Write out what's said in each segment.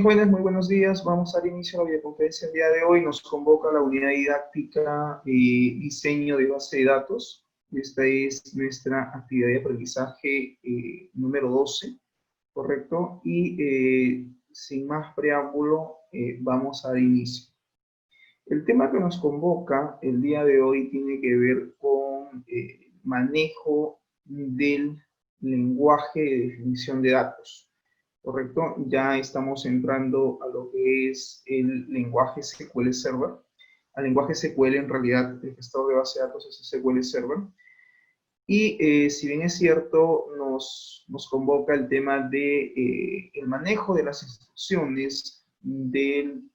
Jóvenes, muy buenos días. Vamos a dar inicio a la videoconferencia el día de hoy. Nos convoca la unidad didáctica diseño de base de datos. Esta es nuestra actividad de aprendizaje número 12, ¿correcto? Y sin más preámbulo, vamos a dar inicio. El tema que nos convoca el día de hoy tiene que ver con manejo del lenguaje de definición de datos. ¿Correcto? Ya estamos entrando a lo que es el lenguaje SQL Server. Al lenguaje SQL, en realidad, el gestor de base de datos es SQL Server. Y si bien es cierto, nos convoca el tema de el manejo de las instrucciones del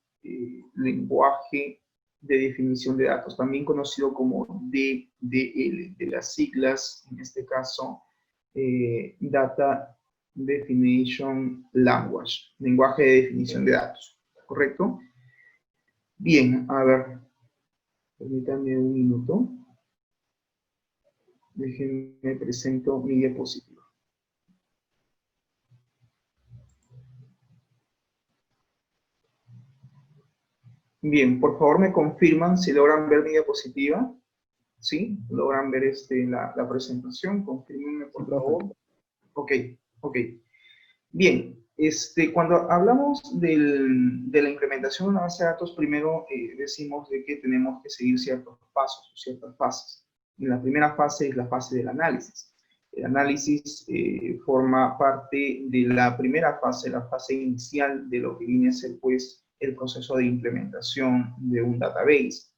lenguaje de definición de datos, también conocido como DDL, de las siglas, en este caso, Data Definition Language, lenguaje de definición de datos, ¿correcto? Bien, a ver, permítanme un minuto. Déjenme presento mi diapositiva. Bien, por favor me confirman si logran ver mi diapositiva. ¿Sí? ¿Logran ver la presentación? Confírmenme, por favor. Ok, ok. Bien, cuando hablamos de la implementación de una base de datos, primero decimos de que tenemos que seguir ciertos pasos o ciertas fases. Y la primera fase es la fase del análisis. El análisis forma parte de la primera fase, la fase inicial de lo que viene a ser, pues, el proceso de implementación de un database.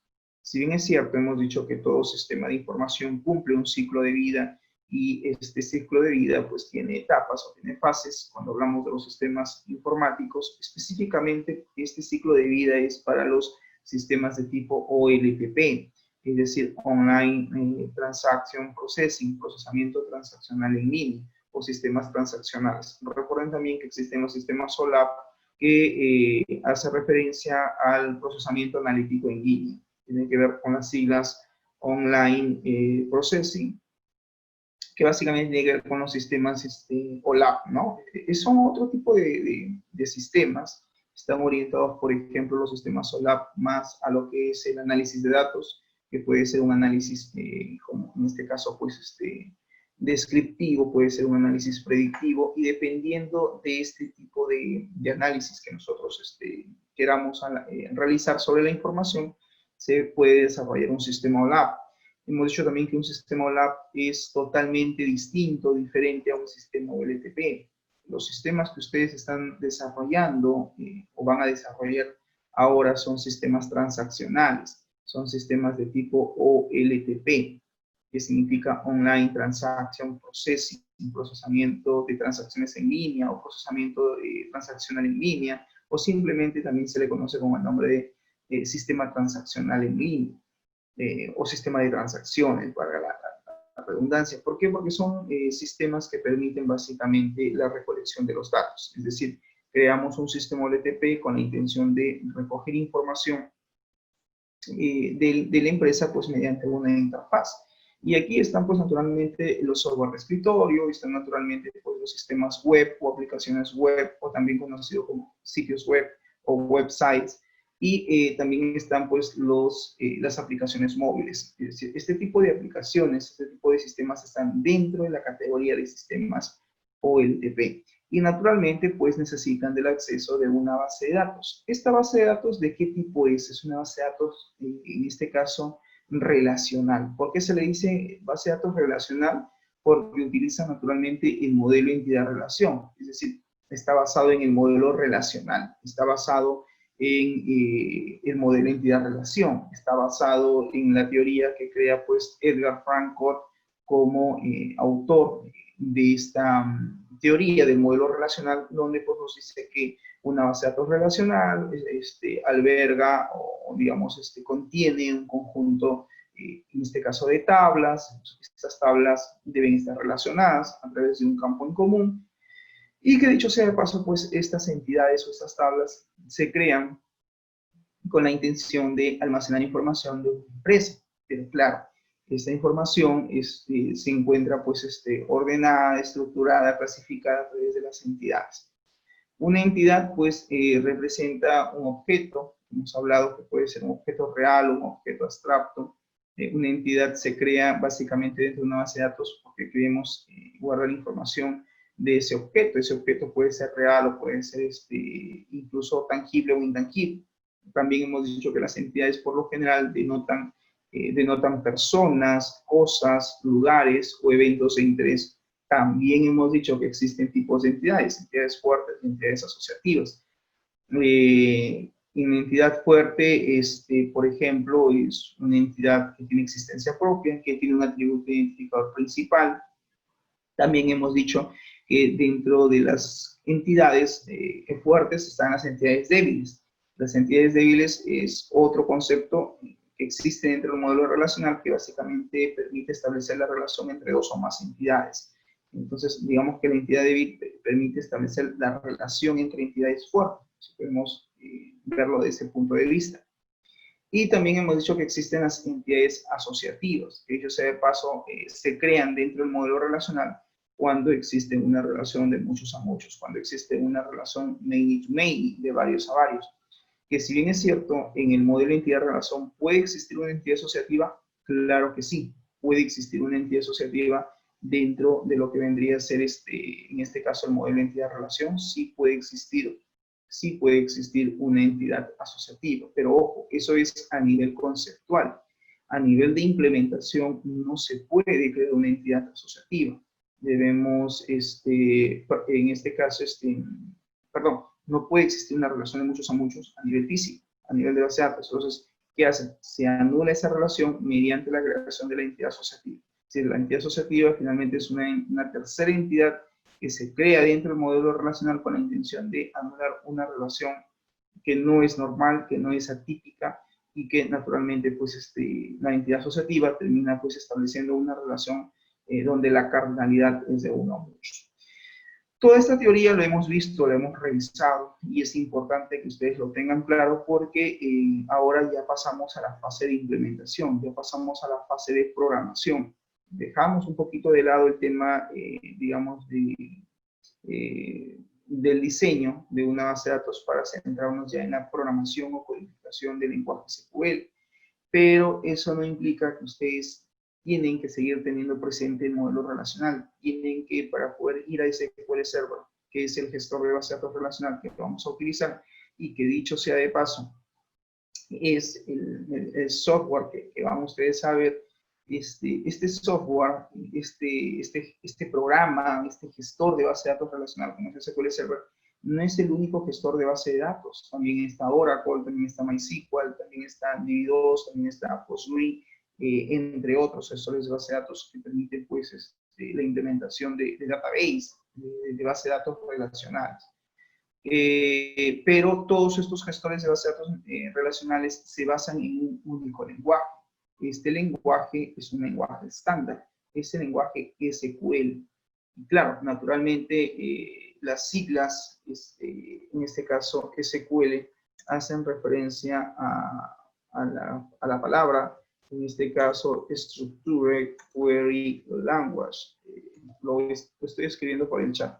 Si bien es cierto, hemos dicho que todo sistema de información cumple un ciclo de vida y este ciclo de vida pues tiene etapas o tiene fases. Cuando hablamos de los sistemas informáticos, específicamente este ciclo de vida es para los sistemas de tipo OLTP, es decir, Online Transaction Processing, procesamiento transaccional en línea, o sistemas transaccionales. Recuerden también que existen los sistemas OLAP que hace referencia al procesamiento analítico en línea. Tiene que ver con las siglas Online Processing, que básicamente tiene que ver con los sistemas OLAP, ¿no? Son otro tipo de sistemas. Están orientados, por ejemplo, los sistemas OLAP más a lo que es el análisis de datos, que puede ser un análisis, como en este caso, pues, descriptivo, puede ser un análisis predictivo, y dependiendo de este tipo de análisis que nosotros queramos realizar sobre la información, se puede desarrollar un sistema OLAP. Hemos dicho también que un sistema OLAP es totalmente distinto, diferente a un sistema OLTP. Los sistemas que ustedes están desarrollando o van a desarrollar ahora son sistemas transaccionales, son sistemas de tipo OLTP, que significa Online Transaction Processing, procesamiento de transacciones en línea o procesamiento transaccional en línea, o simplemente también se le conoce como el nombre de sistema transaccional en línea. O sistema de transacciones, para la redundancia. ¿Por qué? Porque son sistemas que permiten básicamente la recolección de los datos. Es decir, creamos un sistema OLTP con la intención de recoger información de la empresa, pues, mediante una interfaz. Y aquí están, pues, naturalmente los software de escritorio, están naturalmente, pues, los sistemas web o aplicaciones web, o también conocido como sitios web o websites. Y también están, pues, las aplicaciones móviles. Es decir, este tipo de aplicaciones, este tipo de sistemas están dentro de la categoría de sistemas OLTP. Y naturalmente, pues, necesitan del acceso de una base de datos. ¿Esta base de datos de qué tipo es? Es una base de datos, en este caso, relacional. ¿Por qué se le dice base de datos relacional? Porque utiliza naturalmente el modelo entidad-relación. Es decir, está basado en el modelo relacional, está basado en el modelo entidad-relación, está basado en la teoría que crea, pues, Edgar Frankfurt como autor de esta teoría del modelo relacional, donde, pues, nos dice que una base de datos relacional alberga o digamos, contiene un conjunto, en este caso, de tablas. Estas tablas deben estar relacionadas a través de un campo en común, y que, dicho sea de paso, pues, estas entidades o estas tablas se crean con la intención de almacenar información de una empresa. Pero claro, esta información se encuentra, pues, ordenada, estructurada, clasificada a través de las entidades. Una entidad, pues, representa un objeto. Hemos hablado que puede ser un objeto real o un objeto abstracto. Una entidad se crea básicamente dentro de una base de datos porque queremos guardar información de ese objeto. Ese objeto puede ser real o puede ser incluso tangible o intangible. También hemos dicho que las entidades por lo general denotan personas, cosas, lugares o eventos de interés. También hemos dicho que existen tipos de entidades fuertes y entidades asociativas. Una entidad fuerte, por ejemplo, es una entidad que tiene existencia propia, que tiene un atributo identificador principal. También hemos dicho que dentro de las entidades fuertes están las entidades débiles. Las entidades débiles es otro concepto que existe dentro del modelo relacional que básicamente permite establecer la relación entre dos o más entidades. Entonces, digamos que la entidad débil permite establecer la relación entre entidades fuertes. Si podemos verlo desde ese punto de vista. Y también hemos dicho que existen las entidades asociativas, que ellos de paso se crean dentro del modelo relacional cuando existe una relación de muchos a muchos, cuando existe una relación many to many, de varios a varios. Que si bien es cierto, en el modelo de entidad-relación puede existir una entidad asociativa, claro que sí, puede existir una entidad asociativa dentro de lo que vendría a ser, en este caso, el modelo de entidad-relación, sí puede existir una entidad asociativa, pero ojo, eso es a nivel conceptual. A nivel de implementación no se puede crear una entidad asociativa. Debemos, en este caso, perdón, no puede existir una relación de muchos a muchos a nivel físico, a nivel de base de datos. Entonces, ¿qué hacen? Se anula esa relación mediante la creación de la entidad asociativa. Es decir, la entidad asociativa finalmente es una tercera entidad que se crea dentro del modelo relacional con la intención de anular una relación que no es normal, que no es atípica y que naturalmente pues, la entidad asociativa termina pues, estableciendo una relación donde la cardinalidad es de uno a muchos. Toda esta teoría lo hemos visto, lo hemos revisado y es importante que ustedes lo tengan claro porque ahora ya pasamos a la fase de implementación, ya pasamos a la fase de programación. Dejamos un poquito de lado el tema, digamos, del diseño de una base de datos para centrarnos ya en la programación o codificación del lenguaje SQL. Pero eso no implica que ustedes tienen que seguir teniendo presente el modelo relacional. Tienen que, para poder ir a SQL Server, que es el gestor de base de datos relacional que vamos a utilizar, y que dicho sea de paso, es el software que van ustedes a ver, este software, este programa, este gestor de base de datos relacional como es SQL Server, no es el único gestor de base de datos. También está Oracle, también está MySQL, también está DB2, también está PostgreSQL, entre otros gestores de base de datos que permiten pues, la implementación de database, de base de datos relacionales. Pero todos estos gestores de base de datos relacionales se basan en un único lenguaje. Este lenguaje es un lenguaje estándar, es el lenguaje SQL. Y claro, naturalmente las siglas, en este caso SQL, hacen referencia a la palabra, en este caso Structured Query Language. Lo estoy escribiendo por el chat.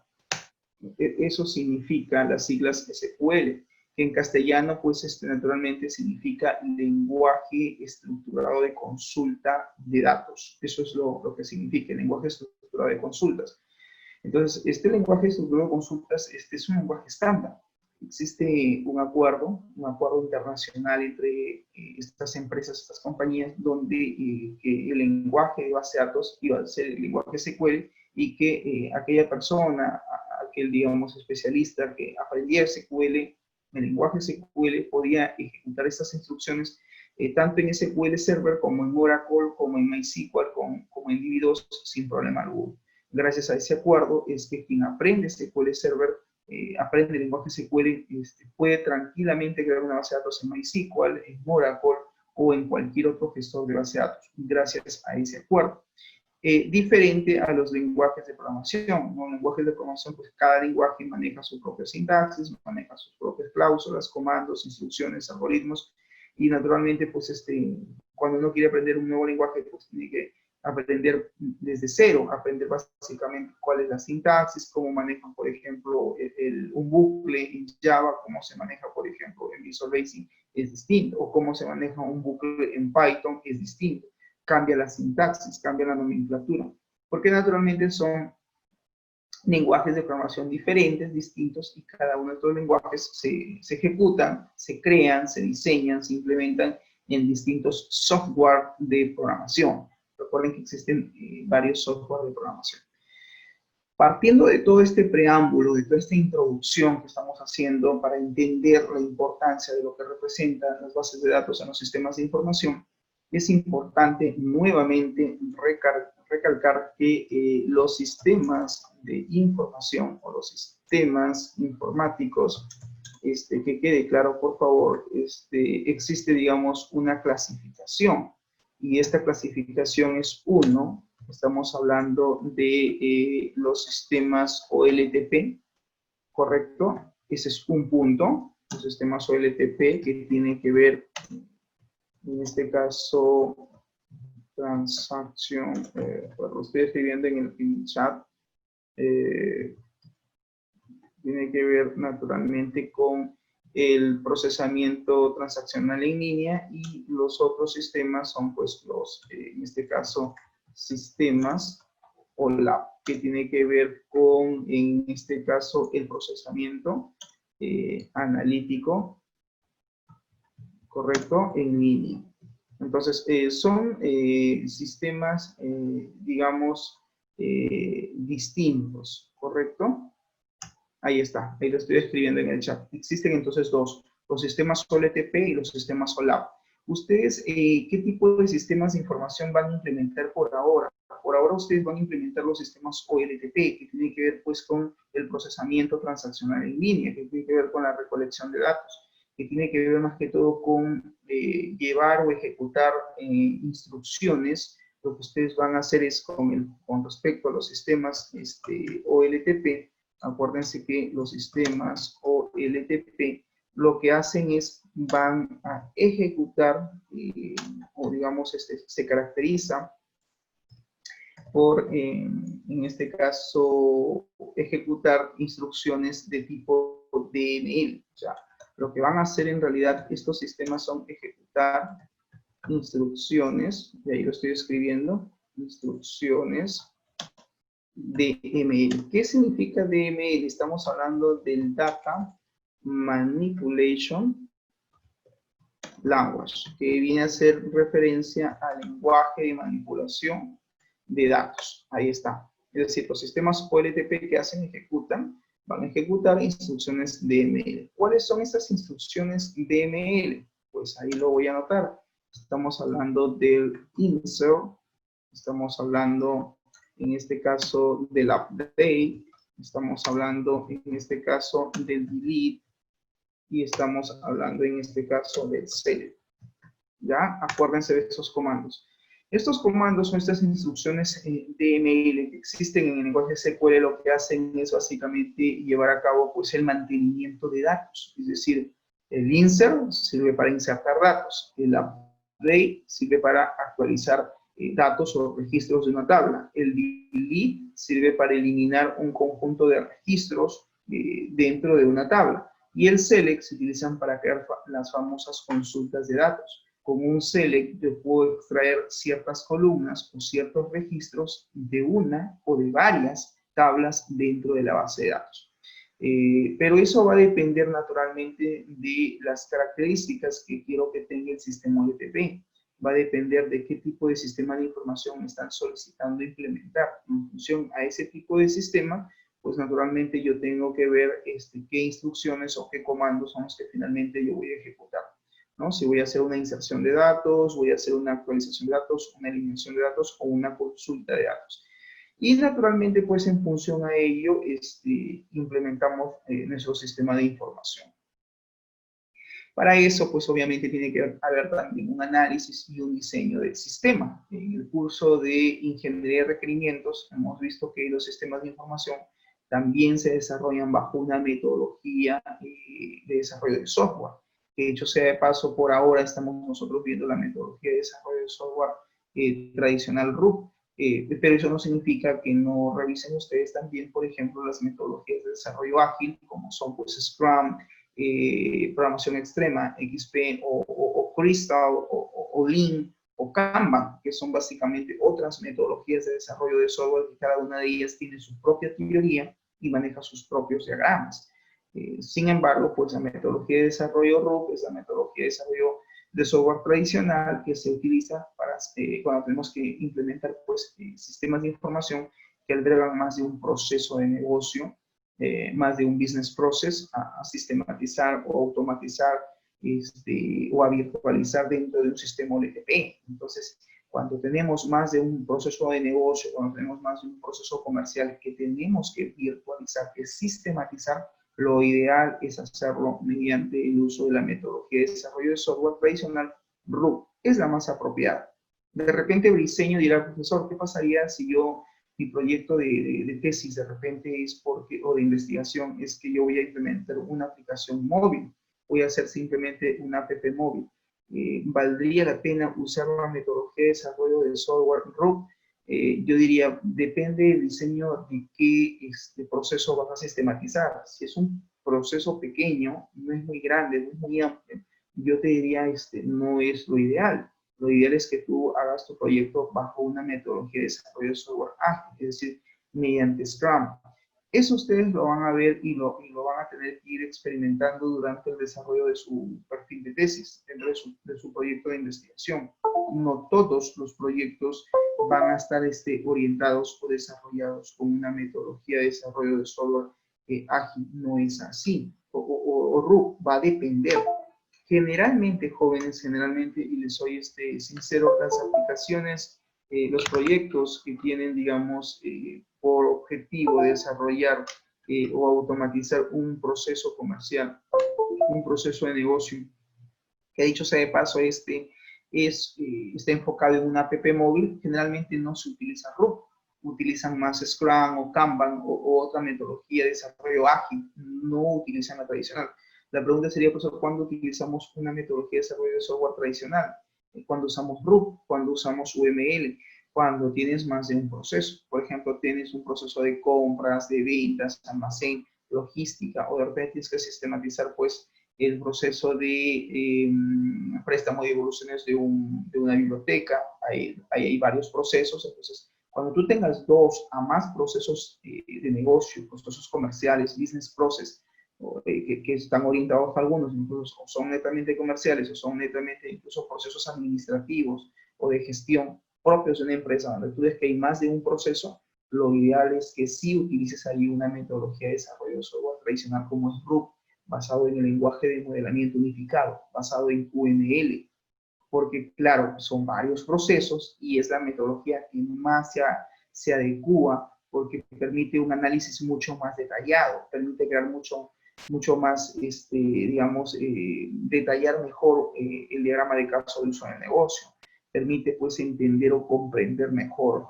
Eso significa las siglas SQL, que en castellano, pues, naturalmente significa lenguaje estructurado de consulta de datos. Eso es lo que significa, el lenguaje estructurado de consultas. Entonces, este lenguaje estructurado de consultas es un lenguaje estándar. Existe un acuerdo internacional entre estas empresas, estas compañías, donde que el lenguaje de base de datos iba a ser el lenguaje SQL y que aquella persona, aquel, digamos, especialista que aprendía SQL, el lenguaje SQL, podía ejecutar estas instrucciones tanto en SQL Server como en Oracle, como en MySQL, como en DB2, sin problema alguno. Gracias a ese acuerdo es que quien aprende SQL Server, aprende el lenguaje SQL, puede tranquilamente crear una base de datos en MySQL, en Oracle o en cualquier otro gestor de base de datos, gracias a ese acuerdo. Diferente a los lenguajes de programación. Los lenguajes de programación, pues cada lenguaje maneja su propia sintaxis, maneja sus propias cláusulas, comandos, instrucciones, algoritmos, y naturalmente, pues cuando uno quiere aprender un nuevo lenguaje, pues tiene que aprender desde cero, aprender básicamente cuál es la sintaxis, cómo manejan, por ejemplo, un bucle en Java, cómo se maneja, por ejemplo, en Visual Basic, es distinto, o cómo se maneja un bucle en Python, es distinto. Cambia la sintaxis, cambia la nomenclatura, porque naturalmente son lenguajes de programación diferentes, distintos, y cada uno de estos lenguajes se ejecutan, se crean, se diseñan, se implementan en distintos software de programación. Recuerden que existen varios software de programación. Partiendo de todo este preámbulo, de toda esta introducción que estamos haciendo para entender la importancia de lo que representan las bases de datos en los sistemas de información, es importante nuevamente recalcar que los sistemas de información o los sistemas informáticos, que quede claro por favor, existe digamos una clasificación y esta clasificación es 1. Estamos hablando de los sistemas OLTP, ¿correcto? Ese es un punto, los sistemas OLTP que tienen que ver, en este caso, transacción, lo estoy escribiendo en el chat, tiene que ver naturalmente con el procesamiento transaccional en línea y los otros sistemas son pues los, en este caso, sistemas OLAP, que tiene que ver con, en este caso, el procesamiento analítico, correcto, en línea. Entonces, son sistemas, digamos, distintos, ¿correcto? Ahí está, ahí lo estoy escribiendo en el chat. Existen entonces dos, los sistemas OLTP y los sistemas OLAP. ¿Ustedes qué tipo de sistemas de información van a implementar por ahora? Por ahora ustedes van a implementar los sistemas OLTP, que tienen que ver pues con el procesamiento transaccional en línea, que tiene que ver con la recolección de datos, que tiene que ver más que todo con llevar o ejecutar instrucciones. Lo que ustedes van a hacer es con respecto a los sistemas OLTP, acuérdense que los sistemas OLTP lo que hacen es, van a ejecutar, o digamos, se caracteriza por, en este caso, ejecutar instrucciones de tipo DML. O sea, lo que van a hacer en realidad estos sistemas son ejecutar instrucciones, y ahí lo estoy escribiendo, instrucciones DML. ¿Qué significa DML? Estamos hablando del Data Manipulation Language, que viene a hacer referencia al lenguaje de manipulación de datos. Ahí está. Es decir, los sistemas OLTP que hacen, ejecutan, van a ejecutar instrucciones DML. ¿Cuáles son estas instrucciones DML? Pues ahí lo voy a anotar. Estamos hablando del insert, estamos hablando en este caso del update, estamos hablando en este caso del delete y estamos hablando en este caso del select. ¿Ya? Acuérdense de esos comandos. Estos comandos son estas instrucciones DML que existen en el lenguaje SQL. Lo que hacen es básicamente llevar a cabo pues el mantenimiento de datos. Es decir, el insert sirve para insertar datos, el update sirve para actualizar datos o registros de una tabla. El delete sirve para eliminar un conjunto de registros dentro de una tabla. Y el select se utilizan para crear las famosas consultas de datos. Con un select yo puedo extraer ciertas columnas o ciertos registros de una o de varias tablas dentro de la base de datos. Pero eso va a depender naturalmente de las características que quiero que tenga el sistema OLTP. Va a depender de qué tipo de sistema de información me están solicitando implementar. En función a ese tipo de sistema, pues naturalmente yo tengo que ver qué instrucciones o qué comandos son los que finalmente yo voy a ejecutar, ¿no? Si voy a hacer una inserción de datos, voy a hacer una actualización de datos, una eliminación de datos o una consulta de datos. Y naturalmente, pues en función a ello, implementamos nuestro sistema de información. Para eso, pues obviamente tiene que haber también un análisis y un diseño del sistema. En el curso de Ingeniería de Requerimientos hemos visto que los sistemas de información también se desarrollan bajo una metodología de desarrollo de software. Que dicho sea de paso, por ahora estamos nosotros viendo la metodología de desarrollo de software tradicional RUP, Pero eso no significa que no revisen ustedes también, por ejemplo, las metodologías de desarrollo ágil, como son pues Scrum, programación extrema, XP o Crystal o Lean o Kanban, que son básicamente otras metodologías de desarrollo de software, que cada una de ellas tiene su propia teoría y maneja sus propios diagramas. Sin embargo, pues la metodología de desarrollo RUP es la metodología de desarrollo de software tradicional que se utiliza para, cuando tenemos que implementar pues, sistemas de información que albergan más de un proceso de negocio, más de un business process a sistematizar o automatizar o a virtualizar dentro de un sistema OLTP. Entonces, cuando tenemos más de un proceso de negocio, cuando tenemos más de un proceso comercial que tenemos que virtualizar, que sistematizar, lo ideal es hacerlo mediante el uso de la metodología de desarrollo de software tradicional, RUP. Es la más apropiada. De repente Briceño dirá, profesor, ¿qué pasaría si yo, mi proyecto de tesis de repente es porque, o de investigación, es que yo voy a implementar una aplicación móvil? Voy a hacer simplemente una app móvil. ¿Valdría la pena usar la metodología de desarrollo de software RUP? Yo diría, depende del diseño de qué proceso vas a sistematizar. Si es un proceso pequeño, no es muy grande, no es muy amplio, yo te diría, no es lo ideal. Lo ideal es que tú hagas tu proyecto bajo una metodología de desarrollo de software ágil, es decir, mediante Scrum. Eso ustedes lo van a ver y lo van a tener que ir experimentando durante el desarrollo de su perfil de tesis, dentro de su proyecto de investigación. No todos los proyectos van a estar orientados o desarrollados con una metodología de desarrollo de software ágil. No es así. O RUP va a depender. Generalmente, jóvenes, generalmente, y les soy sincero, las aplicaciones, los proyectos que tienen, digamos, por objetivo de desarrollar o automatizar un proceso comercial, un proceso de negocio, que dicho sea de paso, está enfocado en una app móvil, generalmente no se utiliza RUP, utilizan más Scrum o Kanban o otra metodología de desarrollo ágil, no utilizan la tradicional. La pregunta sería, profesor, ¿cuándo utilizamos una metodología de desarrollo de software tradicional? ¿Cuándo usamos RUP? ¿Cuándo usamos UML? Cuando tienes más de un proceso. Por ejemplo, tienes un proceso de compras, de ventas, almacén, logística, o de repente tienes que sistematizar, pues, el proceso de préstamo de evoluciones de una biblioteca. Hay varios procesos. Entonces, cuando tú tengas 2 a más procesos de negocio, procesos comerciales, business process, que están orientados a algunos, incluso o son netamente comerciales o son netamente incluso procesos administrativos o de gestión propios de una empresa, donde tú ves que hay más de un proceso, lo ideal es que sí utilices ahí una metodología de desarrollo de software tradicional como es RUP, basado en el lenguaje de modelamiento unificado, basado en QML, porque claro, son varios procesos y es la metodología que más se adecua porque permite un análisis mucho más detallado, permite crear mucho más, digamos, detallar mejor el diagrama de caso de uso en el negocio, permite pues entender o comprender mejor,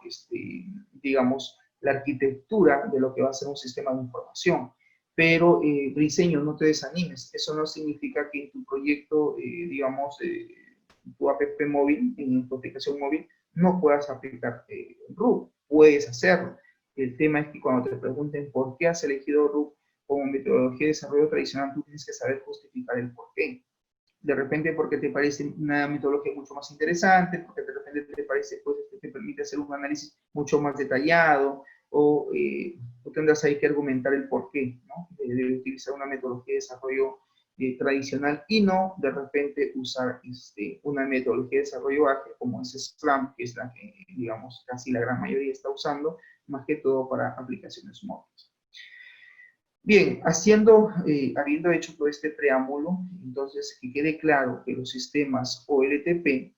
digamos, la arquitectura de lo que va a ser un sistema de información. Pero, Briceño, no te desanimes. Eso no significa que en tu proyecto, digamos, tu app móvil, en tu aplicación móvil, no puedas aplicar RUP. Puedes hacerlo. El tema es que cuando te pregunten por qué has elegido RUP como metodología de desarrollo tradicional, tú tienes que saber justificar el por qué. De repente porque te parece una metodología mucho más interesante, porque de repente te parece, pues, te permite hacer un análisis mucho más detallado, o tú tendrás ahí que argumentar el porqué, ¿no? De utilizar una metodología de desarrollo tradicional y no de repente usar una metodología de desarrollo ágil como es Scrum, que es la que, digamos, casi la gran mayoría está usando, más que todo para aplicaciones móviles. Bien, habiendo hecho todo este preámbulo, entonces que quede claro que los sistemas OLTP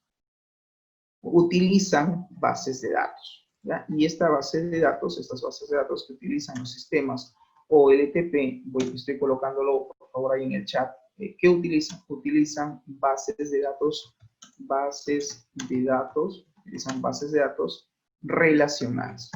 utilizan bases de datos, ¿ya? Y estas bases de datos que utilizan los sistemas OLTP, estoy colocándolo por favor ahí en el chat, ¿qué utilizan? Utilizan bases de datos relacionales,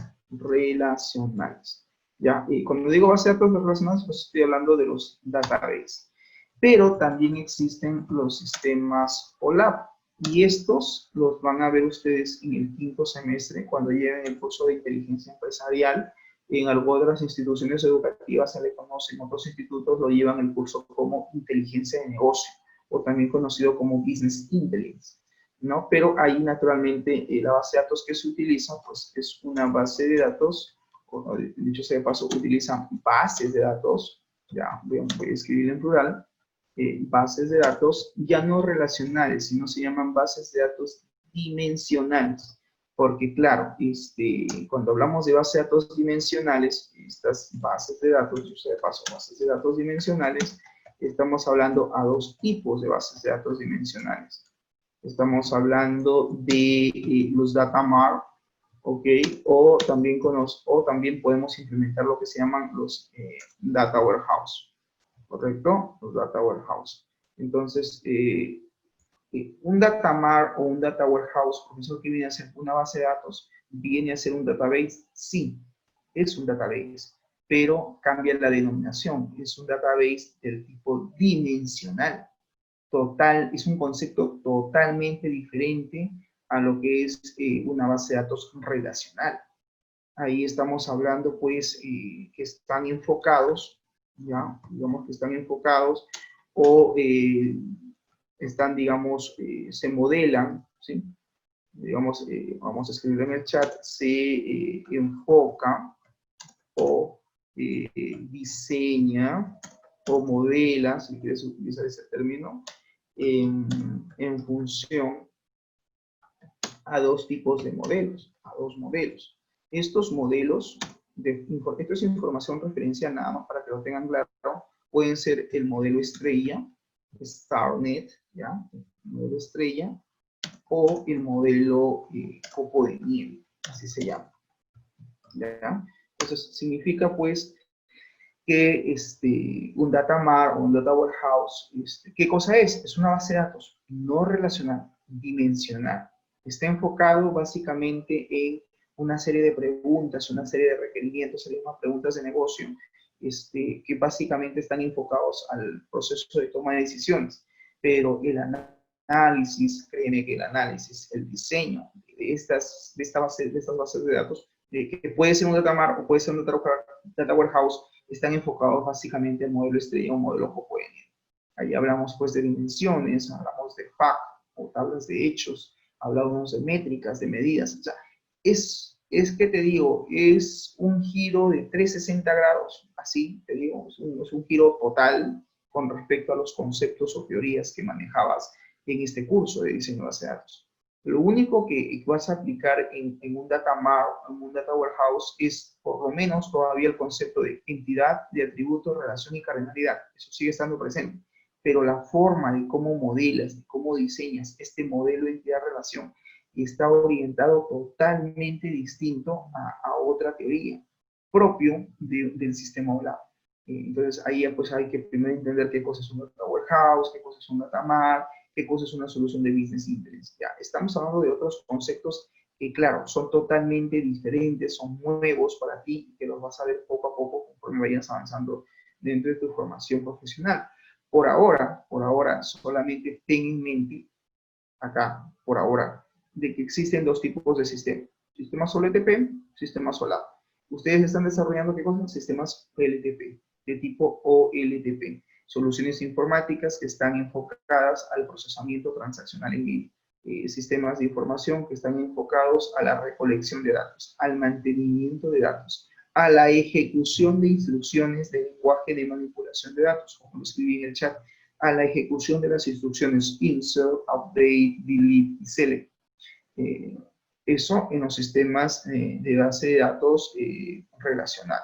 ¿ya? Y cuando digo base de datos relacionados, pues estoy hablando de los databases. Pero también existen los sistemas OLAP. Y estos los van a ver ustedes en el quinto semestre, cuando lleven el curso de inteligencia empresarial. En algunas de las instituciones educativas se le conocen, otros institutos lo llevan el curso como inteligencia de negocio, o también conocido como business intelligence, ¿no? Pero ahí naturalmente la base de datos que se utiliza, pues es una base de datos, o dicho sea de paso, utilizan bases de datos, ya voy a escribir en plural, bases de datos ya no relacionales, sino se llaman bases de datos dimensionales. Porque claro, cuando hablamos de bases de datos dimensionales, estas bases de datos, yo sé de paso, bases de datos dimensionales, estamos hablando a dos tipos de bases de datos dimensionales. Estamos hablando de los data mart, ¿ok? O también podemos implementar lo que se llaman los data warehouse, ¿correcto? Los data warehouse. Entonces, un data mart o un data warehouse, profesor, que viene a ser una base de datos, viene a ser un database, sí, es un database, pero cambia la denominación, es un database del tipo dimensional. Es un concepto totalmente diferente a lo que es una base de datos relacional. Ahí estamos hablando, pues, que están enfocados, ya, digamos que están enfocados o están, digamos, se modelan, ¿sí? Digamos, vamos a escribirlo en el chat, se enfoca o diseña o modela, si quieres utilizar ese término, en función a dos tipos de modelos, a dos modelos. Estos modelos, esto es información referencial nada más para que lo tengan claro, pueden ser el modelo estrella, StarNet, ¿ya? El modelo estrella, o el modelo copo de nieve, así se llama, ¿ya? Entonces, significa pues que un data mart o un data warehouse, ¿qué cosa es? Es una base de datos no relacional, dimensional. Está enfocado básicamente en una serie de preguntas, una serie de requerimientos, se llaman preguntas de negocio, que básicamente están enfocados al proceso de toma de decisiones. Pero el análisis, créeme que el análisis, el diseño de estas bases de datos, que puede ser un data mart o puede ser un data warehouse, están enfocados básicamente al modelo estrella o modelo copo de nieve. Ahí hablamos pues de dimensiones, hablamos de FAQ o tablas de hechos, hablamos de métricas, de medidas. O sea, es que te digo, es un giro de 360 grados, así te digo, es un giro total con respecto a los conceptos o teorías que manejabas en este curso de diseño de base de datos. Lo único que vas a aplicar en un data mart, en un data warehouse, es por lo menos todavía el concepto de entidad, de atributo, relación y cardinalidad. Eso sigue estando presente. Pero la forma de cómo modelas, de cómo diseñas este modelo de entidad-relación está orientado totalmente distinto a otra teoría propio del sistema OLAP. Entonces ahí pues hay que primero entender qué cosa es un data warehouse, qué cosa es un data mart, qué cosa es una solución de business intelligence. Ya, estamos hablando de otros conceptos que, claro, son totalmente diferentes, son nuevos para ti y que los vas a ver poco a poco conforme vayas avanzando dentro de tu formación profesional. Por ahora, solamente ten en mente, acá, por ahora, de que existen dos tipos de sistemas. Sistemas OLTP, sistemas OLAP. Ustedes están desarrollando, ¿qué cosas? Sistemas OLTP, de tipo OLTP. Soluciones informáticas que están enfocadas al procesamiento transaccional en línea. Sistemas de información que están enfocados a la recolección de datos, al mantenimiento de datos, a la ejecución de instrucciones de lenguaje de manipulación de datos, como lo escribí en el chat, a la ejecución de las instrucciones insert, update, delete y select. Eso en los sistemas de base de datos relacional.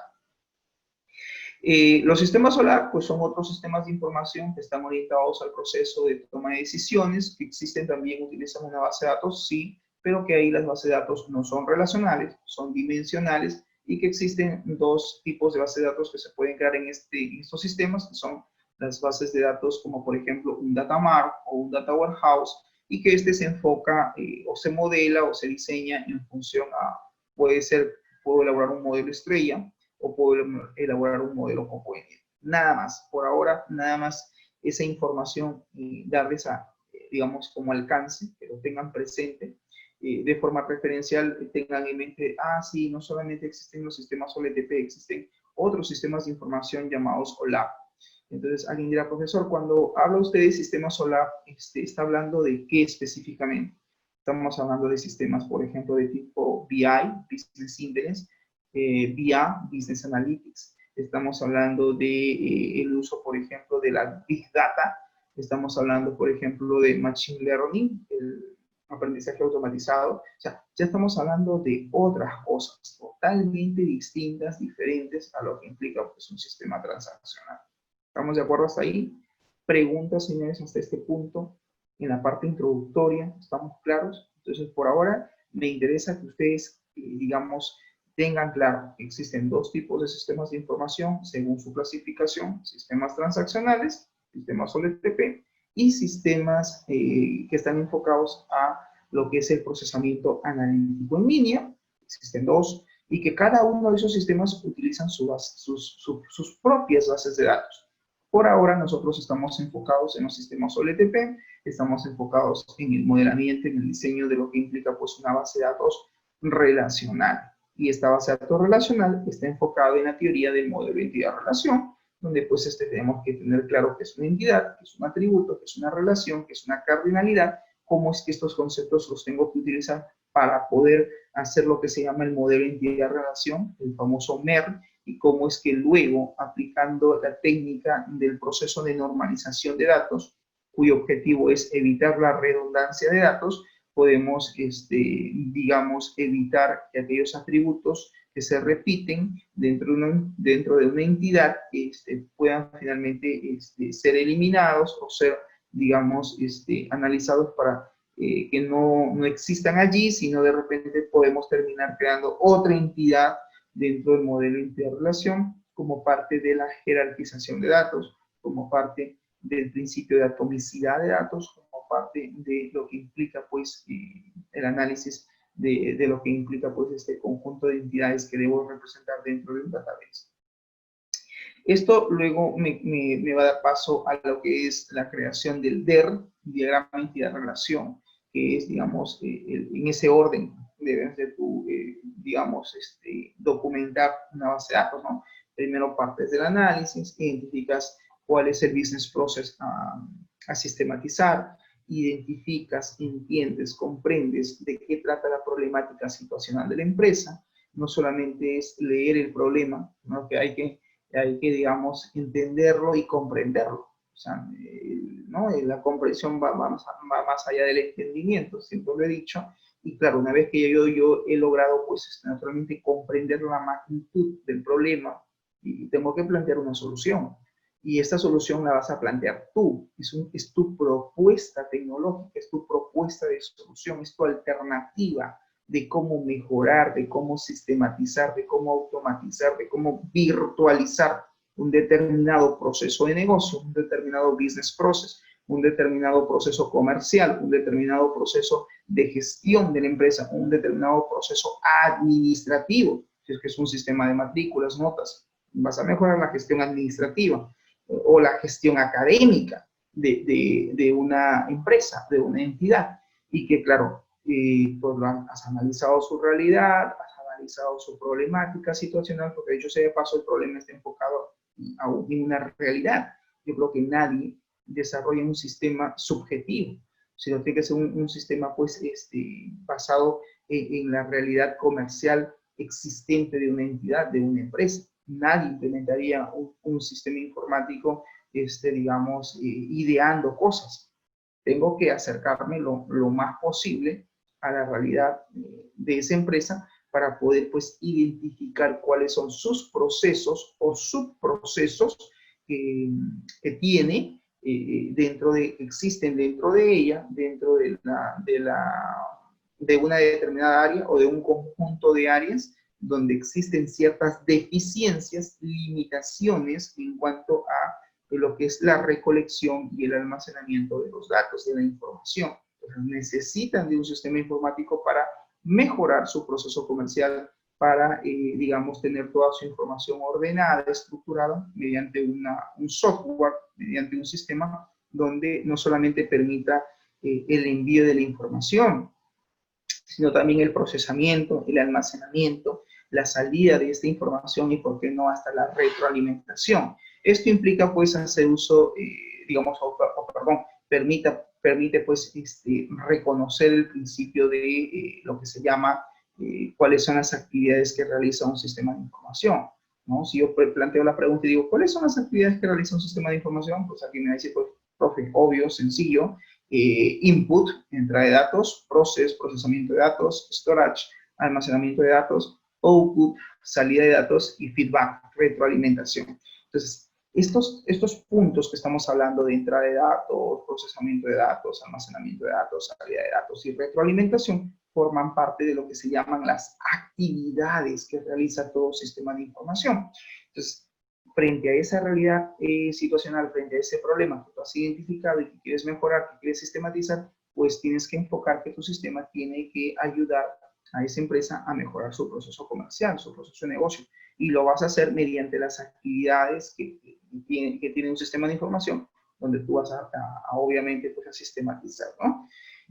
Los sistemas solar, pues son otros sistemas de información que están orientados al proceso de toma de decisiones, que existen también, utilizan una base de datos, sí, pero que ahí las bases de datos no son relacionales, son dimensionales, y que existen dos tipos de bases de datos que se pueden crear en estos sistemas, que son las bases de datos como por ejemplo un data mart o un data warehouse, y que se enfoca o se modela o se diseña en función a, puedo elaborar un modelo estrella, o puedo elaborar un modelo copo de nieve. Nada más, por ahora, nada más esa información darles digamos, como alcance, que lo tengan presente. De forma preferencial, tengan en mente, sí, no solamente existen los sistemas OLTP, existen otros sistemas de información llamados OLAP. Entonces, alguien dirá, profesor, cuando habla usted de sistemas OLAP, ¿está hablando de qué específicamente? Estamos hablando de sistemas, por ejemplo, de tipo BI, Business Intelligence, BIA, Business Analytics. Estamos hablando de el uso, por ejemplo, de la Big Data. Estamos hablando, por ejemplo, de Machine Learning, el aprendizaje automatizado. O sea, ya estamos hablando de otras cosas totalmente distintas, diferentes a lo que implica pues, un sistema transaccional. ¿Estamos de acuerdo hasta ahí? Preguntas, señores, hasta este punto. En la parte introductoria, ¿estamos claros? Entonces, por ahora, me interesa que ustedes, digamos, tengan claro que existen dos tipos de sistemas de información según su clasificación: sistemas transaccionales, sistemas OLTP, y sistemas que están enfocados a lo que es el procesamiento analítico en línea. Existen dos, y que cada uno de esos sistemas utilizan sus propias bases de datos. Por ahora nosotros estamos enfocados en los sistemas OLTP, estamos enfocados en el modelamiento, en el diseño de lo que implica pues una base de datos relacional. Y esta base de datos relacional está enfocada en la teoría del modelo entidad-relación, donde pues tenemos que tener claro que es una entidad, que es un atributo, que es una relación, que es una cardinalidad, cómo es que estos conceptos los tengo que utilizar para poder hacer lo que se llama el modelo entidad-relación, el famoso MER, y cómo es que luego, aplicando la técnica del proceso de normalización de datos, cuyo objetivo es evitar la redundancia de datos, podemos, digamos, evitar que aquellos atributos que se repiten dentro de una entidad puedan finalmente ser eliminados o ser, digamos, analizados para que no existan allí, sino de repente podemos terminar creando otra entidad dentro del modelo de interrelación como parte de la jerarquización de datos, como parte del principio de atomicidad de datos, como parte de lo que implica pues el análisis de lo que implica pues este conjunto de entidades que debo representar dentro de un database. Esto luego me va a dar paso a lo que es la creación del DER, diagrama de entidad-relación, que es, digamos, en ese orden debes de tú, digamos, documentar una base de datos, ¿no? Primero partes del análisis, identificas cuál es el business process a sistematizar, identificas, entiendes, comprendes de qué trata la problemática situacional de la empresa. No solamente es leer el problema, ¿no? Que hay que, digamos, entenderlo y comprenderlo. O sea, ¿no? La comprensión va más allá del entendimiento, siempre lo he dicho. Y claro, una vez que yo he logrado, pues, naturalmente comprender la magnitud del problema, y tengo que plantear una solución. Y esta solución la vas a plantear tú. Es tu propuesta tecnológica, es tu propuesta de solución, es tu alternativa de cómo mejorar, de cómo sistematizar, de cómo automatizar, de cómo virtualizar un determinado proceso de negocio, un determinado business process, un determinado proceso comercial, un determinado proceso de gestión de la empresa, un determinado proceso administrativo, si es que es un sistema de matrículas, notas. Vas a mejorar la gestión administrativa o la gestión académica de una empresa, de una entidad. Y que, claro, pues has analizado su realidad, has analizado su problemática situacional, porque de hecho sea de paso el problema está enfocado en una realidad. Yo creo que nadie desarrolla un sistema subjetivo, sino tiene que ser un sistema pues basado en la realidad comercial existente de una entidad, de una empresa. Nadie implementaría un sistema informático, digamos, ideando cosas. Tengo que acercarme lo más posible a la realidad de esa empresa para poder pues identificar cuáles son sus procesos o subprocesos que tiene existen dentro de ella, dentro de una determinada área o de un conjunto de áreas donde existen ciertas deficiencias, limitaciones en cuanto a lo que es la recolección y el almacenamiento de los datos, de la información. Entonces, necesitan de un sistema informático para mejorar su proceso comercial, para, digamos, tener toda su información ordenada, estructurada, mediante un software, mediante un sistema donde no solamente permita el envío de la información, sino también el procesamiento, el almacenamiento, la salida de esta información y, por qué no, hasta la retroalimentación. Esto implica, pues, hacer uso, digamos, perdón, permite pues, reconocer el principio de lo que se llama cuáles son las actividades que realiza un sistema de información, ¿no? Si yo planteo la pregunta y digo, ¿cuáles son las actividades que realiza un sistema de información? Pues aquí me va a decir, pues, profe, obvio, sencillo, input, entrada de datos, procesamiento de datos, storage, almacenamiento de datos, output, salida de datos y feedback, retroalimentación. Entonces, estos puntos que estamos hablando de entrada de datos, procesamiento de datos, almacenamiento de datos, salida de datos y retroalimentación forman parte de lo que se llaman las actividades que realiza todo sistema de información. Entonces, frente a esa realidad situacional, frente a ese problema que tú has identificado y que quieres mejorar, que quieres sistematizar, pues tienes que enfocar que tu sistema tiene que ayudar a esa empresa a mejorar su proceso comercial, su proceso de negocio. Y lo vas a hacer mediante las actividades que tiene un sistema de información, donde tú vas a obviamente, pues, a sistematizar, ¿no?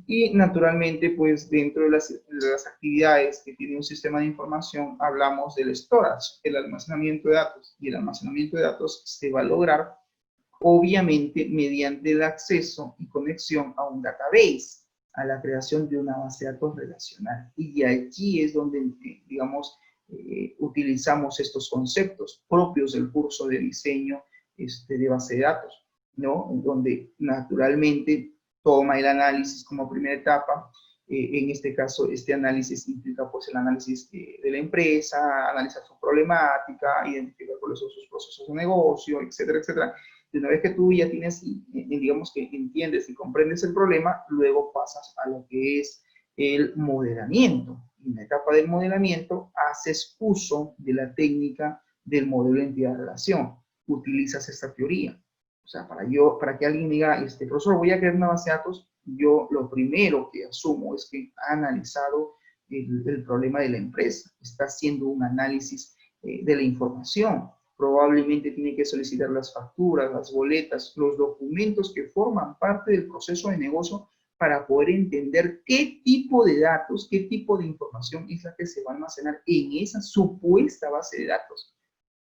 Y naturalmente, pues, dentro de las actividades que tiene un sistema de información, hablamos del storage, el almacenamiento de datos. Y el almacenamiento de datos se va a lograr, obviamente, mediante el acceso y conexión a un database, a la creación de una base de datos relacional. Y allí es donde, digamos, utilizamos estos conceptos propios del curso de diseño de base de datos, ¿no? Donde naturalmente toma el análisis como primera etapa. En este caso, este análisis implica, pues, el análisis de la empresa, analizar su problemática, identificar cuáles son sus procesos de negocio, etcétera, etcétera. Y una vez que tú ya tienes, digamos, que entiendes y comprendes el problema, luego pasas a lo que es el modelamiento. En la etapa del modelamiento haces uso de la técnica del modelo de entidad-relación. Utilizas esta teoría. O sea, para que alguien diga, profesor, voy a crear una base de datos, yo lo primero que asumo es que ha analizado el problema de la empresa, está haciendo un análisis de la información, probablemente tiene que solicitar las facturas, las boletas, los documentos que forman parte del proceso de negocio para poder entender qué tipo de datos, qué tipo de información es la que se va a almacenar en esa supuesta base de datos.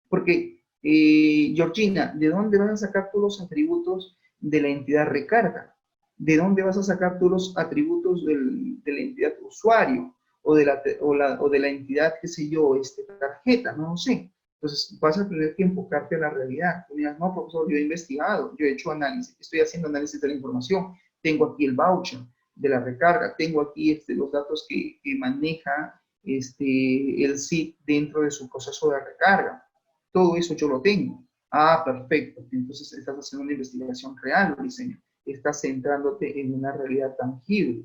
Porque, Georgina, ¿de dónde vas a sacar todos los atributos de la entidad recarga? ¿De dónde vas a sacar todos los atributos de la entidad usuario? O de la entidad, qué sé yo, tarjeta, no lo sé. Entonces, vas a tener que enfocarte a la realidad. Tú dirás, no, profesor, yo he investigado, yo he hecho análisis, estoy haciendo análisis de la información, tengo aquí el voucher de la recarga, tengo aquí los datos que maneja el SIT dentro de su proceso de recarga. Todo eso yo lo tengo. Ah, perfecto. Entonces estás haciendo una investigación real, diseño. Estás centrándote en una realidad tangible.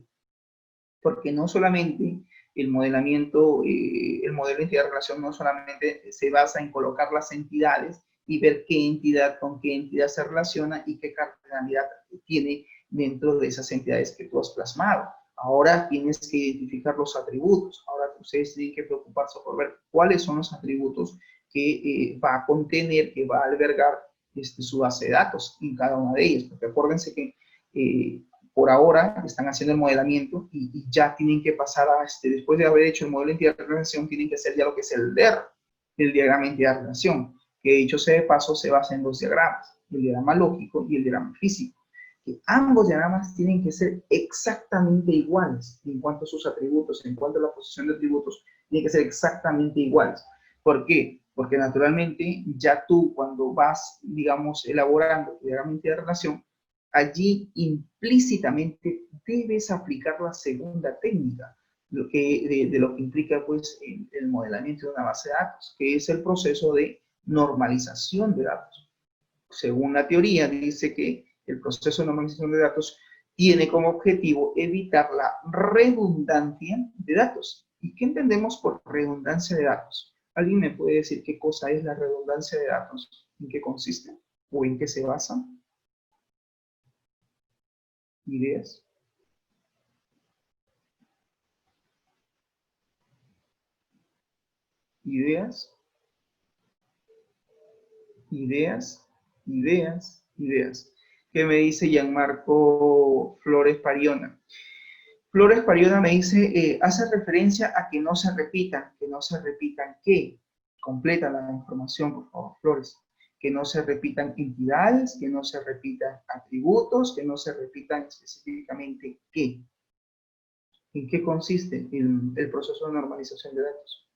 Porque no solamente el modelamiento, el modelo de entidad-relación no solamente se basa en colocar las entidades y ver qué entidad con qué entidad se relaciona y qué características tiene dentro de esas entidades que tú has plasmado. Ahora tienes que identificar los atributos. Ahora ustedes tienen que preocuparse por ver cuáles son los atributos que va a contener, que va a albergar su base de datos en cada una de ellas. Porque acuérdense que por ahora están haciendo el modelamiento y ya tienen que pasar a, después de haber hecho el modelo de entidad-relación, tienen que hacer ya lo que es el DER, el diagrama de entidad-relación, que dicho sea de paso se basa en dos diagramas, el diagrama lógico y el diagrama físico. Que ambos diagramas tienen que ser exactamente iguales en cuanto a sus atributos, en cuanto a la posición de atributos, tienen que ser exactamente iguales. ¿Por qué? Porque naturalmente ya tú, cuando vas, digamos, elaborando el diagrama de entidad-relación, allí implícitamente debes aplicar la segunda técnica, de lo que implica, pues, el modelamiento de una base de datos, que es el proceso de normalización de datos. Según la teoría, dice que el proceso de normalización de datos tiene como objetivo evitar la redundancia de datos. ¿Y qué entendemos por redundancia de datos? ¿Alguien me puede decir qué cosa es la redundancia de datos? ¿En qué consiste? ¿O en qué se basa? ¿Ideas? Ideas, ideas, ideas, ideas. ¿Qué me dice Gianmarco Flores Pariona? Flores Pariona me dice, hace referencia a que no se repitan. ¿Que no se repitan qué? Completa la información, por favor, Flores. Que no se repitan entidades, que no se repitan atributos, que no se repitan específicamente qué. ¿En qué consiste el proceso de normalización de datos?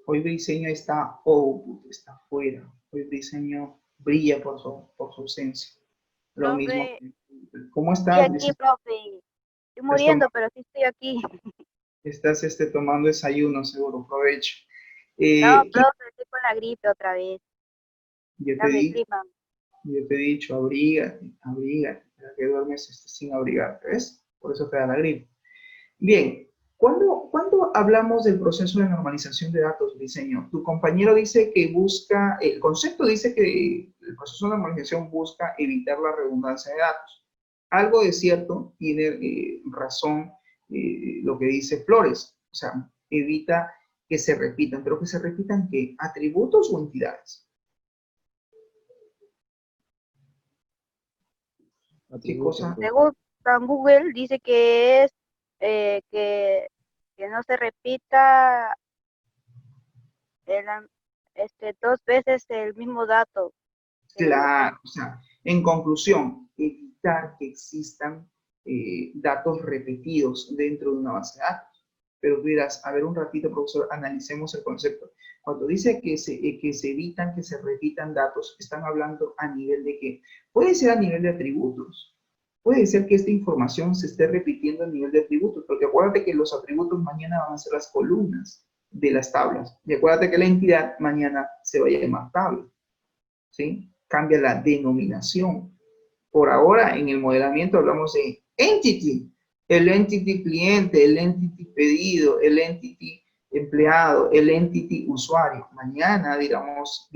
Hoy Briseño está output, está fuera. Hoy Briseño brilla por su ausencia. Lo mismo. Profe, ¿Cómo estoy estás, aquí, Briseño? profe. Estoy muriendo, pero sí estoy aquí. Estás tomando desayuno, seguro, provecho. No, Y profe, estoy con la gripe otra vez. yo te, Cambio el di, clima. yo te he dicho, abrígate, abrígate, para que duermes sin abrigarte, ¿ves? Por eso te da la gripe. Bien, ¿cuándo hablamos del proceso de normalización de datos, diseño? Tu compañero dice que busca, el concepto dice que el proceso de normalización busca evitar la redundancia de datos. Algo de cierto, tiene razón lo que dice Flores, o sea, evita que se repitan, pero que se repitan ¿qué? ¿Atributos o entidades? ¿Qué Atributos, cosa? profe. Según Google dice que es eh, que, que no se repita el, dos veces el mismo dato. Claro, o sea, en conclusión, evitar que existan datos repetidos dentro de una base de datos. Pero tú dirás, a ver un ratito, profesor, analicemos el concepto. Cuando dice que se evitan que se repitan datos, están hablando a nivel de qué? Puede ser a nivel de atributos. Puede ser que esta información se esté repitiendo a nivel de atributos, porque acuérdate que los atributos mañana van a ser las columnas de las tablas. Y acuérdate que la entidad mañana se va a llamar tabla. ¿Sí? Cambia la denominación. Por ahora, en el modelamiento hablamos de entity, el entity cliente, el entity pedido, el entity empleado, el entity usuario. Mañana diremos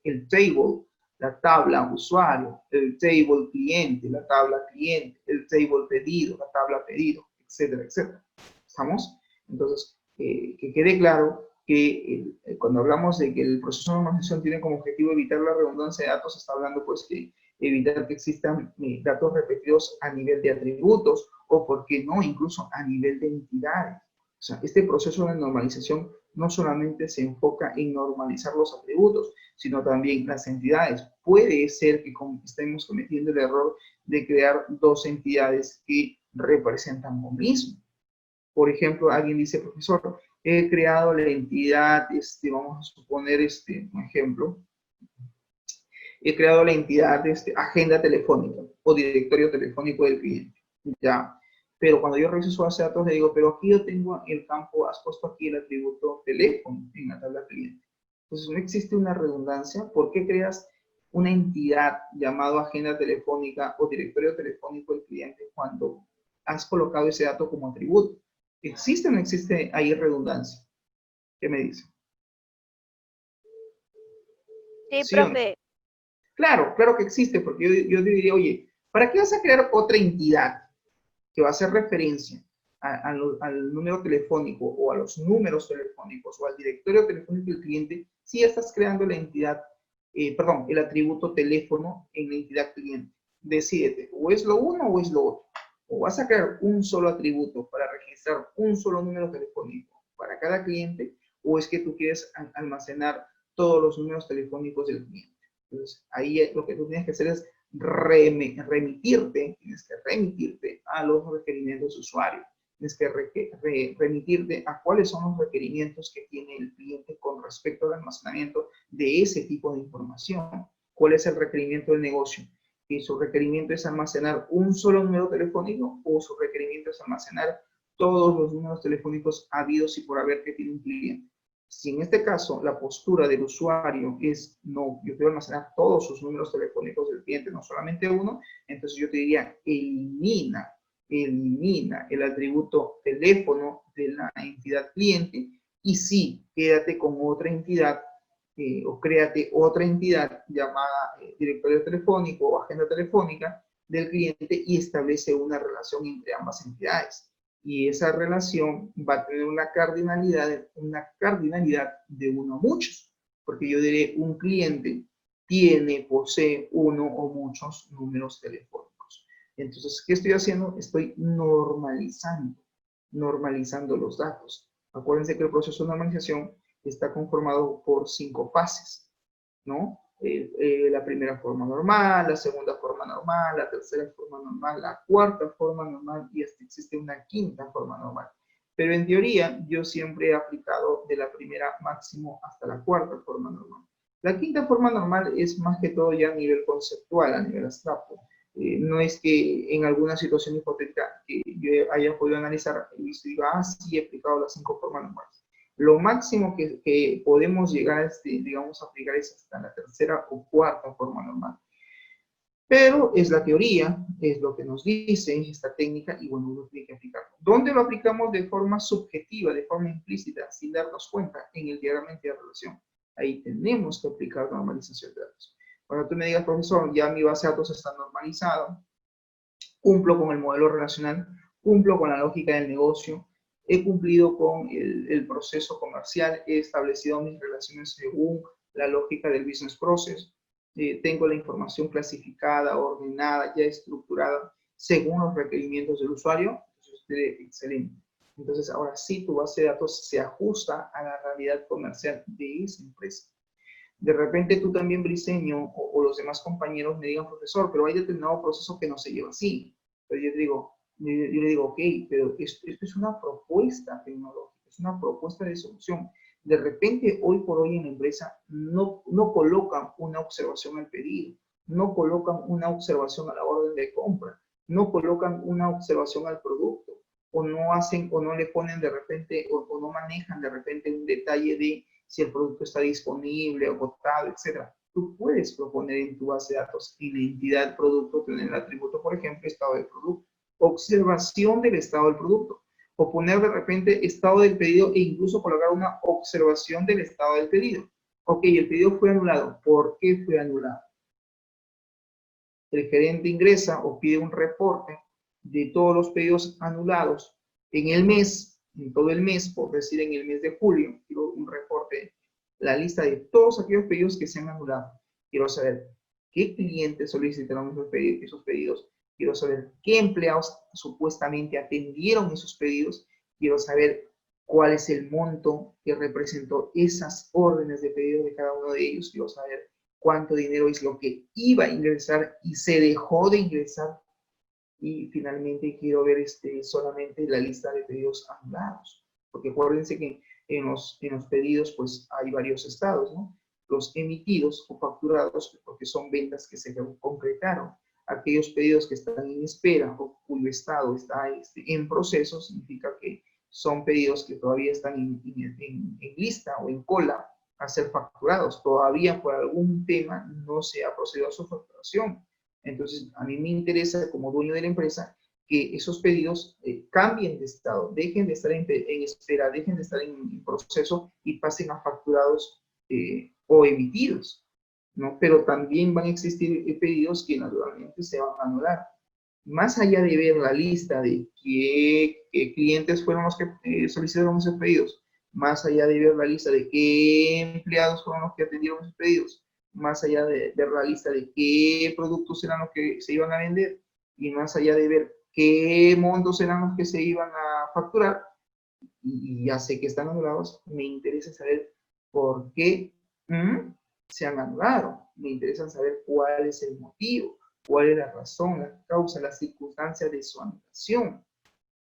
el table, la tabla usuario, el table cliente, la tabla cliente, el table pedido, la tabla pedido, etcétera, etcétera. ¿Estamos? Entonces, que quede claro que cuando hablamos de que el proceso de normalización tiene como objetivo evitar la redundancia de datos, está hablando pues que evitar que existan datos repetidos a nivel de atributos o, por qué no, incluso a nivel de entidades. O sea, este proceso de normalización no solamente se enfoca en normalizar los atributos, sino también las entidades. Puede ser que estemos cometiendo el error de crear dos entidades que representan lo mismo. Por ejemplo, alguien dice, profesor, he creado la entidad, vamos a suponer un ejemplo, he creado la entidad agenda telefónica o directorio telefónico del cliente. Ya. Pero cuando yo reviso su base de datos, le digo, pero aquí yo tengo el campo, has puesto aquí el atributo teléfono en la tabla cliente. Entonces, no existe una redundancia. ¿Por qué creas una entidad llamada agenda telefónica o directorio telefónico del cliente cuando has colocado ese dato como atributo? ¿Existe o no existe ahí redundancia? ¿Qué me dice? Sí, ¿Sí o no? profe. Claro, claro que existe, porque yo te diría, oye, ¿para qué vas a crear otra entidad que va a hacer referencia al número telefónico o a los números telefónicos o al directorio telefónico del cliente si ya estás creando la entidad, el atributo teléfono en la entidad cliente? Decídete, o es lo uno o es lo otro. O vas a crear un solo atributo para registrar un solo número telefónico para cada cliente, o es que tú quieres almacenar todos los números telefónicos del cliente. Entonces, ahí lo que tú tienes que hacer es tienes que remitirte a los requerimientos de usuario. Tienes que remitirte a cuáles son los requerimientos que tiene el cliente con respecto al almacenamiento de ese tipo de información. ¿Cuál es el requerimiento del negocio? ¿Y su requerimiento es almacenar un solo número telefónico o su requerimiento es almacenar todos los números telefónicos habidos y por haber que tiene un cliente? Si en este caso la postura del usuario es, no, yo quiero almacenar todos sus números telefónicos del cliente, no solamente uno, entonces yo te diría, elimina el atributo teléfono de la entidad cliente y sí, quédate con otra entidad o créate otra entidad llamada directorio telefónico o agenda telefónica del cliente y establece una relación entre ambas entidades. Y esa relación va a tener una cardinalidad de uno a muchos, porque yo diré un cliente posee uno o muchos números telefónicos. Entonces, ¿qué estoy haciendo? Estoy normalizando los datos. Acuérdense que el proceso de normalización está conformado por 5 fases, ¿no? La primera forma normal, la segunda forma normal, la tercera forma normal, la cuarta forma normal y hasta existe una quinta forma normal. Pero en teoría yo siempre he aplicado de la primera máximo hasta la cuarta forma normal. La quinta forma normal es más que todo ya a nivel conceptual, a nivel abstracto. No es que en alguna situación hipotética que yo haya podido analizar, he visto y diga, ah, sí, he aplicado las 5 formas normales. Lo máximo que podemos llegar a, digamos, aplicar es hasta la tercera o cuarta forma normal. Pero es la teoría, es lo que nos dice esta técnica y bueno, uno tiene que aplicarlo. ¿Dónde lo aplicamos de forma subjetiva, de forma implícita, sin darnos cuenta? En el diagrama de relación. Ahí tenemos que aplicar normalización de datos. Cuando tú me digas, profesor, ya mi base de datos está normalizada, cumplo con el modelo relacional, cumplo con la lógica del negocio, he cumplido con el proceso comercial, he establecido mis relaciones según la lógica del business process, tengo la información clasificada, ordenada, ya estructurada, según los requerimientos del usuario, entonces, excelente. Entonces, ahora sí, tu base de datos se ajusta a la realidad comercial de esa empresa. De repente tú también, Briseño, o los demás compañeros me digan, profesor, pero hay determinado proceso que no se lleva así. Pero yo le digo, ok, pero esto es una propuesta tecnológica, es una propuesta de solución. De repente, hoy por hoy en la empresa no colocan una observación al pedido, no colocan una observación a la orden de compra, no colocan una observación al producto, o no hacen, o no le ponen de repente, o no manejan de repente un detalle de si el producto está disponible, agotado, etc. Tú puedes proponer en tu base de datos en la entidad producto, tener el atributo, por ejemplo, estado del producto, observación del estado del producto, o poner de repente estado del pedido e incluso colocar una observación del estado del pedido. Ok, el pedido fue anulado. ¿Por qué fue anulado? El gerente ingresa o pide un reporte de todos los pedidos anulados en el mes, en todo el mes, por decir en el mes de julio, quiero un reporte, la lista de todos aquellos pedidos que se han anulado. Quiero saber qué clientes solicitaron esos pedidos, quiero saber qué empleados supuestamente atendieron esos pedidos, quiero saber cuál es el monto que representó esas órdenes de pedido de cada uno de ellos, quiero saber cuánto dinero es lo que iba a ingresar y se dejó de ingresar. Y finalmente quiero ver solamente la lista de pedidos anulados. Porque acuérdense que en los pedidos pues hay varios estados, ¿no? Los emitidos o facturados, porque son ventas que se concretaron. Aquellos pedidos que están en espera o cuyo estado está en proceso, significa que son pedidos que todavía están en lista o en cola a ser facturados. Todavía por algún tema no se ha procedido a su facturación. Entonces, a mí me interesa como dueño de la empresa que esos pedidos cambien de estado, dejen de estar en espera, dejen de estar en proceso y pasen a facturados o emitidos, ¿no? Pero también van a existir pedidos que naturalmente se van a anular. Más allá de ver la lista de qué clientes fueron los que solicitaron esos pedidos, más allá de ver la lista de qué empleados fueron los que atendieron esos pedidos, más allá de ver la lista de qué productos eran los que se iban a vender y más allá de ver qué montos eran los que se iban a facturar, y ya sé que están anulados, me interesa saber por qué se han anulado, me interesa saber cuál es el motivo, cuál es la razón, la causa, la circunstancia de su anulación.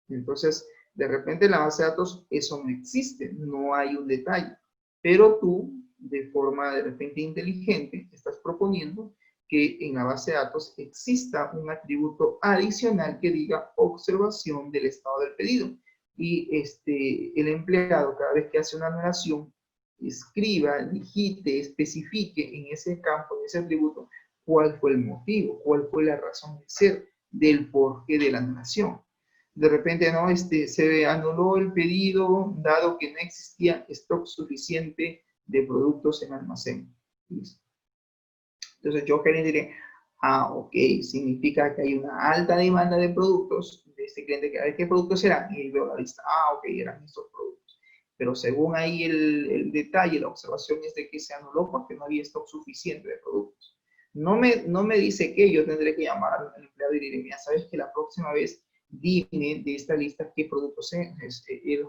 Entonces, de repente en la base de datos eso no existe, no hay un detalle, pero tú, de forma de repente inteligente, estás proponiendo que en la base de datos exista un atributo adicional que diga observación del estado del pedido. Y el empleado, cada vez que hace una anulación, escriba, digite, especifique en ese campo, en ese atributo, cuál fue el motivo, cuál fue la razón de ser del porqué de la anulación. De repente, ¿no? Se anuló el pedido dado que no existía stock suficiente de productos en almacén. ¿Listo? Entonces yo gerente diré, ok, significa que hay una alta demanda de productos de este cliente, que a ver qué productos serán, y veo la lista, ok, eran estos productos. pero según ahí el detalle, la observación es de que se anuló porque no había stock suficiente de productos. No me dice que yo tendré que llamar al empleado y diré, mira, sabes que la próxima vez dime de esta lista qué productos eran los que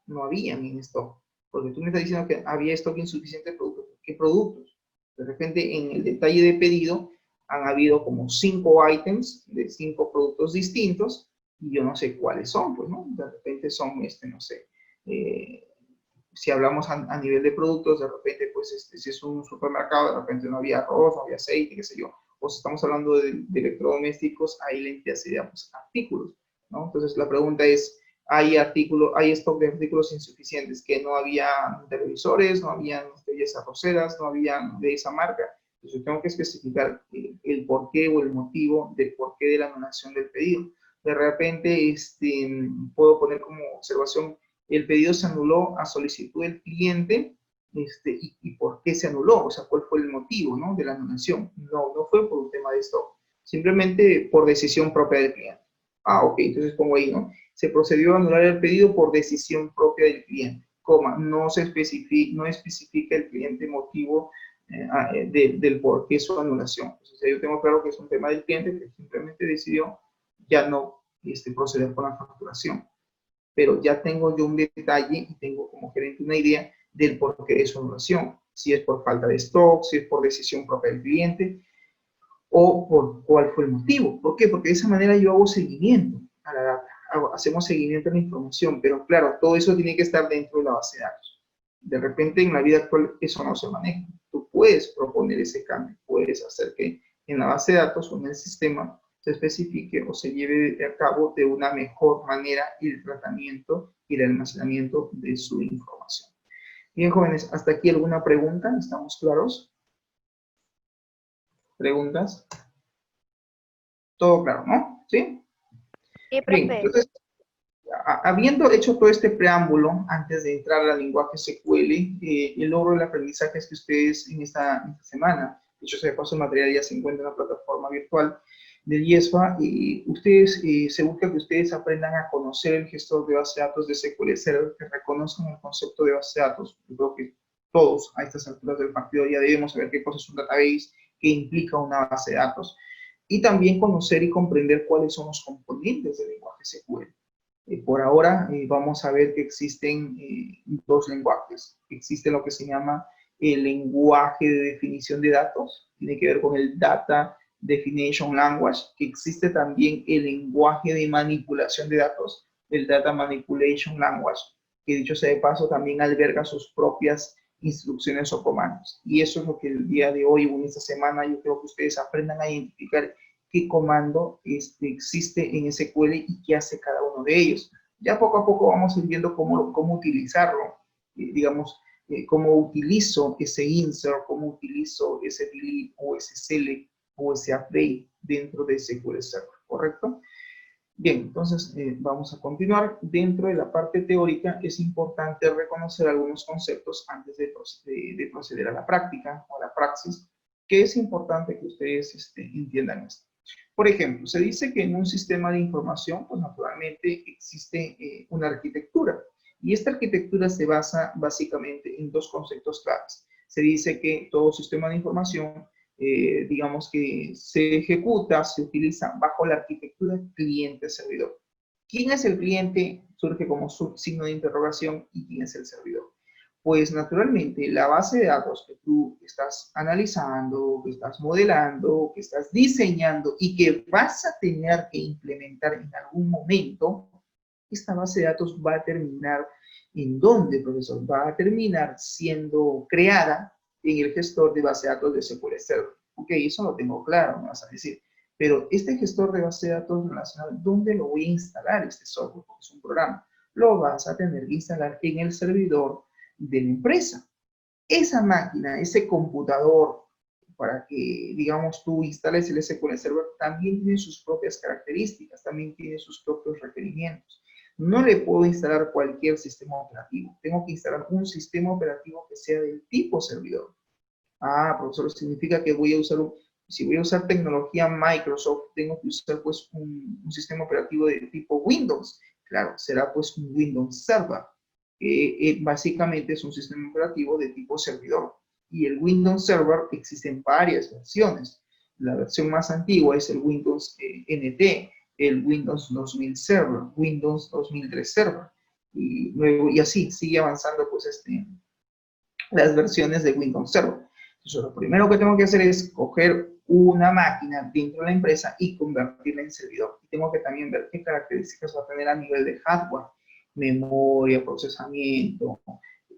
no habían en stock. Porque tú me estás diciendo que había stock insuficiente de productos. ¿Qué productos? De repente en el detalle de pedido han habido como 5 items de 5 productos distintos y yo no sé cuáles son, pues, ¿no? De repente son, no sé, si hablamos a nivel de productos, de repente, pues, si es un supermercado, de repente no había arroz, no había aceite, qué sé yo. O si estamos hablando de electrodomésticos, ahí la entidad sería, pues, artículos, ¿no? Entonces, la pregunta es, hay stock de artículos insuficientes, que no había televisores, no habían estrellas arroceras, no habían de esa marca. Entonces, yo tengo que especificar el porqué o el motivo del porqué de la anulación del pedido. De repente, puedo poner como observación, el pedido se anuló a solicitud del cliente, y por qué se anuló, o sea, cuál fue el motivo, ¿no?, de la anulación. No fue por un tema de stock, simplemente por decisión propia del cliente. Ah, ok, entonces pongo ahí, ¿no? Se procedió a anular el pedido por decisión propia del cliente, coma, no especifica el cliente motivo del por qué su anulación. Entonces, yo tengo claro que es un tema del cliente que simplemente decidió ya no proceder con la facturación. Pero ya tengo yo un detalle y tengo como gerente una idea del porqué de su anulación. Si es por falta de stock, si es por decisión propia del cliente o por cuál fue el motivo. ¿Por qué? Porque de esa manera yo hago seguimiento a la data, hacemos seguimiento a la información, pero claro, todo eso tiene que estar dentro de la base de datos. De repente en la vida actual eso no se maneja. Tú puedes proponer ese cambio, puedes hacer que en la base de datos o en el sistema se especifique o se lleve a cabo de una mejor manera el tratamiento y el almacenamiento de su información. Bien, jóvenes, ¿hasta aquí alguna pregunta? ¿Estamos claros? ¿Preguntas? Todo claro, ¿no? ¿Sí? Sí, Bien, profe. entonces, habiendo hecho todo este preámbulo antes de entrar al lenguaje SQL, el logro del aprendizaje es que ustedes en esta semana, de hecho, se pasó el material, ya se encuentra en la plataforma virtual del IESFA, y ustedes, se busca que ustedes aprendan a conocer el gestor de base de datos de SQL Server, que reconozcan el concepto de base de datos. Yo creo que todos a estas alturas del partido ya debemos saber qué cosa es un database, qué implica una base de datos, y también conocer y comprender cuáles son los componentes del lenguaje SQL. Por ahora vamos a ver que existen dos lenguajes. Existe lo que se llama el lenguaje de definición de datos, tiene que ver con el Data Definition Language, que existe también el lenguaje de manipulación de datos, el Data Manipulation Language, que dicho sea de paso también alberga sus propias instrucciones o comandos. Y eso es lo que el día de hoy o en esta semana yo creo que ustedes aprendan a identificar qué comando existe en SQL y qué hace cada uno de ellos. Ya poco a poco vamos a ir viendo cómo utilizarlo, digamos, cómo utilizo ese insert, cómo utilizo ese delete o ese select o ese update dentro de SQL Server, ¿correcto? Bien, entonces vamos a continuar. Dentro de la parte teórica es importante reconocer algunos conceptos antes de proceder a la práctica o a la praxis, que es importante que ustedes entiendan esto. Por ejemplo, se dice que en un sistema de información, pues naturalmente existe una arquitectura. Y esta arquitectura se basa básicamente en dos conceptos claves. Se dice que todo sistema de información, digamos que se ejecuta, se utiliza bajo la arquitectura cliente-servidor. ¿Quién es el cliente? Surge como signo de interrogación. ¿Y quién es el servidor? Pues naturalmente la base de datos que tú estás analizando, que estás modelando, que estás diseñando y que vas a tener que implementar en algún momento, esta base de datos va a terminar ¿en dónde, profesor? Va a terminar siendo creada en el gestor de base de datos de SQL Server. Ok, eso lo tengo claro, me vas a decir. Pero este gestor de base de datos relacional, ¿dónde lo voy a instalar este software? Porque es un programa. Lo vas a tener que instalar en el servidor de la empresa. Esa máquina, ese computador, para que, digamos, tú instales el SQL Server, también tiene sus propias características, también tiene sus propios requerimientos. No le puedo instalar cualquier sistema operativo. Tengo que instalar un sistema operativo que sea del tipo servidor. Ah, profesor, significa que si voy a usar tecnología Microsoft, tengo que usar pues un sistema operativo de tipo Windows. Claro, será pues un Windows Server. básicamente es un sistema operativo de tipo servidor. Y el Windows Server existen varias versiones. La versión más antigua es el Windows NT, el Windows 2000 Server, Windows 2003 Server. Y luego, y así sigue avanzando pues las versiones de Windows Server. Entonces, lo primero que tengo que hacer es coger una máquina dentro de la empresa y convertirla en servidor. Y tengo que también ver qué características va a tener a nivel de hardware, memoria, procesamiento,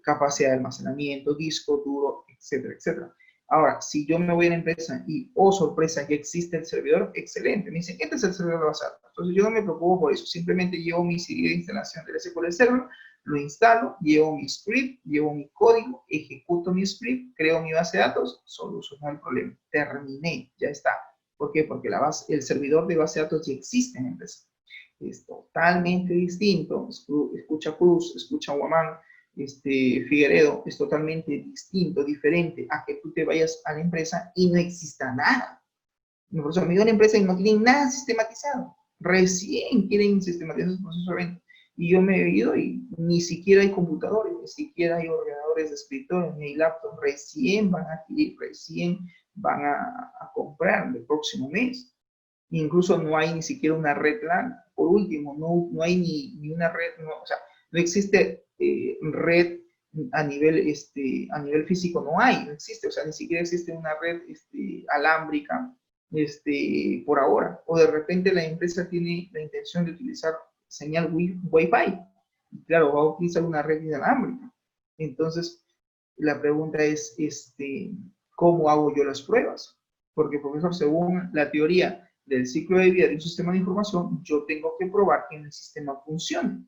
capacidad de almacenamiento, disco duro, etcétera, etcétera. Ahora, si yo me voy a la empresa y, oh sorpresa, ya existe el servidor, excelente. Me dicen, este es el servidor de base de datos. Entonces yo no me preocupo por eso. Simplemente llevo mi CD de instalación del SQL Server, lo instalo, llevo mi script, llevo mi código, ejecuto mi script, creo mi base de datos, soluciono el problema. Terminé, ya está. ¿Por qué? Porque el servidor de base de datos ya existe en la empresa. Es totalmente distinto. Escucha Cruz, escucha Guamán, Figueredo, es totalmente distinto, diferente a que tú te vayas a la empresa y no exista nada. Por eso me dio a la empresa y no tienen nada sistematizado. Recién quieren sistematizar su proceso de venta. Y yo me he ido y ni siquiera hay computadores, ni siquiera hay ordenadores de escritorio, ni hay laptops. Recién van a adquirir, recién van a comprar el próximo mes. Incluso no hay ni siquiera una red LAN. Por último, no hay ni una red, o sea, no existe red a nivel físico, no existe, o sea, ni siquiera existe una red alámbrica por ahora. O de repente la empresa tiene la intención de utilizar señal Wi-Fi. Claro, va a utilizar una red inalámbrica. Entonces, la pregunta es, ¿cómo hago yo las pruebas? Porque, profesor, según la teoría del ciclo de vida de un sistema de información, yo tengo que probar que el sistema funcione.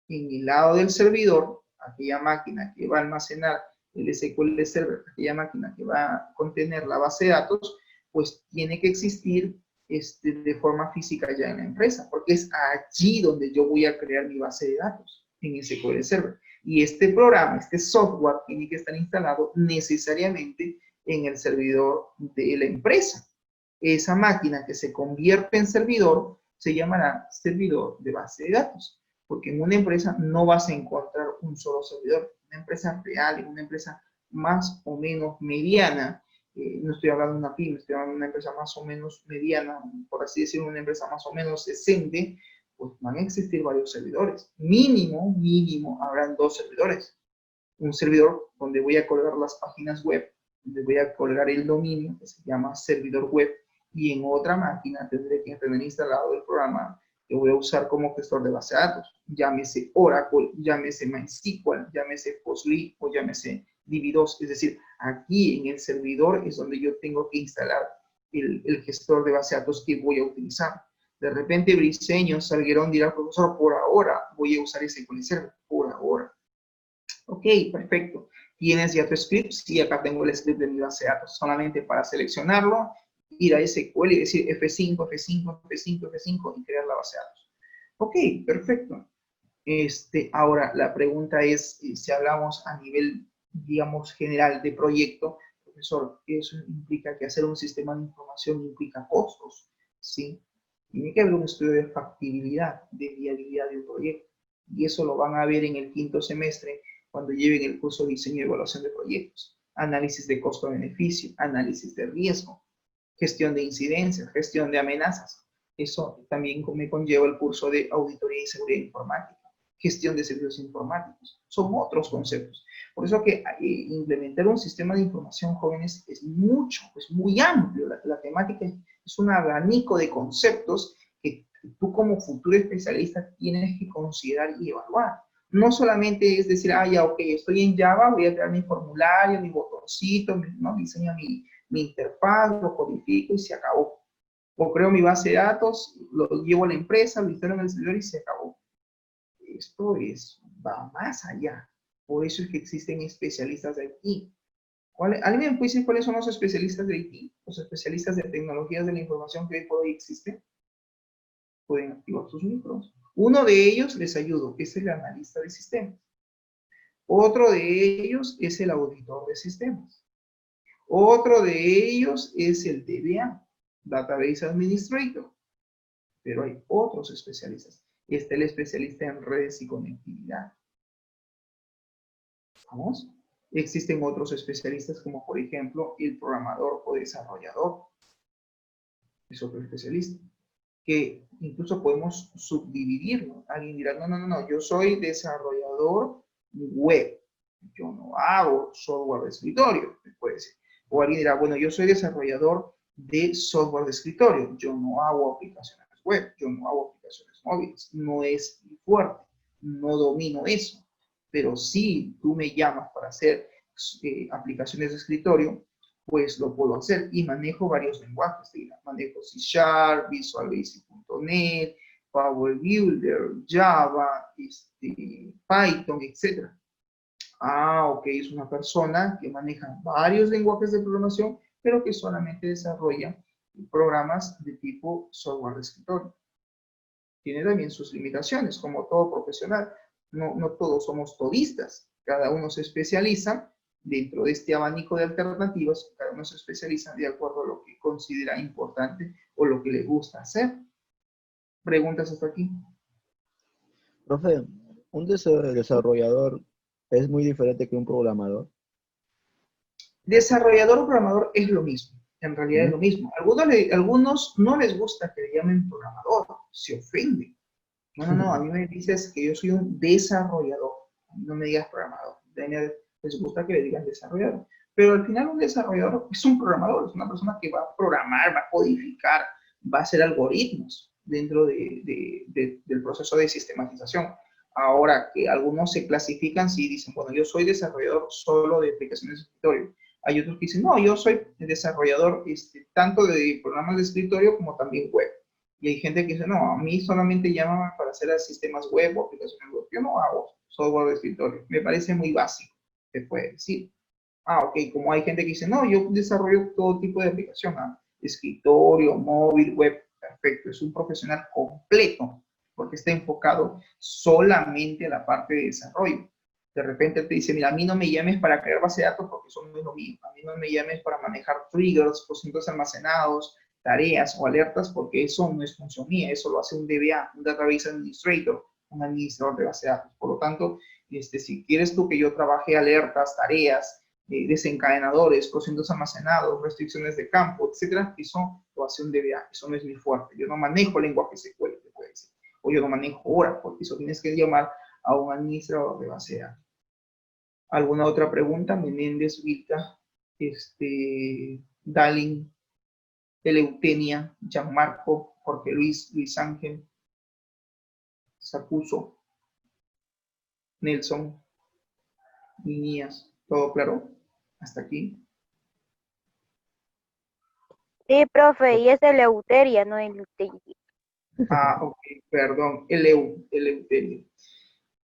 En el lado del servidor, aquella máquina que va a almacenar el SQL Server, aquella máquina que va a contener la base de datos, pues tiene que existir de forma física ya en la empresa, porque es allí donde yo voy a crear mi base de datos, en SQL Server. Y este programa, este software, tiene que estar instalado necesariamente en el servidor de la empresa. Esa máquina que se convierte en servidor se llamará servidor de base de datos, porque en una empresa no vas a encontrar un solo servidor. Una empresa real, en una empresa más o menos mediana, no estoy hablando de una pyme, estoy hablando de una empresa más o menos mediana, por así decirlo, una empresa más o menos decente, pues van a existir varios servidores. Mínimo, habrán 2 servidores. Un servidor donde voy a colgar las páginas web, donde voy a colgar el dominio, que se llama servidor web, y en otra máquina tendré que tener instalado el programa que voy a usar como gestor de base de datos. Llámese Oracle, llámese MySQL, llámese Postgre o llámese DB2. Es decir, aquí en el servidor es donde yo tengo que instalar el gestor de base de datos que voy a utilizar. De repente Briceño, Salguerón dirá, profesor, por ahora voy a usar SQL Server, por ahora. Ok, perfecto. ¿Tienes ya tu script? Sí, acá tengo el script de mi base de datos. Solamente para seleccionarlo, ir a SQL y decir F5, F5, F5, F5 y crear la base de datos. Ok, perfecto. Ahora, la pregunta es, si hablamos a nivel, digamos, general de proyecto, profesor, eso implica que hacer un sistema de información implica costos, ¿sí? Tiene que haber un estudio de factibilidad, de viabilidad de un proyecto. Y eso lo van a ver en el 5º semestre cuando lleven el curso de diseño y evaluación de proyectos. Análisis de costo-beneficio, análisis de riesgo, gestión de incidencias, gestión de amenazas. Eso también me conlleva el curso de auditoría y seguridad informática, gestión de servicios informáticos. Son otros conceptos. Por eso que implementar un sistema de información, jóvenes, es muy amplio. La temática es un abanico de conceptos que tú como futuro especialista tienes que considerar y evaluar. No solamente es decir, ya, ok, estoy en Java, voy a crear mi formulario, mi botoncito, ¿no? Diseño mi interfaz, lo codifico y se acabó. O creo mi base de datos, lo llevo a la empresa, lo instalo en el servidor y se acabó. Esto va más allá. Por eso es que existen especialistas de IT. ¿Alguien me puede decir cuáles son los especialistas de IT? Los especialistas de tecnologías de la información que hoy por hoy existen. Pueden activar sus micros. Uno de ellos, les ayudo, es el analista de sistemas. Otro de ellos es el auditor de sistemas. Otro de ellos es el DBA, Database Administrator. Pero hay otros especialistas. Está el especialista en redes y conectividad. ¿Vamos? Existen otros especialistas como por ejemplo el programador o desarrollador. Es otro especialista. Que incluso podemos subdividirlo. Alguien dirá, no, no, no, no, yo soy desarrollador web. Yo no hago software de escritorio, puede decir. O alguien dirá, bueno, yo soy desarrollador de software de escritorio. Yo no hago aplicaciones web, yo no hago aplicaciones móviles. No es mi fuerte, no domino eso. Pero si tú me llamas para hacer aplicaciones de escritorio, pues lo puedo hacer y manejo varios lenguajes. Manejo C Sharp, Visual Basic.net, Power Builder, Java, Python, etc. Ah, ok, es una persona que maneja varios lenguajes de programación, pero que solamente desarrolla programas de tipo software de escritorio. Tiene también sus limitaciones, como todo profesional. No, no todos somos todistas. Cada uno se especializa dentro de este abanico de alternativas. Cada uno se especializa de acuerdo a lo que considera importante o lo que le gusta hacer. ¿Preguntas hasta aquí? Profe, un desarrollador es muy diferente que un programador. Desarrollador o programador es lo mismo. En realidad es ¿Mm? lo mismo. Algunos no les gusta que le llamen programador. Se ofenden. No, no, no, a mí me dices que yo soy un desarrollador, no me digas programador. Les gusta que le digan desarrollador. Pero al final un desarrollador es un programador, es una persona que va a programar, va a codificar, va a hacer algoritmos dentro del proceso de sistematización. Ahora que algunos se clasifican, sí dicen, bueno, yo soy desarrollador solo de aplicaciones de escritorio. Hay otros que dicen, no, yo soy desarrollador tanto de programas de escritorio como también web. Y hay gente que dice, no, a mí solamente llaman para hacer sistemas web o aplicaciones web. Yo no hago software de escritorio. Me parece muy básico, te puede decir. Ah, ok, como hay gente que dice, no, yo desarrollo todo tipo de aplicación, escritorio, móvil, web, perfecto. Es un profesional completo porque está enfocado solamente a la parte de desarrollo. De repente te dice, mira, a mí no me llames para crear base de datos porque eso no es lo mío. A mí no me llames para manejar triggers, porcentajes almacenados, tareas o alertas, porque eso no es función mía, eso lo hace un DBA, un Database Administrator, un administrador de base de datos. Por lo tanto, si quieres tú que yo trabaje alertas, tareas, desencadenadores, porcentajes almacenados, restricciones de campo, etcétera, eso lo hace un DBA, eso no es mi fuerte. Yo no manejo lenguaje SQL, te puede decir. O yo no manejo Oracle, eso tienes que llamar a un administrador de base de datos. ¿Alguna otra pregunta? Menéndez, Vilca, Dalin, Eleutenia, Gianmarco, Jorge Luis, Luis Ángel, Sacuso, Nelson, Niñas, ¿todo claro? Hasta aquí. Sí, profe, y es Eleuteria, no Eleuteria. Ah, ok, perdón, Eleuteria.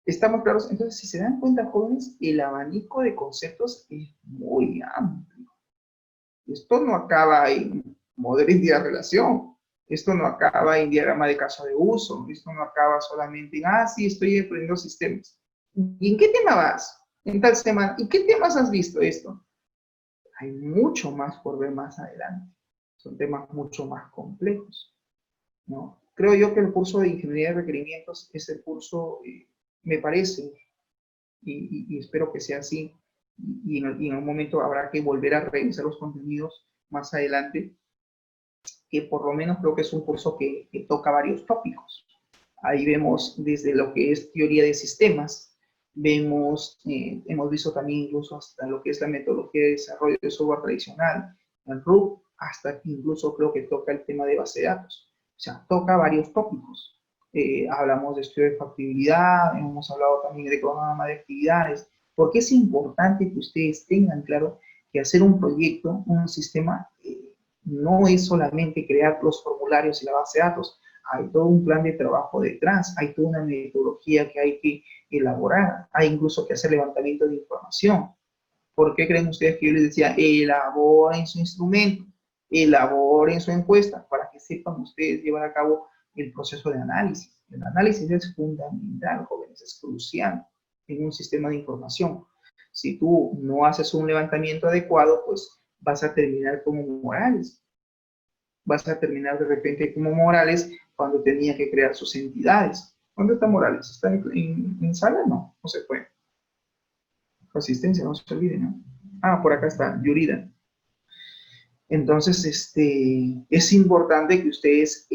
¿Estamos claros? Entonces, si se dan cuenta, jóvenes, el abanico de conceptos es muy amplio. Esto no acaba en modelo de relación. Esto no acaba en diagrama de caso de uso. Esto no acaba solamente en, sí, estoy aprendiendo sistemas. ¿Y en qué tema vas? En tal semana. ¿Y qué temas has visto esto? Hay mucho más por ver más adelante. Son temas mucho más complejos, ¿no? Creo yo que el curso de Ingeniería de Requerimientos es el curso, me parece, y espero que sea así, y en un momento habrá que volver a revisar los contenidos más adelante, que por lo menos creo que es un curso que toca varios tópicos. Ahí vemos desde lo que es teoría de sistemas, vemos, hemos visto también incluso hasta lo que es la metodología de desarrollo de software tradicional, el RUB, hasta incluso creo que toca el tema de base de datos. O sea, toca varios tópicos. Hablamos de estudio de factibilidad, hemos hablado también de cronograma de actividades, porque es importante que ustedes tengan claro que hacer un proyecto, un sistema, no es solamente crear los formularios y la base de datos, hay todo un plan de trabajo detrás, hay toda una metodología que hay que elaborar, hay incluso que hacer levantamiento de información. ¿Por qué creen ustedes que yo les decía, elaboren su instrumento, elaboren su encuesta, para que sepan ustedes llevar a cabo el proceso de análisis? El análisis es fundamental, jóvenes, es crucial en un sistema de información. Si tú no haces un levantamiento adecuado, pues vas a terminar como Morales. Vas a terminar de repente como Morales cuando tenía que crear sus entidades. ¿Dónde está Morales? ¿Está en sala? No, no se fue. Asistencia, no se olviden, ¿no? Ah, por acá está, Yurida. Entonces, es importante que ustedes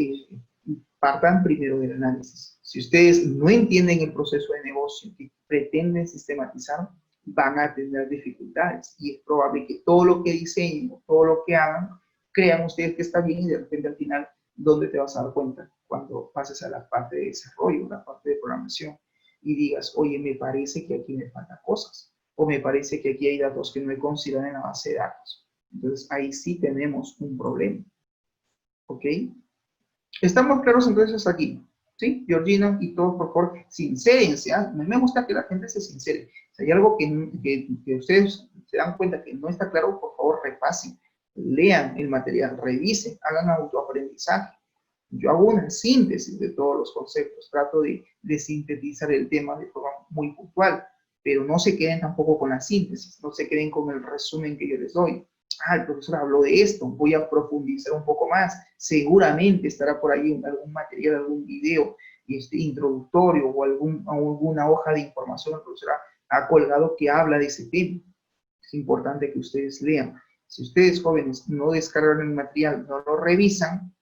partan primero del análisis. Si ustedes no entienden el proceso de negocio que pretenden sistematizar, van a tener dificultades y es probable que todo lo que diseñen, todo lo que hagan, crean ustedes que está bien y de repente al final, ¿dónde te vas a dar cuenta? Cuando pases a la parte de desarrollo, la parte de programación y digas, oye, me parece que aquí me faltan cosas o me parece que aquí hay datos que no he considerado en la base de datos. Entonces, ahí sí tenemos un problema. ¿Ok? ¿Estamos claros entonces aquí? ¿Sí? Georgina y todos, por favor, sincérense. ¿Ah? Me gusta que la gente se sincere. Si hay algo que ustedes se dan cuenta que no está claro, por favor, repasen. Lean el material, revisen, hagan autoaprendizaje. Yo hago una síntesis de todos los conceptos. Trato de sintetizar el tema de forma muy puntual. Pero no se queden tampoco con la síntesis. No se queden con el resumen que yo les doy. Ah, el profesor habló de esto, voy a profundizar un poco más. Seguramente estará por ahí algún material, algún video introductorio o alguna hoja de información que el profesor ha colgado que habla de ese tema. Es importante que ustedes lean. Si ustedes jóvenes no descargan el material, no lo revisan,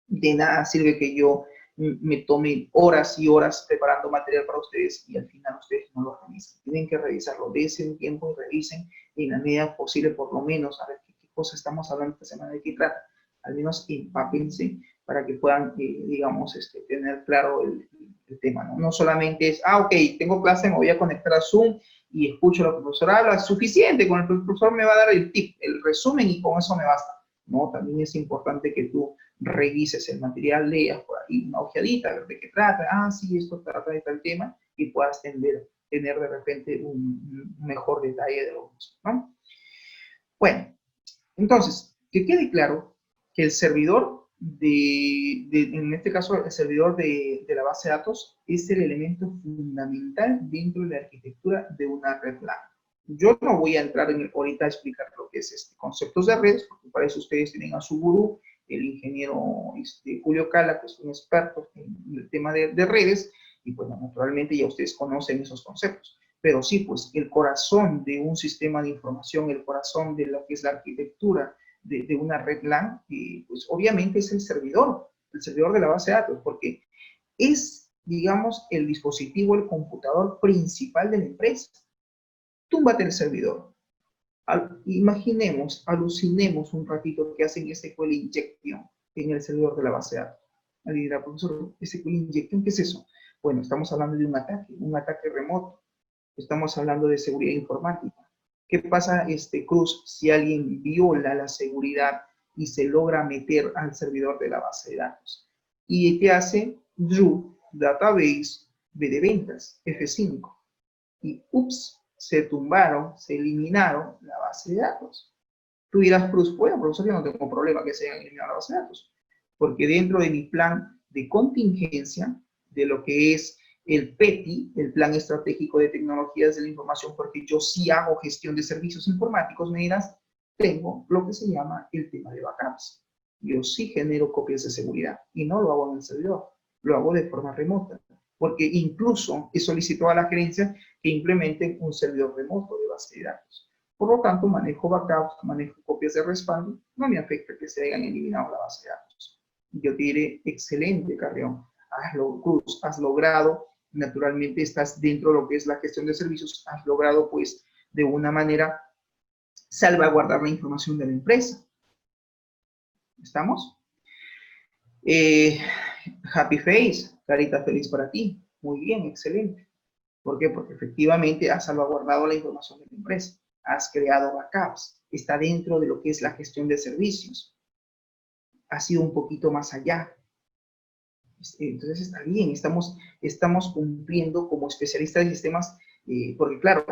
de nada sirve que yo me tome horas y horas preparando material para ustedes y al final ustedes no lo revisan. Tienen que revisarlo, dense un tiempo y revisen en la medida posible, por lo menos, a ver qué cosa estamos hablando esta semana, de qué trata. Al menos empápense para que puedan, digamos, tener claro el tema, ¿no? No solamente es, ok, tengo clase, me voy a conectar a Zoom y escucho lo que el profesor habla, suficiente, con el profesor me va a dar el tip, el resumen y con eso me basta. No, también es importante que tú revises el material, leas por ahí una ojeadita, a ver de qué trata, sí, esto trata de tal tema, y puedas tener de repente un mejor detalle de lo mismo, ¿no? Bueno, entonces, que quede claro que el servidor en este caso, el servidor de la base de datos es el elemento fundamental dentro de la arquitectura de una red LAN. Yo no voy a entrar ahorita a explicar lo que es conceptos de redes, porque para eso ustedes tienen a su gurú, el ingeniero Julio Cala, que es un experto en el tema de redes, y pues naturalmente ya ustedes conocen esos conceptos. Pero sí, pues el corazón de un sistema de información, el corazón de lo que es la arquitectura de una red LAN, pues obviamente es el servidor de la base de datos, porque es, digamos, el dispositivo, el computador principal de la empresa. Túmbate el servidor. Imaginemos, alucinemos un ratito que hacen SQL injection en el servidor de la base de datos. Alguien dirá, profesor, SQL injection, ¿qué es eso? Bueno, estamos hablando de un ataque remoto. Estamos hablando de seguridad informática. ¿Qué pasa, Cruz, si alguien viola la seguridad y se logra meter al servidor de la base de datos? ¿Y qué hace? Drew, Database, B de ventas, F5. Y ups, se tumbaron, se eliminaron la base de datos. Tú dirás, Cruz, bueno, profesor, yo no tengo problema que se hayan eliminado la base de datos, porque dentro de mi plan de contingencia, de lo que es el PETI, el Plan Estratégico de Tecnologías de la Información, porque yo sí hago gestión de servicios informáticos, me dirás, tengo lo que se llama el tema de backups. Yo sí genero copias de seguridad y no lo hago en el servidor, lo hago de forma remota, porque incluso he solicitado a la gerencia que implementen un servidor remoto de base de datos. Por lo tanto, manejo backups, manejo copias de respaldo, no me afecta que se hayan eliminado la base de datos. Yo te diré, excelente, Carrión, Cruz, has logrado, naturalmente estás dentro de lo que es la gestión de servicios, has logrado, pues, de una manera, salvaguardar la información de la empresa. ¿Estamos? Happy face, carita feliz para ti. Muy bien, excelente. ¿Por qué? Porque efectivamente has salvaguardado la información de la empresa, has creado backups, está dentro de lo que es la gestión de servicios, has ido un poquito más allá. Entonces está bien, estamos cumpliendo como especialistas de sistemas, porque claro,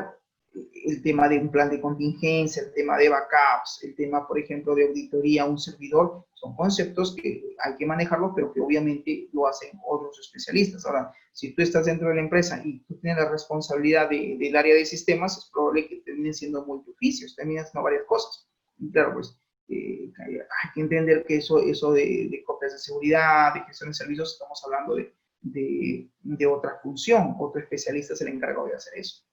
el tema de un plan de contingencia, el tema de backups, el tema, por ejemplo, de auditoría a un servidor, son conceptos que hay que manejarlos, pero que obviamente lo hacen otros especialistas. Ahora, si tú estás dentro de la empresa y tú tienes la responsabilidad del área de sistemas, es probable que terminen siendo muy oficios, terminen haciendo varias cosas. Y claro, pues, hay que entender que eso de copias de seguridad, de gestión de servicios, estamos hablando de otra función, otro especialista es el encargado de hacer eso.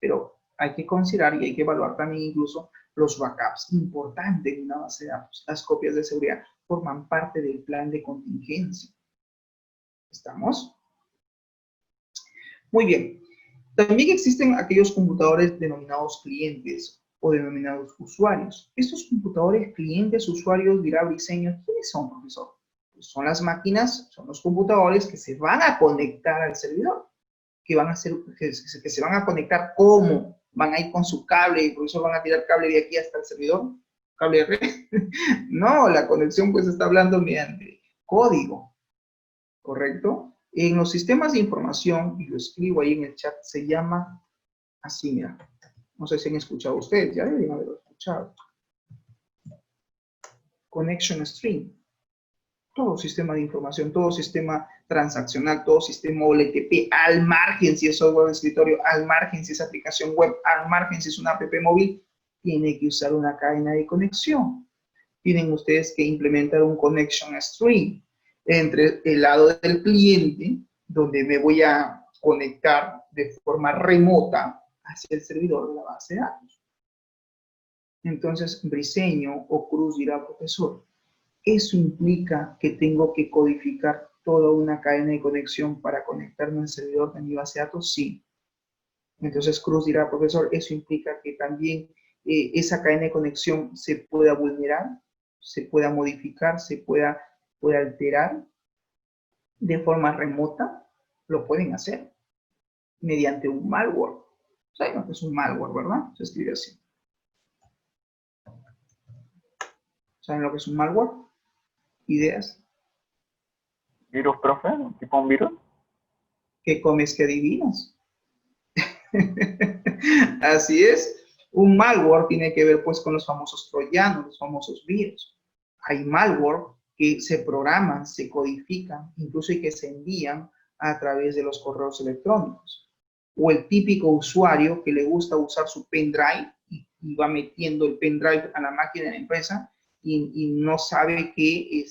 Pero hay que considerar y hay que evaluar también incluso los backups importantes de una base de datos. Las copias de seguridad forman parte del plan de contingencia. ¿Estamos? Muy bien. También existen aquellos computadores denominados clientes o denominados usuarios. Estos computadores clientes, usuarios, dirá Briceño, ¿quiénes son, profesor? Pues son las máquinas, son los computadores que se van a conectar al servidor, que van a ser, que se van a conectar ¿cómo? Van a ir con su cable, y por eso van a tirar cable de aquí hasta el servidor, cable de red. No, la conexión pues está hablando mediante código, ¿correcto? En los sistemas de información, y lo escribo ahí en el chat, se llama así, mira. No sé si han escuchado ustedes, ya deben haberlo escuchado. Connection String. Todo sistema de información, todo sistema transaccional, todo sistema OLTP, al margen si es software de escritorio, al margen si es aplicación web, al margen si es una app móvil, tiene que usar una cadena de conexión. Tienen ustedes que implementar un connection string entre el lado del cliente, donde me voy a conectar de forma remota hacia el servidor de la base de datos. Entonces, Briceño o Cruz dirá, profesor, ¿eso implica que tengo que codificar toda una cadena de conexión para conectarme al servidor de mi base de datos? Sí. Entonces Cruz dirá, profesor, ¿eso implica que también esa cadena de conexión se pueda vulnerar, se pueda modificar, se pueda alterar de forma remota? Lo pueden hacer mediante un malware. ¿Saben lo que es un malware, verdad? Se escribe así. ¿Saben lo que es un malware? ¿Ideas? ¿Virus, profe? ¿Tipo un virus? ¿Qué comes que adivinas? Así es. Un malware tiene que ver pues con los famosos troyanos, los famosos virus. Hay malware que se programan, se codifican, incluso y que se envían a través de los correos electrónicos. O el típico usuario que le gusta usar su pendrive y va metiendo el pendrive a la máquina de la empresa y no sabe que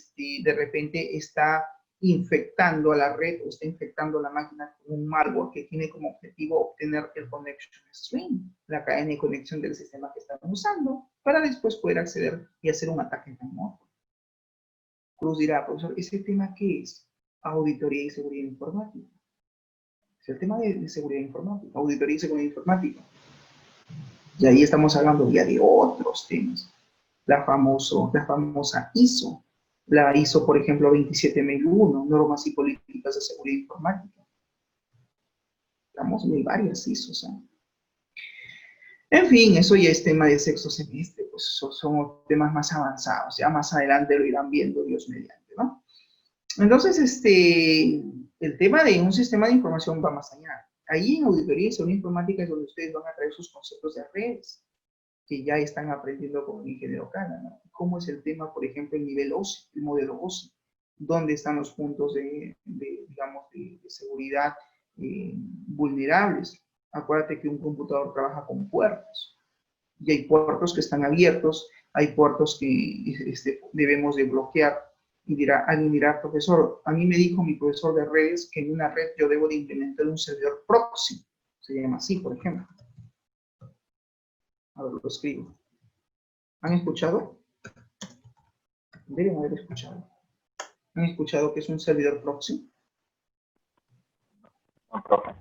de repente está infectando a la red o está infectando a la máquina con un malware que tiene como objetivo obtener el connection string, la cadena de conexión del sistema que están usando, para después poder acceder y hacer un ataque remoto. Cruz dirá, profesor, ¿ese tema qué es? Auditoría y seguridad informática. Es el tema de seguridad informática, auditoría y seguridad informática. Y ahí estamos hablando ya de otros temas. La famosa ISO. La ISO, por ejemplo, 27001, normas y políticas de seguridad informática. Estamos en varias ISOs. En fin, eso ya es tema de sexto semestre, pues son temas más avanzados. Ya más adelante lo irán viendo, Dios mediante, ¿no? Entonces, el tema de un sistema de información va más allá. Ahí en auditoría y seguridad informática es donde ustedes van a traer sus conceptos de redes, que ya están aprendiendo con el ingeniero Cala, ¿no? ¿Cómo es el tema, por ejemplo, el nivel OSI, el modelo OSI? ¿Dónde están los puntos digamos, de seguridad vulnerables? Acuérdate que un computador trabaja con puertos, y hay puertos que están abiertos, hay puertos que debemos de bloquear, y alguien dirá, profesor, a mí me dijo mi profesor de redes que en una red yo debo de implementar un servidor proxy, se llama así, por ejemplo. A ver, lo escribo. ¿Han escuchado? Deben haber escuchado. ¿Han escuchado que es un servidor proxy? No, profe.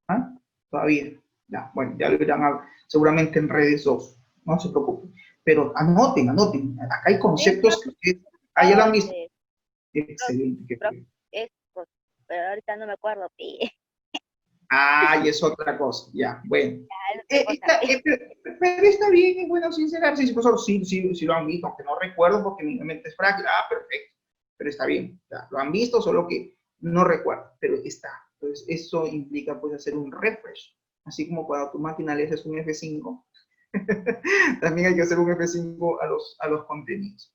¿Ah? Todavía. Ya, bueno, ya lo verán seguramente en redes 2. No se preocupen. Pero anoten. Acá hay conceptos que ustedes... Ah, ya lo han visto. Excelente. Pero ahorita no me acuerdo. Ah, y es otra cosa. Ya, bueno. Pero está bien, es bueno sincerarse. Sí, profesor, sí lo han visto, aunque no recuerdo porque mi mente es frágil. Ah, perfecto. Pero está bien. Ya, lo han visto, solo que no recuerdo, pero está. Entonces, eso implica pues hacer un refresh. Así como cuando tu máquina le haces un F5, también hay que hacer un F5 a los contenidos.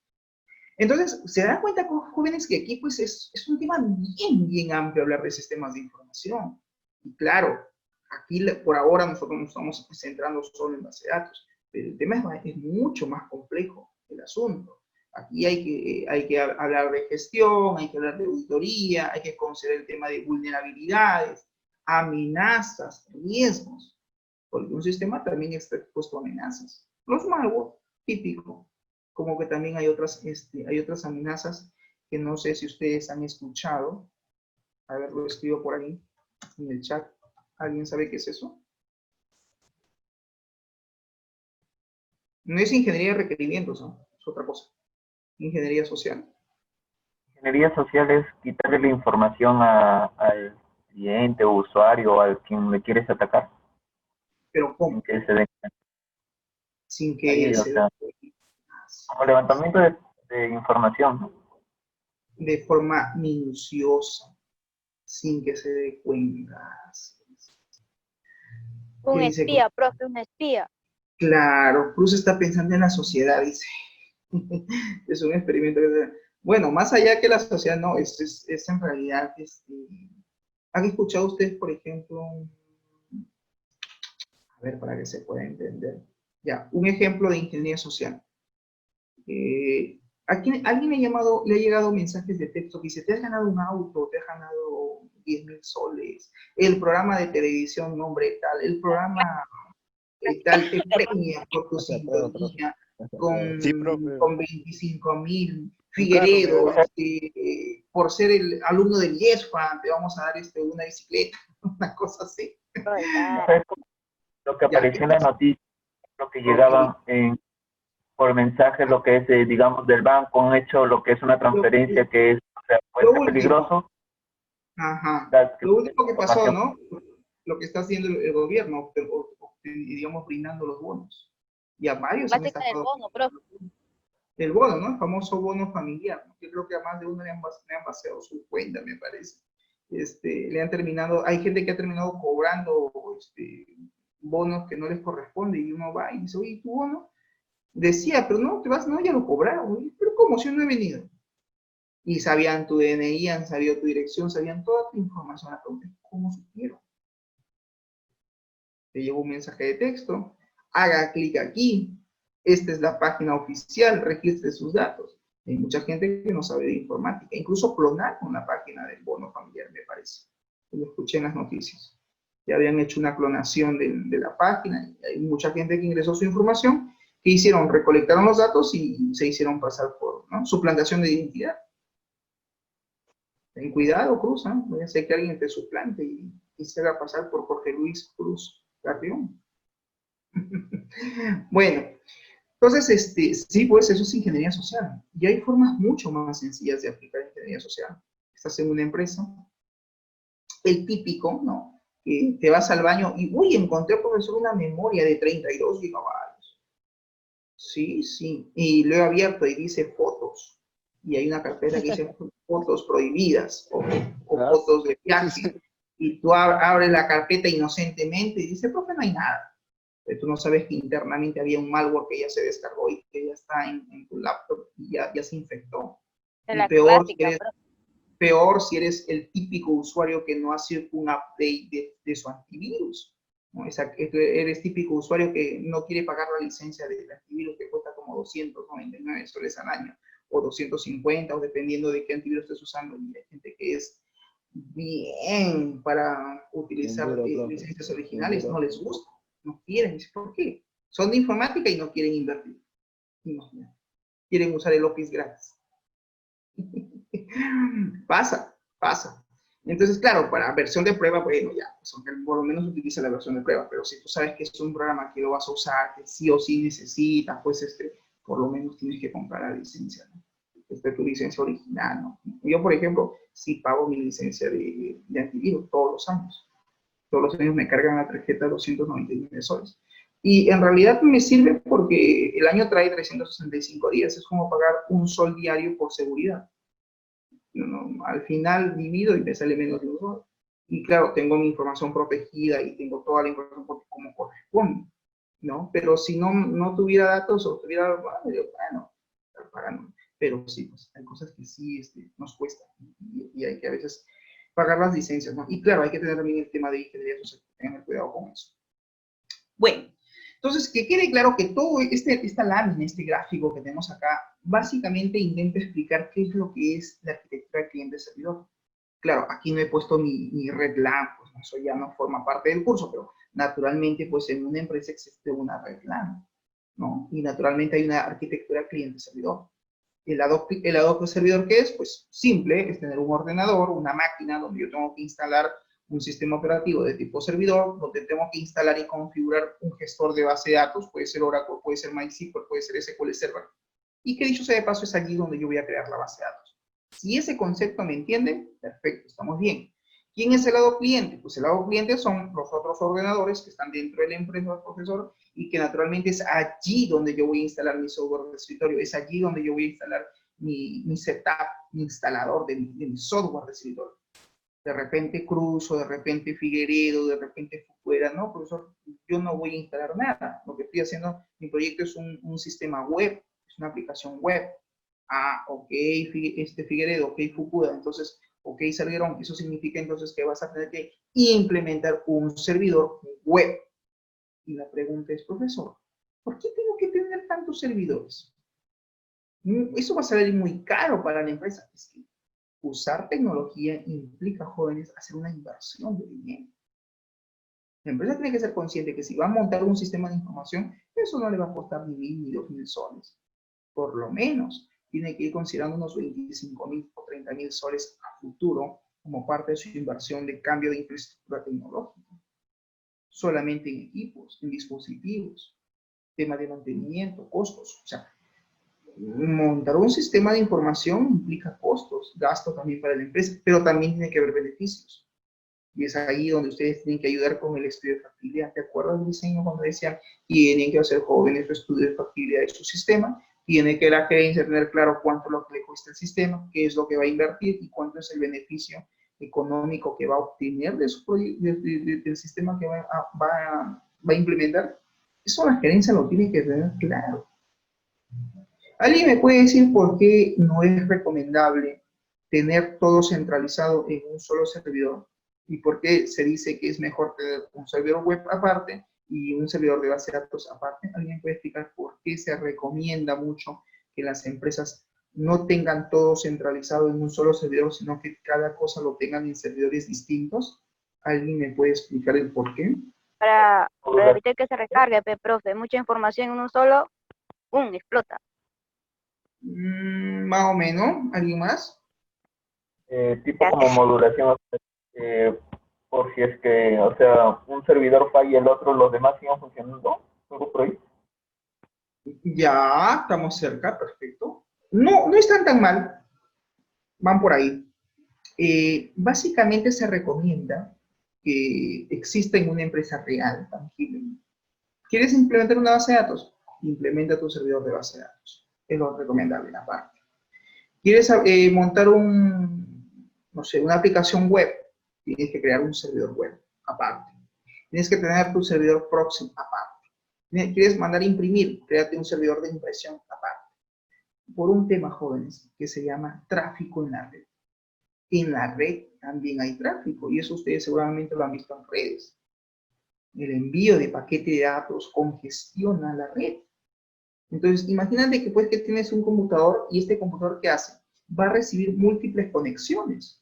Entonces, se dan cuenta, jóvenes, que aquí pues es un tema bien amplio hablar de sistemas de información. Y claro, aquí por ahora nosotros nos estamos centrando solo en base de datos, pero el tema es mucho más complejo, el asunto. Aquí hay que hablar de gestión, hay que hablar de auditoría, hay que considerar el tema de vulnerabilidades, amenazas, riesgos. porque un sistema también está expuesto a amenazas. Los malware, típico, como que también hay otras amenazas que no sé si ustedes han escuchado. A ver, lo escribo por ahí en el chat. ¿Alguien sabe qué es eso? No es ingeniería de requerimientos, ¿no? Es otra cosa. Ingeniería social. Ingeniería social es quitarle la información al cliente o usuario o al quien le quieres atacar, Pero sin ¿cómo? que se den Sin ahí, que o se sea, como levantamiento de información, ¿no? de forma minuciosa, sin que se dé cuenta. ¿Qué Un dice? espía, profe, un espía. Claro, Cruz está pensando en la sociedad, dice. Es un experimento que bueno, más allá que la sociedad, no, es en realidad, ¿han escuchado ustedes, por ejemplo, a ver, para que se pueda entender, ya, un ejemplo de ingeniería social? Alguien le ha llegado mensajes de texto que dice, te has ganado un auto, te has ganado 10.000 soles, el programa de televisión, nombre tal, el programa tal, te premia por tu sintonía Sí, profe. con 25.000 Un carro me Figueredo, ganó. por ser el alumno del IESFA, te vamos a dar una bicicleta, una cosa así. ¿Verdad? Es como lo que Ya, apareció en la noticia, lo que ok. llegaban por mensaje, lo que es, digamos, del banco, han hecho lo que es una Lo, transferencia que es, o sea, puede lo ser último, peligroso, ajá, que lo último que pasó, información. ¿no? Lo que está haciendo el gobierno, digamos, brindando los bonos. Ya varios han Básica del estafado. bono, profe. El bono, ¿no? El famoso bono familiar, ¿no? Yo creo que a más de uno le han vaciado su cuenta, me parece. Le han terminado, hay gente que ha terminado cobrando bonos que no les corresponde y uno va y dice, oye, ¿tu bono? Decía, pero no, te vas, no, ya lo cobraron, oye, pero ¿cómo? Si yo no he venido. Y sabían tu DNI, han sabido tu dirección, sabían toda tu información. La pregunta es, ¿cómo supieron? Te llegó un mensaje de texto, haga clic aquí, esta es la página oficial, registre sus datos. Hay mucha gente que no sabe de informática, incluso clonaron la página del bono familiar, me parece. Lo escuché en las noticias. Ya habían hecho una clonación de la página, y hay mucha gente que ingresó su información, que hicieron, recolectaron los datos y se hicieron pasar por, ¿no? Suplantación de identidad. Ten cuidado, Cruz, ¿eh? No vaya a ser que alguien te suplante y se haga pasar por Jorge Luis Cruz Carrión. Bueno, entonces, sí, pues eso es ingeniería social. Y hay formas mucho más sencillas de aplicar ingeniería social. Estás en una empresa, el típico, ¿no? Que te vas al baño y, uy, encontré, profesor, una memoria de 32 gigabytes. Sí, sí. Y lo he abierto y dice fotos. Y hay una carpeta que dice fotos prohibidas o fotos de viaje. Y tú abres la carpeta inocentemente y dice, profe, no hay nada. Pero tú no sabes que internamente había un malware que ya se descargó y que ya está en tu laptop y ya se infectó. De Y la clásica, profe. peor si eres el típico usuario que no hace un update de su antivirus, ¿no? Eres típico usuario que no quiere pagar la licencia del antivirus que cuesta como 299 soles al año, o 250, o dependiendo de qué antivirus estés usando. Y hay gente que es bien para utilizar licencias originales, no les gusta, no quieren. ¿Por qué? Son de informática y no quieren invertir. Imagínate. Quieren usar el Office gratis. Pasa. Entonces, claro, para versión de prueba, bueno, ya, pues, por lo menos utiliza la versión de prueba, pero si tú sabes que es un programa que lo vas a usar, que sí o sí necesitas, pues por lo menos tienes que comprar la licencia, ¿no? Tu licencia original, ¿no? Yo, por ejemplo, sí pago mi licencia de antivirus todos los años. Todos los años me cargan la tarjeta 299 soles. Y en realidad me sirve porque el año trae 365 días, es como pagar un sol diario por seguridad. No, al final divido y me sale menos de un sol. Y claro, tengo mi información protegida y tengo toda la información como corresponde, ¿no? Pero si no tuviera datos o tuviera, bueno, pagando. Pero sí, pues hay cosas que sí nos cuesta y hay que a veces pagar las licencias, ¿no? Y claro, hay que tener también el tema de ingeniería social, tener cuidado con eso. Bueno, entonces, que quede claro que todo esta lámina, este gráfico que tenemos acá, básicamente intenta explicar qué es lo que es la arquitectura cliente-servidor. Claro, aquí no he puesto mi red LAN, pues eso ya no forma parte del curso, pero naturalmente, pues en una empresa existe una red LAN, ¿no? Y naturalmente hay una arquitectura cliente-servidor. El ad hoc servidor, ¿qué es? Pues simple, es tener un ordenador, una máquina donde yo tengo que instalar un sistema operativo de tipo servidor, donde tengo que instalar y configurar un gestor de base de datos, puede ser Oracle, puede ser MySQL, puede ser SQL Server. Y que dicho sea de paso, es allí donde yo voy a crear la base de datos. Si ese concepto me entienden, perfecto, estamos bien. ¿Quién es el lado cliente? Pues el lado cliente son los otros ordenadores que están dentro de la empresa del profesor y que naturalmente es allí donde yo voy a instalar mi software de escritorio, es allí donde yo voy a instalar mi setup, mi instalador de mi software de escritorio. De repente Cruzo, de repente Figueredo, de repente Fukuera, no, profesor, yo no voy a instalar nada. Lo que estoy haciendo, mi proyecto es un sistema web, es una aplicación web. Ah, ok, Figueredo, ok, Fukuda, entonces, ok, servidor, eso significa entonces que vas a tener que implementar un servidor web. Y la pregunta es, profesor, ¿por qué tengo que tener tantos servidores? Eso va a salir muy caro para la empresa. Es que usar tecnología implica, jóvenes, hacer una inversión de dinero. La empresa tiene que ser consciente que si va a montar un sistema de información, eso no le va a costar ni 1.000 ni 2.000 soles. Por lo menos tiene que ir considerando unos 25.000 o 30.000 soles a futuro como parte de su inversión de cambio de infraestructura tecnológica. Solamente en equipos, en dispositivos, tema de mantenimiento, costos. O sea, montar un sistema de información implica costos, gasto también para la empresa, pero también tiene que haber beneficios. Y es ahí donde ustedes tienen que ayudar con el estudio de factibilidad. ¿Te acuerdas del diseño cuando decían tienen que hacer jóvenes su estudio de factibilidad de su sistema? Tiene que la gerencia tener claro cuánto es lo que le cuesta el sistema, qué es lo que va a invertir y cuánto es el beneficio económico que va a obtener de del sistema que va a implementar. Eso la gerencia lo tiene que tener claro. ¿Alguien me puede decir por qué no es recomendable tener todo centralizado en un solo servidor? ¿Y por qué se dice que es mejor tener un servidor web aparte y un servidor de base de datos aparte? ¿Alguien puede explicar por qué se recomienda mucho que las empresas no tengan todo centralizado en un solo servidor, sino que cada cosa lo tengan en servidores distintos? ¿Alguien me puede explicar el por qué? Para evitar que se recargue, profe, mucha información en un solo, ¡pum!, explota. Más o menos. ¿Alguien más? Tipo como modulación, por si es que, o sea, un servidor falla y el otro, los demás sigan funcionando. ¿Algo por ahí? Ya, estamos cerca, perfecto. No, no están tan mal. Van por ahí. Básicamente se recomienda que exista en una empresa real, tangible. ¿Quieres implementar una base de datos? Implementa tu servidor de base de datos. Es lo recomendable, aparte. ¿Quieres montar no sé, una aplicación web? Tienes que crear un servidor web, aparte. Tienes que tener tu servidor proxy, aparte. ¿Quieres mandar a imprimir? Créate un servidor de impresión, aparte. Por un tema, jóvenes, que se llama tráfico en la red. En la red también hay tráfico, y eso ustedes seguramente lo han visto en redes. El envío de paquete de datos congestiona la red. Entonces, imagínate que pues que tienes un computador y este computador, ¿qué hace? Va a recibir múltiples conexiones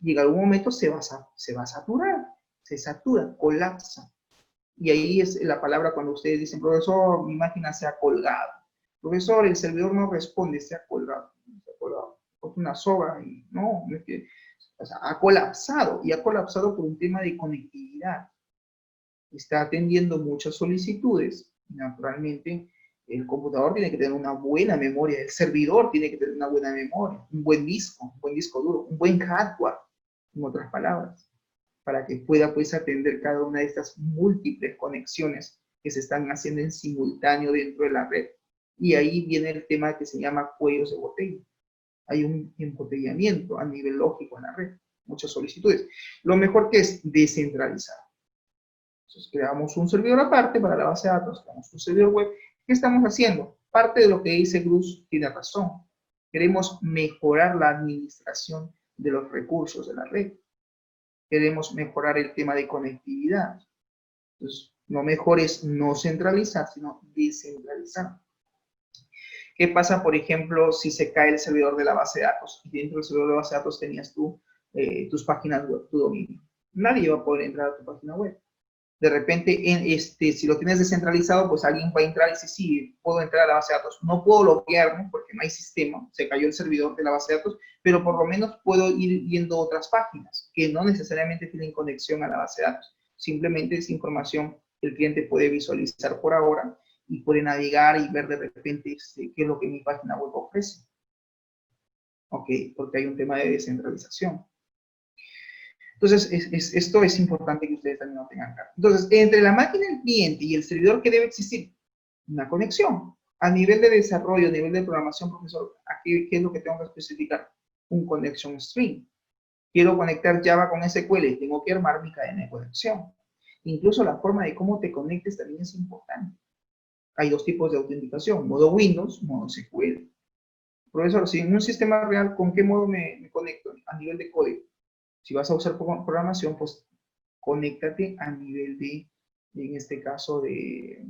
y en algún momento se va a saturar, se satura, colapsa. Y ahí es la palabra cuando ustedes dicen, profesor, mi máquina se ha colgado. Profesor, el servidor no responde, se ha colgado. Se ha colgado. Es una soga y no es que, o sea, ha colapsado y ha colapsado por un tema de conectividad. Está atendiendo muchas solicitudes, naturalmente. El computador tiene que tener una buena memoria, el servidor tiene que tener una buena memoria, un buen disco duro, un buen hardware, en otras palabras, para que pueda pues atender cada una de estas múltiples conexiones que se están haciendo en simultáneo dentro de la red. Y ahí viene el tema que se llama cuellos de botella. Hay un embotellamiento a nivel lógico en la red, muchas solicitudes. Lo mejor que es descentralizar. Entonces creamos un servidor aparte para la base de datos, creamos un servidor web. ¿Qué estamos haciendo? Parte de lo que dice Cruz tiene razón. Queremos mejorar la administración de los recursos de la red. Queremos mejorar el tema de conectividad. Entonces, lo mejor es no centralizar, sino descentralizar. ¿Qué pasa, por ejemplo, si se cae el servidor de la base de datos? Y dentro del servidor de base de datos tenías tú tus páginas web, tu dominio. Nadie va a poder entrar a tu página web. De repente, si lo tienes descentralizado, pues alguien va a entrar y dice, sí, puedo entrar a la base de datos. No puedo loguearme porque no hay sistema, se cayó el servidor de la base de datos, pero por lo menos puedo ir viendo otras páginas que no necesariamente tienen conexión a la base de datos. Simplemente es información que el cliente puede visualizar por ahora y puede navegar y ver de repente qué es lo que mi página web ofrece. Ok, porque hay un tema de descentralización. Entonces, esto es importante que ustedes también lo tengan claro. Entonces, entre la máquina del cliente y el servidor, ¿qué debe existir? Una conexión. A nivel de desarrollo, a nivel de programación, profesor, aquí, ¿qué es lo que tengo que especificar? Un connection string. Quiero conectar Java con SQL, tengo que armar mi cadena de conexión. Incluso la forma de cómo te conectes también es importante. Hay dos tipos de autenticación, modo Windows, modo SQL. Profesor, si en un sistema real, ¿con qué modo me conecto? A nivel de código. Si vas a usar programación, pues conéctate a nivel en este caso, de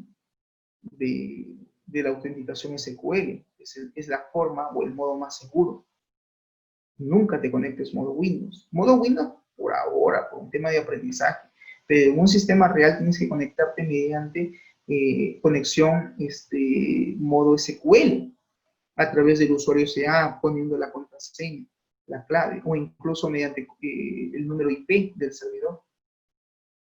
la autenticación SQL. Es la forma o el modo más seguro. Nunca te conectes modo Windows. Modo Windows por ahora, por un tema de aprendizaje. Pero en un sistema real tienes que conectarte mediante conexión modo SQL a través del usuario SA, poniendo la contraseña, la clave, o incluso mediante el número IP del servidor.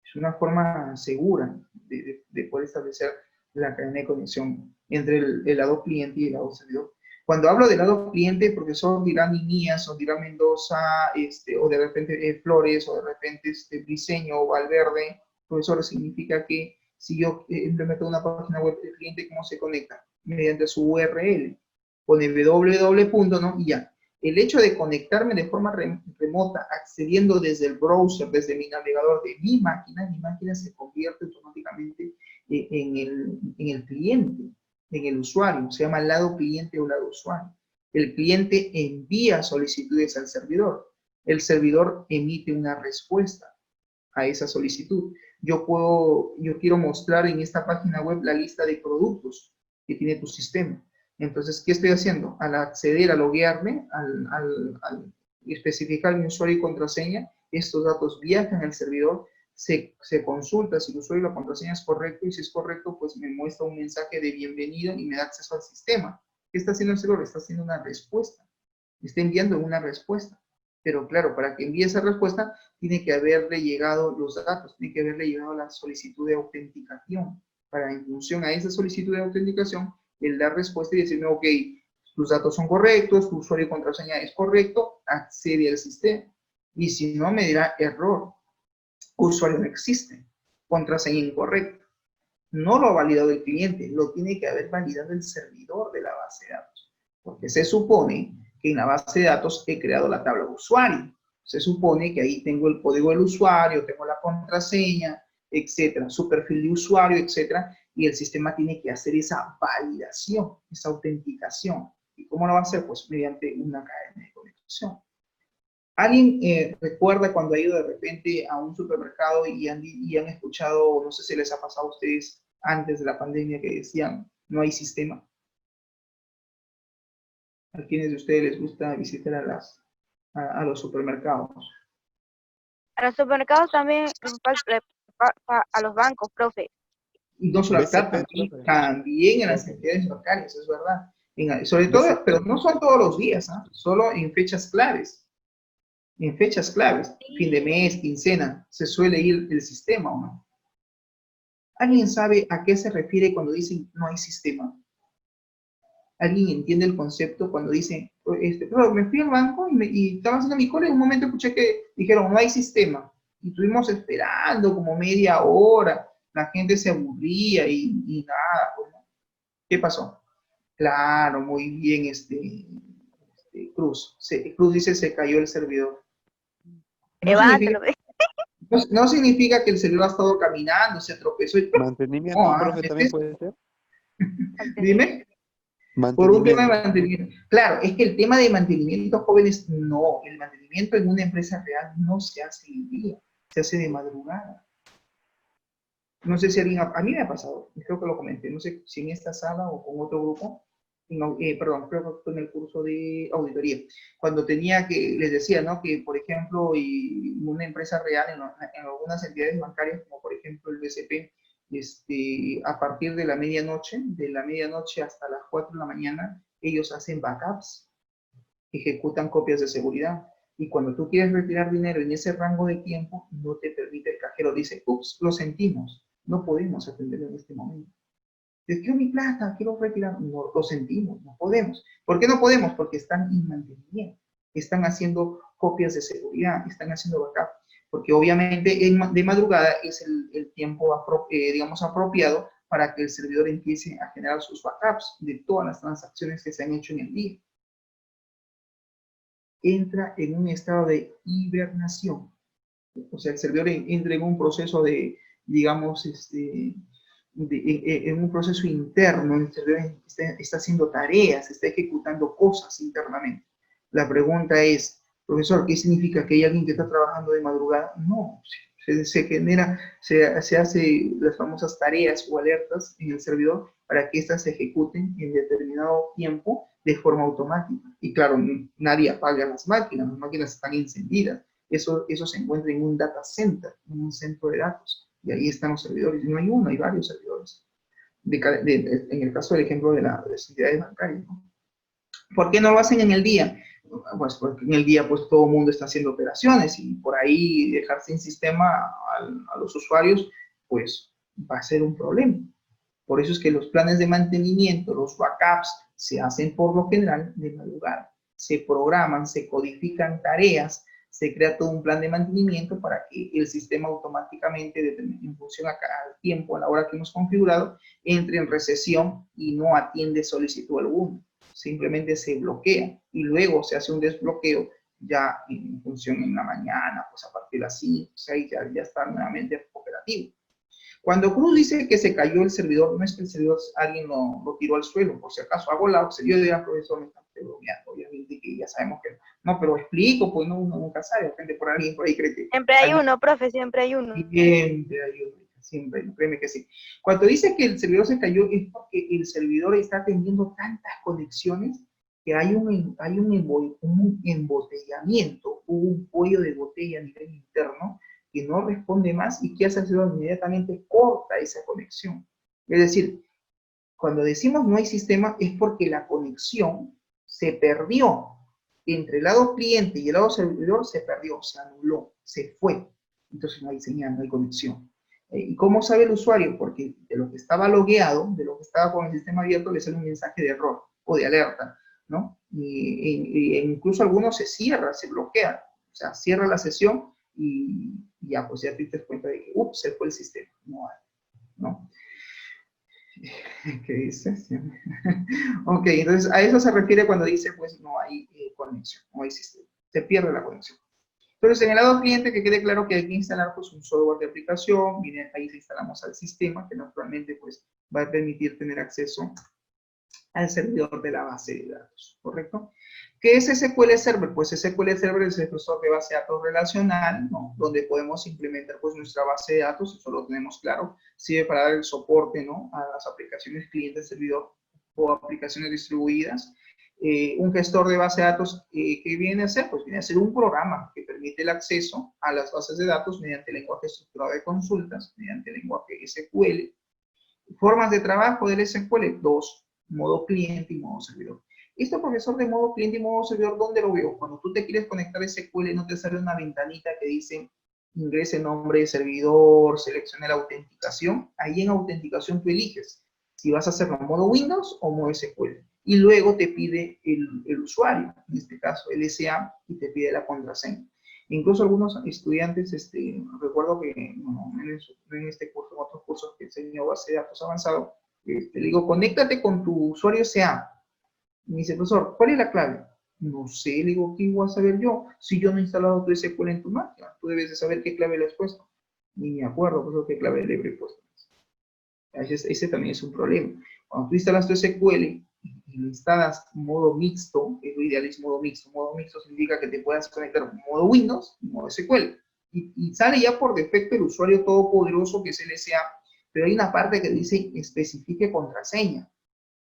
Es una forma segura de poder establecer la cadena de conexión entre el lado cliente y el lado servidor. Cuando hablo del lado cliente, el profesor dirá Ninías, o dirá Mendoza, o de repente Flores, o de repente Briceño o Valverde. Profesor, significa que si yo implemento una página web del cliente, ¿cómo se conecta? Mediante su URL. Pone www. ¿No? Y ya. El hecho de conectarme de forma remota, accediendo desde el browser, desde mi navegador de mi máquina se convierte automáticamente en el cliente, en el usuario. Se llama lado cliente o lado usuario. El cliente envía solicitudes al servidor. El servidor emite una respuesta a esa solicitud. Yo quiero mostrar en esta página web la lista de productos que tiene tu sistema. Entonces, ¿qué estoy haciendo? Al acceder, a loguearme, al especificar mi usuario y contraseña, estos datos viajan al servidor, se consulta si el usuario y la contraseña es correcto, y si es correcto, pues me muestra un mensaje de bienvenido y me da acceso al sistema. ¿Qué está haciendo el servidor? Está haciendo una respuesta. Está enviando una respuesta. Pero claro, para que envíe esa respuesta, tiene que haberle llegado los datos, tiene que haberle llegado la solicitud de autenticación. Para, en función a esa solicitud de autenticación, él da respuesta y decirme, ok, tus datos son correctos, tu usuario y contraseña es correcto, accede al sistema. Y si no, me dirá error, usuario no existe, contraseña incorrecta. No lo ha validado el cliente, lo tiene que haber validado el servidor de la base de datos. Porque se supone que en la base de datos he creado la tabla de usuario. Se supone que ahí tengo el código del usuario, tengo la contraseña, etcétera, su perfil de usuario, etcétera, y el sistema tiene que hacer esa validación, esa autenticación. ¿Y cómo lo va a hacer? Pues mediante una cadena de conexión. ¿Alguien recuerda cuando ha ido de repente a un supermercado y han escuchado, no sé si les ha pasado a ustedes antes de la pandemia, que decían, no hay sistema? ¿A quiénes de ustedes les gusta visitar a los supermercados? A los supermercados también, a los bancos, profe. Y no solo acá, también en las entidades bancarias, es verdad. Sobre todo, pero no son todos los días, ¿eh? Solo en fechas claves. En fechas claves, fin de mes, quincena, se suele ir el sistema, ¿o no? ¿Alguien sabe a qué se refiere cuando dicen no hay sistema? ¿Alguien entiende el concepto cuando dicen, pero me fui al banco y estaba haciendo mi cola y en un momento escuché que dijeron no hay sistema? Y estuvimos esperando como media hora, la gente se aburría y nada, pues, ¿no? ¿Qué pasó? Claro, muy bien, Cruz. Cruz dice se cayó el servidor. Levántalo. No significa que el servidor ha estado caminando, se tropezó y... Mantenimiento, profe, también puede ser. Dime. Por un tema de mantenimiento. Claro, es que el tema de mantenimiento, jóvenes, no. El mantenimiento en una empresa real no se hace en día, se hace de madrugada. No sé si alguien, a mí me ha pasado, creo que lo comenté, no sé si en esta sala o con otro grupo, perdón, creo que fue en el curso de auditoría, cuando tenía que, les decía, ¿no? Que, por ejemplo, y una empresa real, en algunas entidades bancarias, como por ejemplo el BCP, a partir de la medianoche hasta las 4 de la mañana, ellos hacen backups, ejecutan copias de seguridad. Y cuando tú quieres retirar dinero en ese rango de tiempo, no te permite el cajero. Dice, ups, lo sentimos, no podemos atenderlo en este momento. Yo quiero mi plata, quiero retirar. No, lo sentimos, no podemos. ¿Por qué no podemos? Porque están en mantenimiento, están haciendo copias de seguridad, están haciendo backup. Porque obviamente de madrugada es el tiempo, digamos, apropiado para que el servidor empiece a generar sus backups de todas las transacciones que se han hecho en el día. Entra en un estado de hibernación. O sea, el servidor entra en un proceso de, digamos, en un proceso interno, el servidor está haciendo tareas, está ejecutando cosas internamente. La pregunta es, profesor, ¿qué significa que hay alguien que está trabajando de madrugada? No, se genera, se hace las famosas tareas o alertas en el servidor para que éstas se ejecuten en determinado tiempo de forma automática. Y claro, nadie apaga las máquinas están encendidas. Eso se encuentra en un data center, en un centro de datos. Y ahí están los servidores. Y no hay uno, hay varios servidores. En el caso del ejemplo de las entidades bancarias, ¿no? ¿Por qué no lo hacen en el día? Pues porque en el día pues todo el mundo está haciendo operaciones y por ahí dejar sin sistema a los usuarios pues va a ser un problema. Por eso es que los planes de mantenimiento, los backups, se hacen por lo general de madrugada. Se programan, se codifican tareas, se crea todo un plan de mantenimiento para que el sistema automáticamente, en función al tiempo, a la hora que hemos configurado, entre en recesión y no atiende solicitud alguna. Simplemente se bloquea y luego se hace un desbloqueo ya en función en la mañana, pues a partir de las 5, 6, ya está nuevamente operativo. Cuando Cruz dice que se cayó el servidor, no es que el servidor alguien lo tiró al suelo, por si acaso hago la observación de profesor, me está bromeando, obviamente que ya sabemos que no, pero explico, pues no, uno nunca sabe, gente por alguien por ahí cree que... Siempre hay uno, profe, siempre hay uno. Siempre hay uno, siempre, créeme que sí. Cuando dice que el servidor se cayó es porque el servidor está teniendo tantas conexiones que hay un embotellamiento, un cuello de botella a nivel interno que no responde más y que hace el servidor inmediatamente corta esa conexión. Es decir, cuando decimos no hay sistema es porque la conexión se perdió. Entre el lado cliente y el lado servidor se perdió, se anuló, se fue. Entonces no hay señal, no hay conexión. ¿Y cómo sabe el usuario? Porque de lo que estaba logueado, de lo que estaba con el sistema abierto, le sale un mensaje de error o de alerta, ¿no? Y incluso algunos se cierra, se bloquea. O sea, cierra la sesión y ya, pues ya te das cuenta de que, ups, se fue el sistema. No hay, ¿no? ¿Qué dice? Ok, entonces a eso se refiere cuando dice, pues no hay conexión, no hay sistema. Se pierde la conexión. Entonces, en el lado cliente, que quede claro que hay que instalar pues, un software de aplicación, y ahí instalamos al sistema, que naturalmente pues, va a permitir tener acceso al servidor de la base de datos, ¿correcto? ¿Qué es SQL Server? Pues SQL Server es el gestor de base de datos relacional, ¿no? Donde podemos implementar pues, nuestra base de datos, eso lo tenemos claro, sirve para dar el soporte, ¿no? A las aplicaciones cliente-servidor o aplicaciones distribuidas. Un gestor de base de datos, ¿qué viene a ser? Pues viene a ser un programa que permite el acceso a las bases de datos mediante lenguaje estructurado de consultas, mediante lenguaje SQL. Formas de trabajo del SQL, dos, modo cliente y modo servidor. Esto, profesor, de modo cliente y modo servidor, ¿dónde lo veo? Cuando tú te quieres conectar a SQL, no te sale una ventanita que dice ingrese nombre de servidor, seleccione la autenticación. Ahí en autenticación tú eliges si vas a hacerlo en modo Windows o modo SQL. Y luego te pide el usuario, en este caso el SA, y te pide la contraseña. Incluso algunos estudiantes, recuerdo que en este curso, en otros cursos que enseño base de datos avanzado, le digo, conéctate con tu usuario SA. Y me dice, profesor, ¿cuál es la clave? No sé, le digo, ¿qué voy a saber yo? Si yo no he instalado tu SQL en tu máquina, tú debes de saber qué clave le has puesto. Ni me acuerdo, profesor, qué clave le he puesto. Ese también es un problema. Cuando tú instalas tu SQL y lo instalas modo mixto, lo ideal es modo mixto. Modo mixto significa que te puedas conectar con modo Windows y modo SQL. Y sale ya por defecto el usuario todopoderoso que es el SA, pero hay una parte que dice especifique contraseña.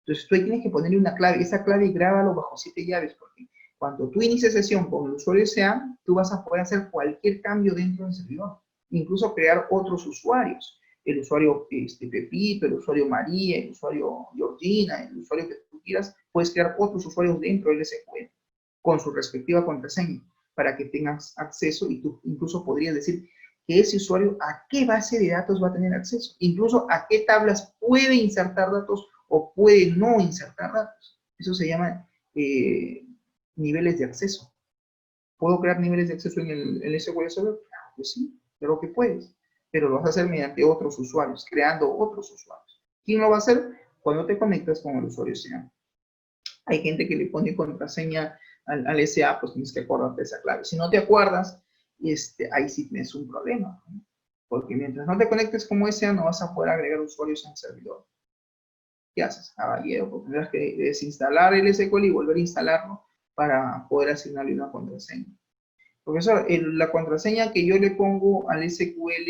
Entonces tú ahí tienes que ponerle una clave. Esa clave grábalo bajo 7 llaves, porque cuando tú inicies sesión con el usuario SA, tú vas a poder hacer cualquier cambio dentro del servidor, incluso crear otros usuarios. El usuario Pepito, el usuario María, el usuario Georgina, el usuario que tú quieras, puedes crear otros usuarios dentro del SQL con su respectiva contraseña para que tengas acceso y tú incluso podrías decir que ese usuario a qué base de datos va a tener acceso, incluso a qué tablas puede insertar datos o puede no insertar datos. Eso se llama niveles de acceso. ¿Puedo crear niveles de acceso en el SQL Server? Claro que sí, claro que puedes, pero lo vas a hacer mediante otros usuarios, creando otros usuarios. ¿Quién lo va a hacer? Cuando te conectas con el usuario SA. Hay gente que le pone contraseña al SA, pues tienes que acordarte de esa clave. Si no te acuerdas, ahí sí tienes un problema, ¿no? Porque mientras no te conectes como SA, no vas a poder agregar usuarios en el servidor. ¿Qué haces, caballero? Pues tendrás que desinstalar el SQL y volver a instalarlo para poder asignarle una contraseña. Profesor, la contraseña que yo le pongo al SQL,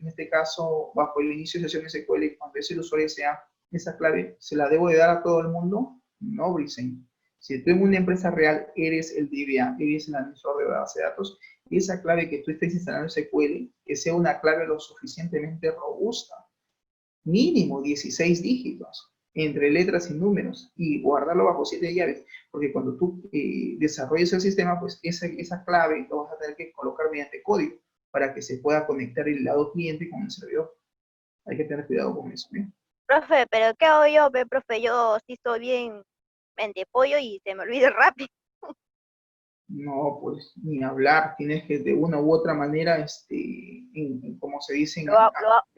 en este caso, bajo el inicio de sesión SQL, cuando es el usuario SA, esa clave, ¿se la debo de dar a todo el mundo? No, Briseño. Si tú en una empresa real eres el DBA, eres el administrador de base de datos, esa clave que tú estés instalando en SQL, que sea una clave lo suficientemente robusta, mínimo 16 dígitos, entre letras y números, y guardarlo bajo 7 llaves, porque cuando tú desarrolles el sistema, pues esa clave lo vas a tener que colocar mediante código, para que se pueda conectar el lado cliente con el servidor. Hay que tener cuidado con eso, ¿bien? Profe, pero ¿qué hago yo? Ve, profe, yo sí soy bien mente pollo y se me olvida rápido. No, pues, ni hablar, tienes que de una u otra manera, como se dice, Lo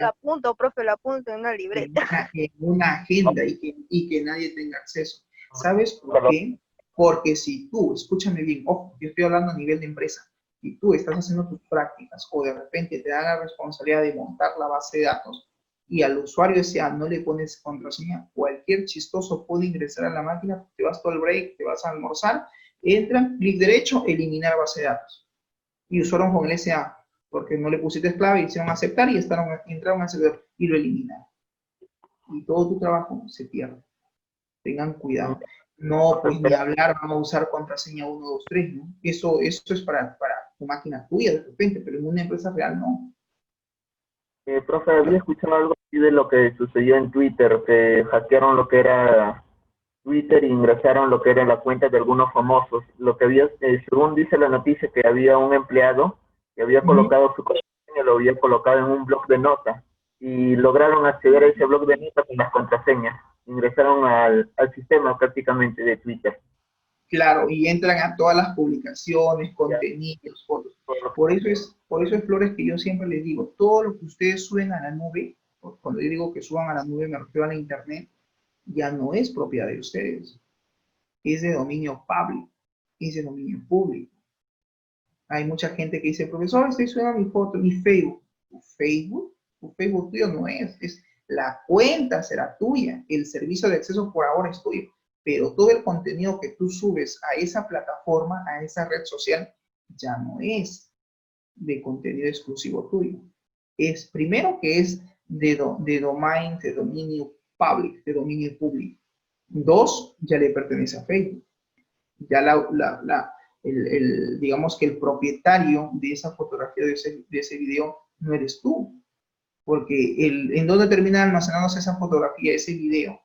apunto, profe, lo apunto en una libreta. en una agenda y que nadie tenga acceso. ¿Sabes por qué? Porque si tú, escúchame bien, ojo, yo estoy hablando a nivel de empresa, y tú estás haciendo tus prácticas o de repente te dan la responsabilidad de montar la base de datos y al usuario ese no le pones contraseña, cualquier chistoso puede ingresar a la máquina, te vas todo el break, te vas a almorzar, entran, clic derecho, eliminar base de datos. Y usaron con el SA, porque no le pusiste clave, hicieron aceptar y entraron al servidor y lo eliminaron. Y todo tu trabajo se pierde. Tengan cuidado. No, pues ni hablar, vamos a usar contraseña 1, 2, 3, ¿no? Eso es para tu máquina tuya de repente, pero en una empresa real no. Profe, había escuchado algo así de lo que sucedió en Twitter, que hackearon lo que era Twitter e ingresaron lo que era la cuenta de algunos famosos. Lo que había, según dice la noticia, que había un empleado que había colocado su contraseña, lo había colocado en un bloc de notas y lograron acceder a ese bloc de notas con las contraseñas. Ingresaron al sistema prácticamente de Twitter. Claro, y entran a todas las publicaciones, contenidos, fotos. Por eso es, Flores, que yo siempre les digo, todo lo que ustedes suben a la nube, cuando yo digo que suban a la nube me refiero a la internet, ya no es propiedad de ustedes, es de dominio público, es de dominio público. Hay mucha gente que dice, profesor, estoy subiendo mi foto, mi Facebook. Tu Facebook tuyo no es la cuenta será tuya, el servicio de acceso por ahora es tuyo, pero todo el contenido que tú subes a esa plataforma, a esa red social, ya no es de contenido exclusivo tuyo. Es primero que es de dominio public, de dominio público. 2, ya le pertenece a Facebook. Ya digamos que el propietario de esa fotografía, de ese video, no eres tú. Porque ¿en dónde termina almacenándose esa fotografía, ese video?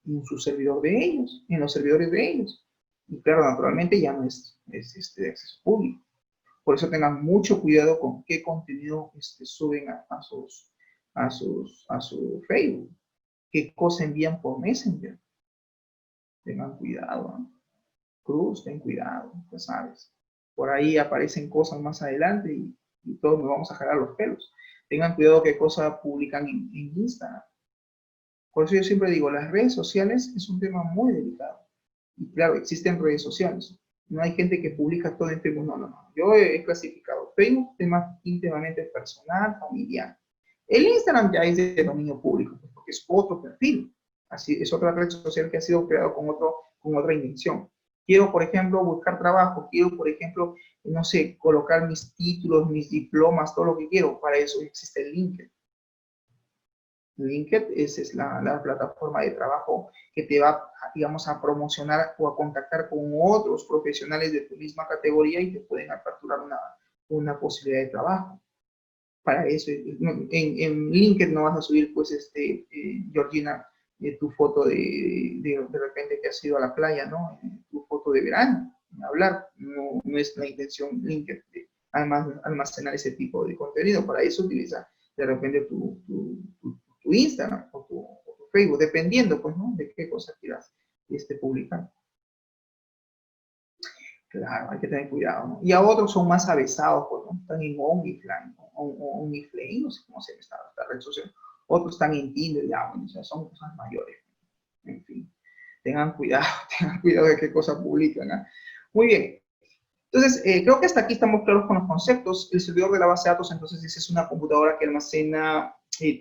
En su servidor de ellos, en los servidores de ellos. Y claro, naturalmente ya no es de acceso público. Por eso tengan mucho cuidado con qué contenido suben a su Facebook. Qué cosa envían por Messenger. Tengan cuidado, ¿no? Cruz, ten cuidado, ya sabes. Por ahí aparecen cosas más adelante y todos nos vamos a jalar los pelos. Tengan cuidado qué cosas publican en Instagram. Por eso yo siempre digo, las redes sociales es un tema muy delicado. Y claro, existen redes sociales. No hay gente que publica todo en Facebook. No. Yo he clasificado Facebook, tema íntimamente personal, familiar. El Instagram ya es de dominio público, porque es otro perfil. Así, es otra red social que ha sido creado con otra intención. Quiero, por ejemplo, buscar trabajo. Quiero, por ejemplo, no sé, colocar mis títulos, mis diplomas, todo lo que quiero. Para eso existe el LinkedIn. LinkedIn esa es la plataforma de trabajo que te va, digamos, a promocionar o a contactar con otros profesionales de tu misma categoría y te pueden aperturar una posibilidad de trabajo. Para eso, en LinkedIn no vas a subir, pues, Georgina, tu foto de repente que has ido a la playa, ¿no? Tu foto de verano, hablar, no es la intención LinkedIn de almacenar ese tipo de contenido. Para eso utiliza de repente tu Instagram o tu Facebook, dependiendo, pues, ¿no? De qué cosa quieras publicar. Claro, hay que tener cuidado, ¿no? Y a otros son más avesados, pues, ¿no? Están en OnlyFans, o OnlyFlame, no sé cómo se llama esta red social. Otros están en Tinder, ya, bueno, o sea, son cosas mayores. En fin, tengan cuidado, tengan cuidado de qué cosa publican, ¿eh? Muy bien. Entonces, creo que hasta aquí estamos claros con los conceptos. El servidor de la base de datos, entonces, es una computadora que almacena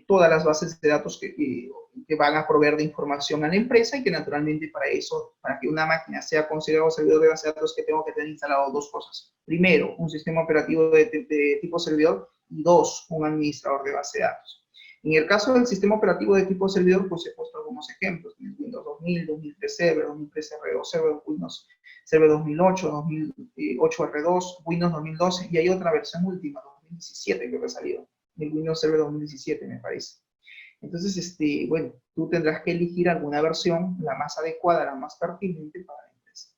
todas las bases de datos que van a proveer de información a la empresa y que naturalmente para eso, para que una máquina sea considerado servidor de base de datos, que tengo que tener instalado dos cosas. Primero, un sistema operativo de tipo servidor y dos, un administrador de base de datos. En el caso del sistema operativo de tipo servidor, pues he puesto algunos ejemplos. Windows 2000, 2003 Server, 2003 R2 Server, Windows Server 2008, 2008 R2, Windows 2012 y hay otra versión última, 2017 creo que ha salido, el Windows Server 2017 me parece. Entonces, bueno, tú tendrás que elegir alguna versión, la más adecuada, la más pertinente para la empresa.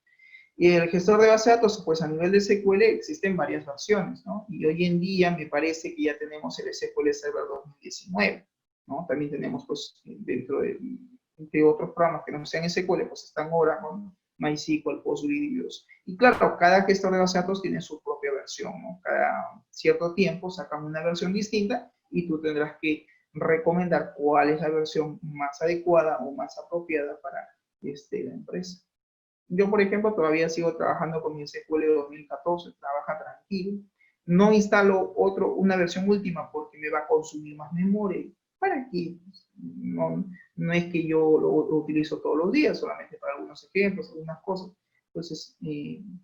Y el gestor de base de datos, pues a nivel de SQL existen varias versiones, ¿no? Y hoy en día me parece que ya tenemos el SQL Server 2019, ¿no? También tenemos, pues, dentro de otros programas que no sean SQL, pues están Oracle, MySQL, PostgreSQL. Y claro, cada gestor de base de datos tiene su propia versión, ¿no? Cada cierto tiempo sacan una versión distinta y tú tendrás que recomendar cuál es la versión más adecuada o más apropiada para la empresa. Yo, por ejemplo, todavía sigo trabajando con mi SQL 2014, trabaja tranquilo. No instalo una versión última porque me va a consumir más memoria. ¿Para qué? No es que yo lo utilizo todos los días, solamente para algunos ejemplos, algunas cosas. Entonces,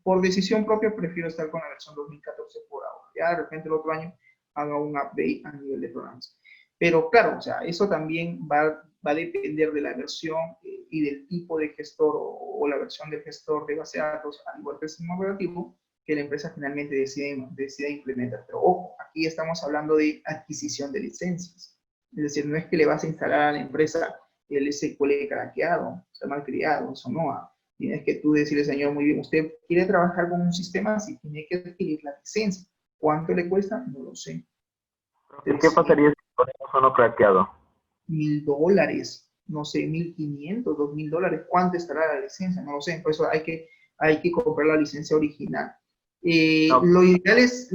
por decisión propia, prefiero estar con la versión 2014 por ahora. Ya de repente el otro año haga un update a nivel de programas. Pero claro, o sea, eso también va a depender de la versión y del tipo de gestor o la versión del gestor de base de datos, al igual que el sistema operativo, que la empresa finalmente decida implementar. Pero ojo, aquí estamos hablando de adquisición de licencias. Es decir, no es que le vas a instalar a la empresa el SQL craqueado, o sea, mal criado, eso no. Tienes que tú decirle, señor, muy bien, usted quiere trabajar con un sistema así, tiene que adquirir la licencia. ¿Cuánto le cuesta? No lo sé. ¿Qué pasaría si ponemos uno craqueado? $1,000, no sé, 1,500, $2,000, ¿cuánto estará la licencia? No lo sé, por eso hay que comprar la licencia original. No. Lo ideal es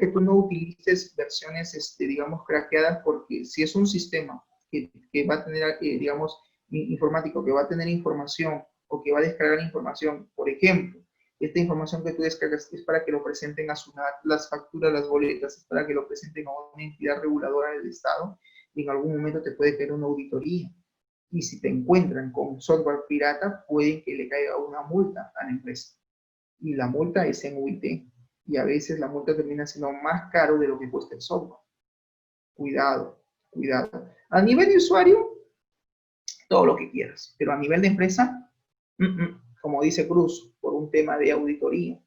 que tú no utilices versiones, digamos, craqueadas, porque si es un sistema que va a tener, digamos, informático, que va a tener información o que va a descargar información, por ejemplo, esta información que tú descargas es para que lo presenten a SUNAT, las facturas, las boletas, es para que lo presenten a una entidad reguladora del Estado, y en algún momento te puede caer una auditoría. Y si te encuentran con software pirata, puede que le caiga una multa a la empresa. Y la multa es en UIT. Y a veces la multa termina siendo más caro de lo que cuesta el software. Cuidado, cuidado. A nivel de usuario, todo lo que quieras. Pero a nivel de empresa, como dice Cruz, por un tema de auditoría,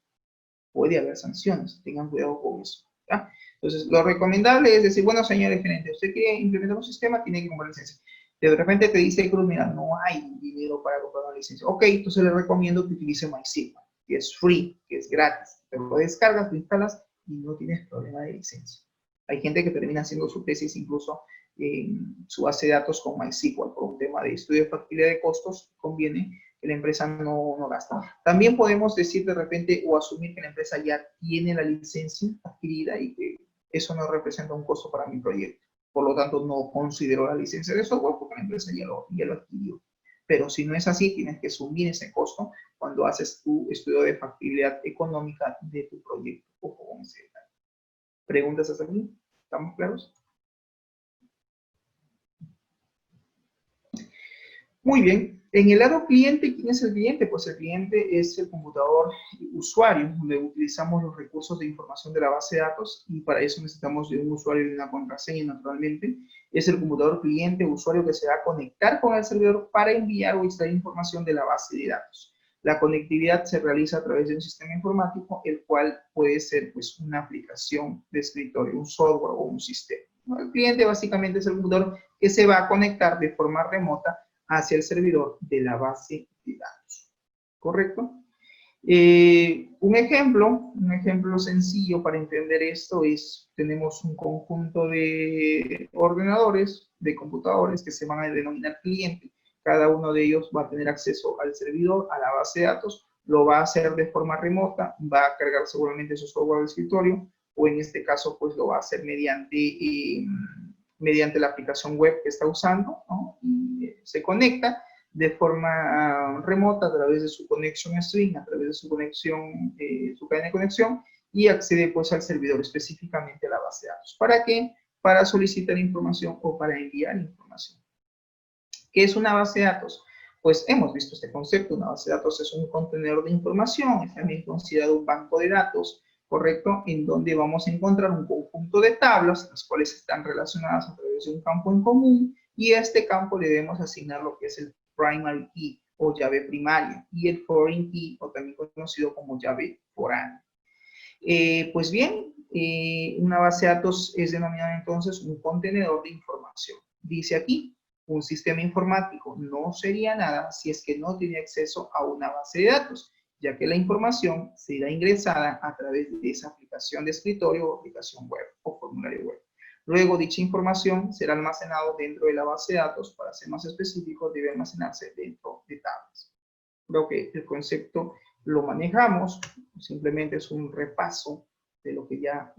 puede haber sanciones. Tengan cuidado con eso. ¿Ya? Entonces, lo recomendable es decir, bueno, señores gerentes, usted quiere implementar un sistema, tiene que comprar licencia. De repente te dice Cruz, mira, no hay dinero para comprar una licencia. Ok, entonces le recomiendo que utilice MySQL, que es free, que es gratis. Te lo descargas, lo instalas y no tienes problema de licencia. Hay gente que termina haciendo su tesis incluso en su base de datos con MySQL por un tema de estudio de factibilidad de costos, conviene que la empresa no gasta. También podemos decir de repente o asumir que la empresa ya tiene la licencia adquirida y que eso no representa un costo para mi proyecto. Por lo tanto, no considero la licencia de software porque la empresa ya lo adquirió. Pero si no es así, tienes que asumir ese costo cuando haces tu estudio de factibilidad económica de tu proyecto. Ojo con ese detalle. ¿Preguntas hasta aquí? ¿Estamos claros? Muy bien. En el lado cliente, ¿quién es el cliente? Pues el cliente es el computador usuario, donde utilizamos los recursos de información de la base de datos y para eso necesitamos de un usuario y una contraseña, naturalmente. Es el computador cliente usuario que se va a conectar con el servidor para enviar o extraer información de la base de datos. La conectividad se realiza a través de un sistema informático, el cual puede ser pues una aplicación de escritorio, un software o un sistema. El cliente básicamente es el computador que se va a conectar de forma remota hacia el servidor de la base de datos. ¿Correcto? Un ejemplo sencillo para entender esto es, tenemos un conjunto de ordenadores, de computadores que se van a denominar cliente. Cada uno de ellos va a tener acceso al servidor, a la base de datos, lo va a hacer de forma remota, va a cargar seguramente su software de escritorio, o en este caso, pues lo va a hacer mediante la aplicación web que está usando, ¿no? Y se conecta de forma remota a través de su conexión string, a través de su conexión, su cadena de conexión, y accede pues al servidor, específicamente a la base de datos. ¿Para qué? Para solicitar información o para enviar información. ¿Qué es una base de datos? Pues hemos visto este concepto. Una base de datos es un contenedor de información, es también considerado un banco de datos, ¿correcto? En donde vamos a encontrar un conjunto de tablas, las cuales están relacionadas a través de un campo en común, y a este campo le debemos asignar lo que es el primary key o llave primaria, y el foreign key, o también conocido como llave foránea. Pues bien, una base de datos es denominada entonces un contenedor de información. Dice aquí, un sistema informático no sería nada si es que no tiene acceso a una base de datos, ya que la información será ingresada a través de esa aplicación de escritorio o aplicación web o formulario web. Luego, dicha información será almacenada dentro de la base de datos. Para ser más específico, debe almacenarse dentro de tablas. Creo que el concepto lo manejamos, simplemente es un repaso de lo que ya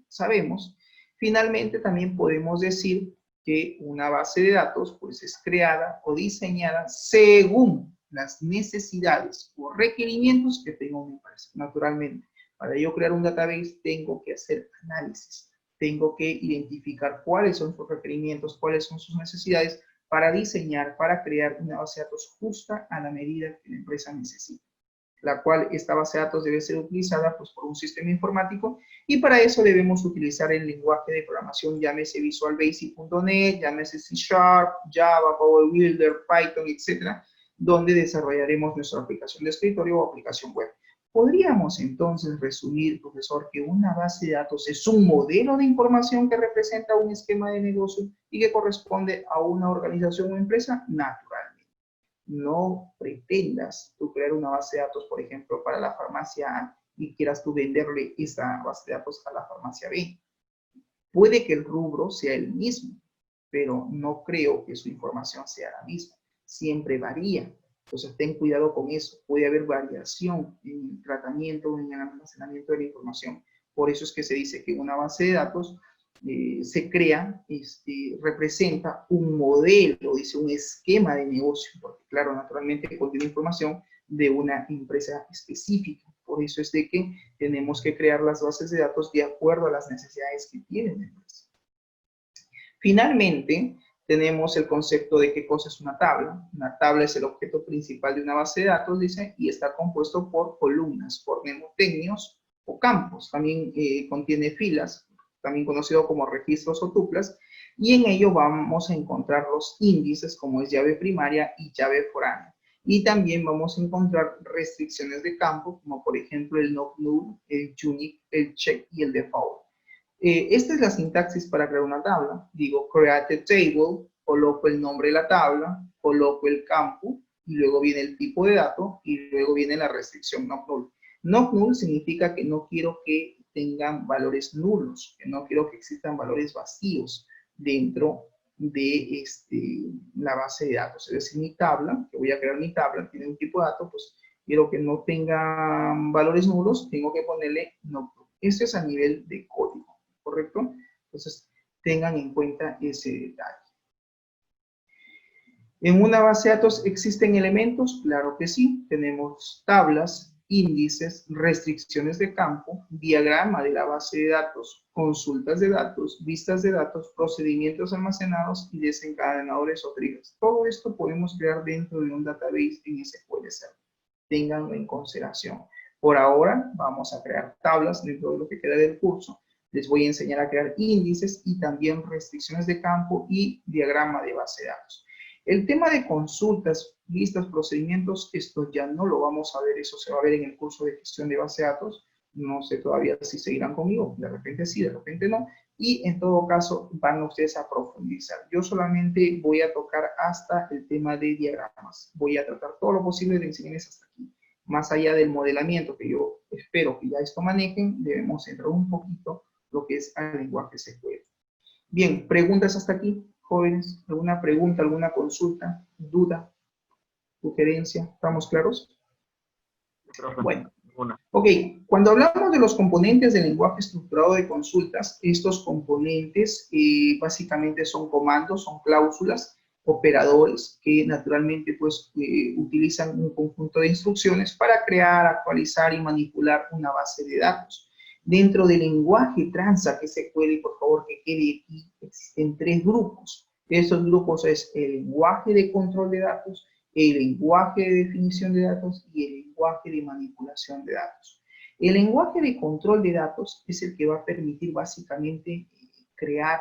sabemos. Finalmente, también podemos decir que una base de datos pues, es creada o diseñada según las necesidades o requerimientos que tenga una empresa. Naturalmente, para yo crear un database tengo que hacer análisis, tengo que identificar cuáles son sus requerimientos, cuáles son sus necesidades para diseñar, para crear una base de datos justa a la medida que la empresa necesita, la cual esta base de datos debe ser utilizada pues, por un sistema informático, y para eso debemos utilizar el lenguaje de programación, llámese Visual Basic.net, llámese C#, Java, Power Builder, Python, etcétera, donde desarrollaremos nuestra aplicación de escritorio o aplicación web. ¿Podríamos entonces resumir, profesor, que una base de datos es un modelo de información que representa un esquema de negocio y que corresponde a una organización o empresa? Naturalmente. No pretendas tú crear una base de datos, por ejemplo, para la farmacia A y quieras tú venderle esa base de datos a la farmacia B. Puede que el rubro sea el mismo, pero no creo que su información sea la misma. Siempre varía. Entonces, ten cuidado con eso. Puede haber variación en el tratamiento o en el almacenamiento de la información. Por eso es que se dice que una base de datos se crea, representa un modelo, dice un esquema de negocio, porque claro, naturalmente contiene información de una empresa específica. Por eso es de que tenemos que crear las bases de datos de acuerdo a las necesidades que tiene la empresa. Finalmente, tenemos el concepto de qué cosa es una tabla. Una tabla es el objeto principal de una base de datos, dice, y está compuesto por columnas, por mnemotecnios o campos. También contiene filas, también conocido como registros o tuplas, y en ello vamos a encontrar los índices, como es llave primaria y llave foránea. Y también vamos a encontrar restricciones de campo, como por ejemplo el not null, el unique, el check y el default. Esta es la sintaxis para crear una tabla. Digo, create a table, coloco el nombre de la tabla, coloco el campo, y luego viene el tipo de dato, y luego viene la restricción not null. Not null significa que no quiero que tengan valores nulos, que no quiero que existan valores vacíos dentro de la base de datos. Es decir, mi tabla, que voy a crear mi tabla, tiene un tipo de dato, pues quiero que no tenga valores nulos, tengo que ponerle not null. Esto es a nivel de código. ¿Correcto? Entonces, tengan en cuenta ese detalle. ¿En una base de datos existen elementos? Claro que sí. Tenemos tablas, índices, restricciones de campo, diagrama de la base de datos consultas de datos, vistas de datos, procedimientos almacenados y desencadenadores o triggers. Todo esto podemos crear dentro de un database en SQL Server. Ténganlo en consideración. Por ahora vamos a crear tablas dentro de lo que queda del curso. Les voy a enseñar a crear índices y también restricciones de campo y diagrama de base de datos. El tema de consultas, listas, procedimientos, esto ya no lo vamos a ver, eso se va a ver en el curso de gestión de base de datos. No sé todavía si seguirán conmigo, de repente sí, de repente no. Y en todo caso van ustedes a profundizar. Yo solamente voy a tocar hasta el tema de diagramas. Voy a tratar todo lo posible de enseñarles hasta aquí. Más allá del modelamiento que yo espero que ya esto manejen, debemos entrar un poquito lo que es al lenguaje SQL. Bien, preguntas hasta aquí, jóvenes. ¿Alguna pregunta, alguna consulta, duda, sugerencia? ¿Estamos claros? Bueno. Ok, cuando hablamos de los componentes del lenguaje estructurado de consultas, estos componentes básicamente son comandos, son cláusulas, operadores que naturalmente pues utilizan un conjunto de instrucciones para crear, actualizar y manipular una base de datos. Dentro del lenguaje Transact SQL, por favor que quede aquí, existen 3 grupos. Estos grupos es el lenguaje de control de datos, el lenguaje de definición de datos y el lenguaje de manipulación de datos. El lenguaje de control de datos es el que va a permitir básicamente crear,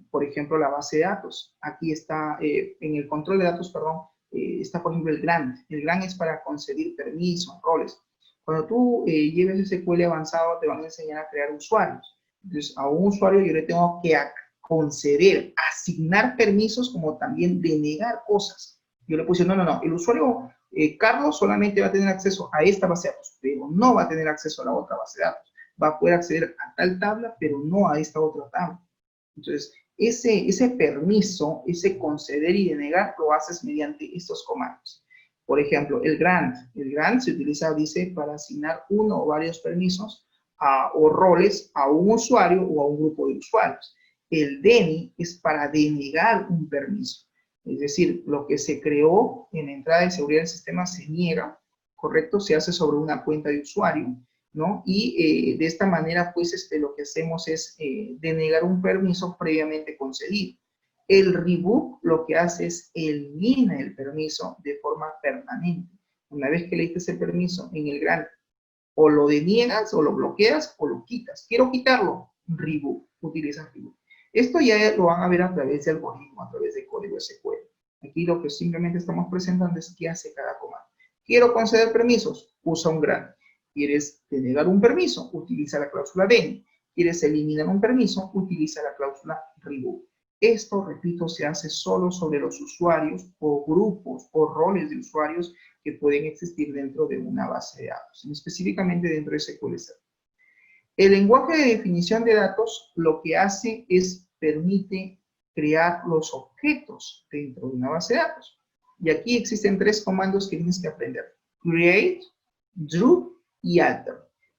por ejemplo, la base de datos. Aquí está, en el control de datos, perdón, está por ejemplo el grant. El grant es para conceder permisos, roles. Cuando tú lleves SQL avanzado, te van a enseñar a crear usuarios. Entonces, a un usuario yo le tengo que conceder, asignar permisos, como también denegar cosas. Yo le puse, no, el usuario Carlos solamente va a tener acceso a esta base de datos, pero no va a tener acceso a la otra base de datos. Va a poder acceder a tal tabla, pero no a esta otra tabla. Entonces, ese permiso, ese conceder y denegar, lo haces mediante estos comandos. Por ejemplo, el grant. El grant se utiliza, dice, para asignar uno o varios permisos o roles a un usuario o a un grupo de usuarios. El DENI es para denegar un permiso. Es decir, lo que se creó en la entrada de seguridad del sistema se niega, ¿correcto? Se hace sobre una cuenta de usuario, ¿no? Y de esta manera, pues, lo que hacemos es denegar un permiso previamente concedido. El rebook lo que hace es elimina el permiso de forma permanente. Una vez que le diste ese permiso en el grant, o lo deniegas, o lo bloqueas, o lo quitas. Quiero quitarlo, rebook, utiliza rebook. Esto ya lo van a ver a través de algoritmo, a través de código SQL. Aquí lo que simplemente estamos presentando es qué hace cada comando. Quiero conceder permisos, usa un grant. ¿Quieres denegar un permiso? Utiliza la cláusula DENI. ¿Quieres eliminar un permiso? Utiliza la cláusula rebook. Esto, repito, se hace solo sobre los usuarios o grupos o roles de usuarios que pueden existir dentro de una base de datos, específicamente dentro de SQL Server. El lenguaje de definición de datos lo que hace es permite crear los objetos dentro de una base de datos. Y aquí existen 3 comandos que tienes que aprender. Create, Draw y Alter.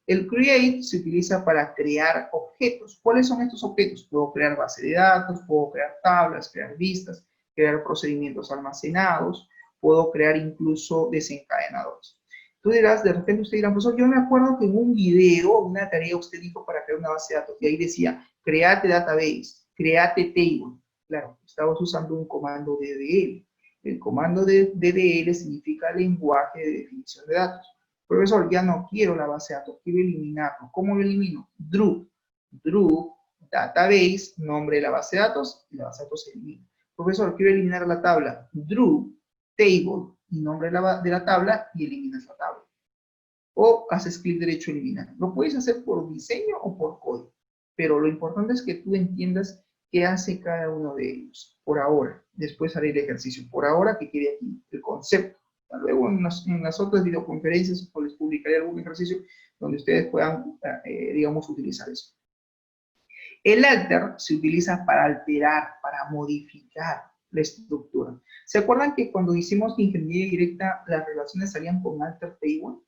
El create se utiliza para crear objetos. ¿Cuáles son estos objetos? Puedo crear base de datos, puedo crear tablas, crear vistas, crear procedimientos almacenados, puedo crear incluso desencadenadores. Tú dirás, de repente usted dirá, profesor, yo me acuerdo que en un video, una tarea usted dijo para crear una base de datos, y ahí decía, create database, create table. Claro, estamos usando un comando DDL. El comando de DDL significa lenguaje de definición de datos. Profesor, ya no quiero la base de datos, quiero eliminarlo. ¿Cómo lo elimino? Draw. Draw, database, nombre de la base de datos, y la base de datos se elimina. Profesor, quiero eliminar la tabla. Draw, table, y nombre de la tabla, y eliminas la tabla. O haces clic derecho eliminar. Lo puedes hacer por diseño o por código, pero lo importante es que tú entiendas qué hace cada uno de ellos. Por ahora, después haré el ejercicio. Por ahora, que quede aquí el concepto. Luego en las otras videoconferencias les publicaré algún ejercicio donde ustedes puedan, digamos, utilizar eso. El alter se utiliza para alterar, para modificar la estructura. ¿Se acuerdan que cuando hicimos ingeniería directa, las relaciones salían con alter table?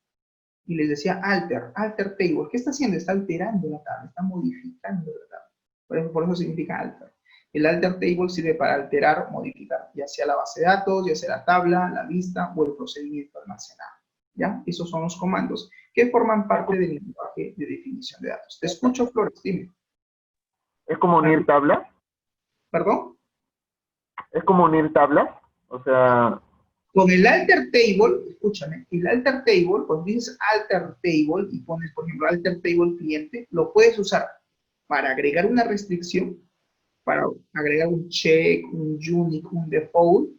Y les decía alter table. ¿Qué está haciendo? Está alterando la tabla, está modificando la tabla. Por eso significa alter. El alter table sirve para alterar o modificar, ya sea la base de datos, ya sea la tabla, la vista o el procedimiento almacenado. ¿Ya? Esos son los comandos que forman parte del lenguaje de definición de datos. Te escucho, Flores, dime. ¿Es como unir tablas? ¿Perdón? ¿Es como unir tablas? O sea, Con el alter table, escúchame, el alter table, cuando dices alter table y pones, por ejemplo, alter table cliente, lo puedes usar para agregar una restricción, para agregar un check, un unique, un default,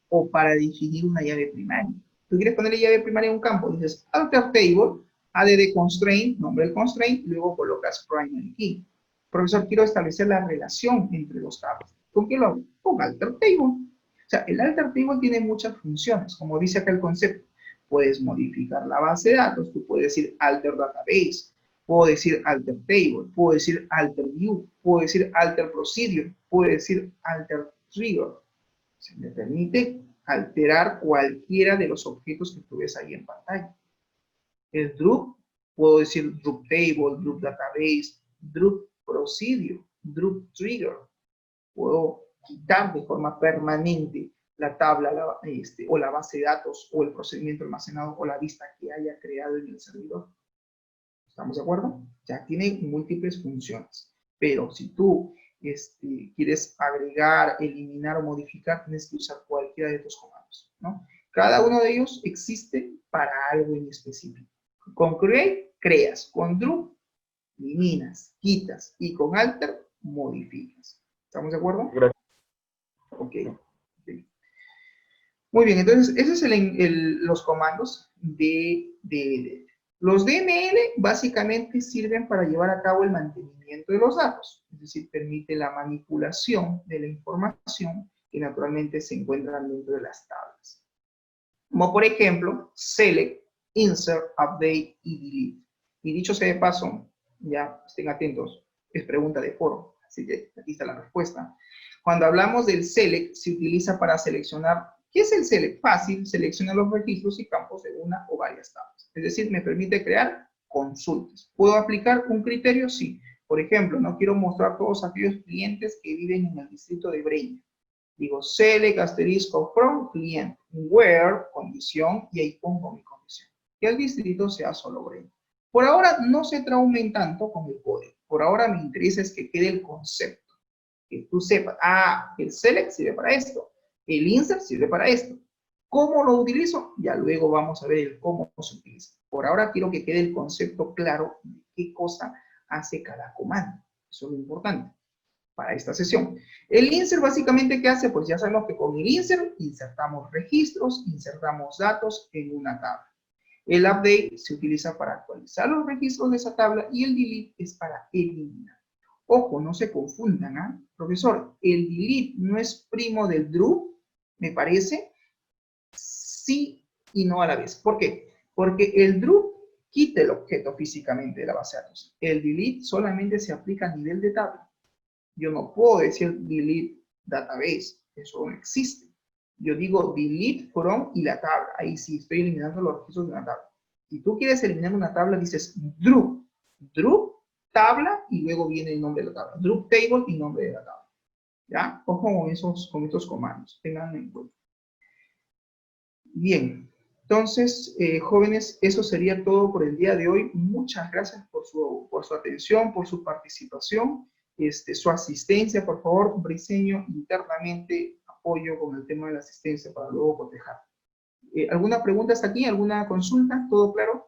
o para definir una llave primaria. Tú quieres ponerle llave primaria en un campo, dices alter table, add constraint, nombre del constraint, y luego colocas primary key. Profesor, quiero establecer la relación entre los campos. ¿Con qué lo hago? Con alter table. O sea, el alter table tiene muchas funciones, como dice acá el concepto. Puedes modificar la base de datos, tú puedes decir alter database, puedo decir alter table, puedo decir alter view, puedo decir alter procedure, puedo decir alter trigger. Se me permite alterar cualquiera de los objetos que tú ves ahí en pantalla. El drup, puedo decir drup table, drup database, drup procedure, drup trigger. Puedo quitar de forma permanente la tabla o la base de datos o el procedimiento almacenado o la vista que haya creado en el servidor. ¿Estamos de acuerdo? Ya tiene múltiples funciones. Pero si tú quieres agregar, eliminar o modificar, tienes que usar cualquiera de estos comandos, ¿no? Cada uno de ellos existe para algo en específico. Con create, creas. Con drup, eliminas, quitas. Y con alter, modificas. ¿Estamos de acuerdo? gracias. Ok. Muy bien, entonces, esos son los comandos los DML básicamente sirven para llevar a cabo el mantenimiento de los datos, es decir, permite la manipulación de la información que naturalmente se encuentran dentro de las tablas. Como por ejemplo, select, insert, update y delete. Y dicho sea de paso, ya estén atentos, es pregunta de foro, así que aquí está la respuesta. Cuando hablamos del select, se utiliza para seleccionar. ¿Qué es el select? Fácil, selecciona los registros y campos de una o varias tablas. Es decir, me permite crear consultas. ¿Puedo aplicar un criterio? Sí. Por ejemplo, no quiero mostrar todos aquellos clientes que viven en el distrito de Breña. Digo, select asterisco from client, where, condición, y ahí pongo mi condición. Que el distrito sea solo Breña. Por ahora no se traumen tanto con el código. Por ahora me interesa es que quede el concepto. Que tú sepas, el select sirve para esto. El insert sirve para esto. ¿Cómo lo utilizo? Ya luego vamos a ver el cómo se utiliza. Por ahora quiero que quede el concepto claro de qué cosa hace cada comando. Eso es lo importante para esta sesión. El insert básicamente, ¿qué hace? Pues ya sabemos que con el insert insertamos registros, insertamos datos en una tabla. El update se utiliza para actualizar los registros de esa tabla y el delete es para eliminar. Ojo, no se confundan, ¿ah? Profesor, el delete no es primo del drup, me parece. Sí y no a la vez. ¿Por qué? Porque el drup quita el objeto físicamente de la base de datos. El delete solamente se aplica a nivel de tabla. Yo no puedo decir delete database, eso no existe. Yo digo delete from y la tabla. Ahí sí estoy eliminando los registros de una tabla. Si tú quieres eliminar una tabla, dices drup. Drup, tabla, y luego viene el nombre de la tabla. Drup table y nombre de la tabla. ¿Ya? Ojo con estos comandos. Tengan en cuenta. Bien. Entonces, jóvenes, eso sería todo por el día de hoy. Muchas gracias por su atención, por su participación, su asistencia. Por favor, Briceño, internamente apoyo con el tema de la asistencia para luego cotejar. ¿Alguna pregunta hasta aquí? ¿Alguna consulta? ¿Todo claro?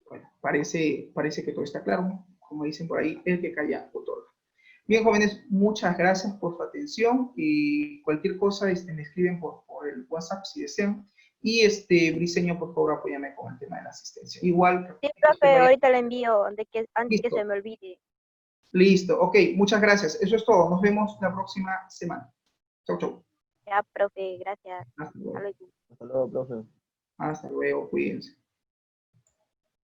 Bueno, parece que todo está claro. Como dicen por ahí, el que calla otorga. Bien, jóvenes, muchas gracias por su atención y cualquier cosa me escriben por el WhatsApp si desean. Y Briceño, por favor, apóyame con el tema de la asistencia. Igual. Sí, profe, ahorita le envío antes que se me olvide. Listo, ok, muchas gracias. Eso es todo. Nos vemos la próxima semana. Chau, chau. Ya, profe, gracias. Hasta luego. Hasta luego, profe. Hasta luego, cuídense.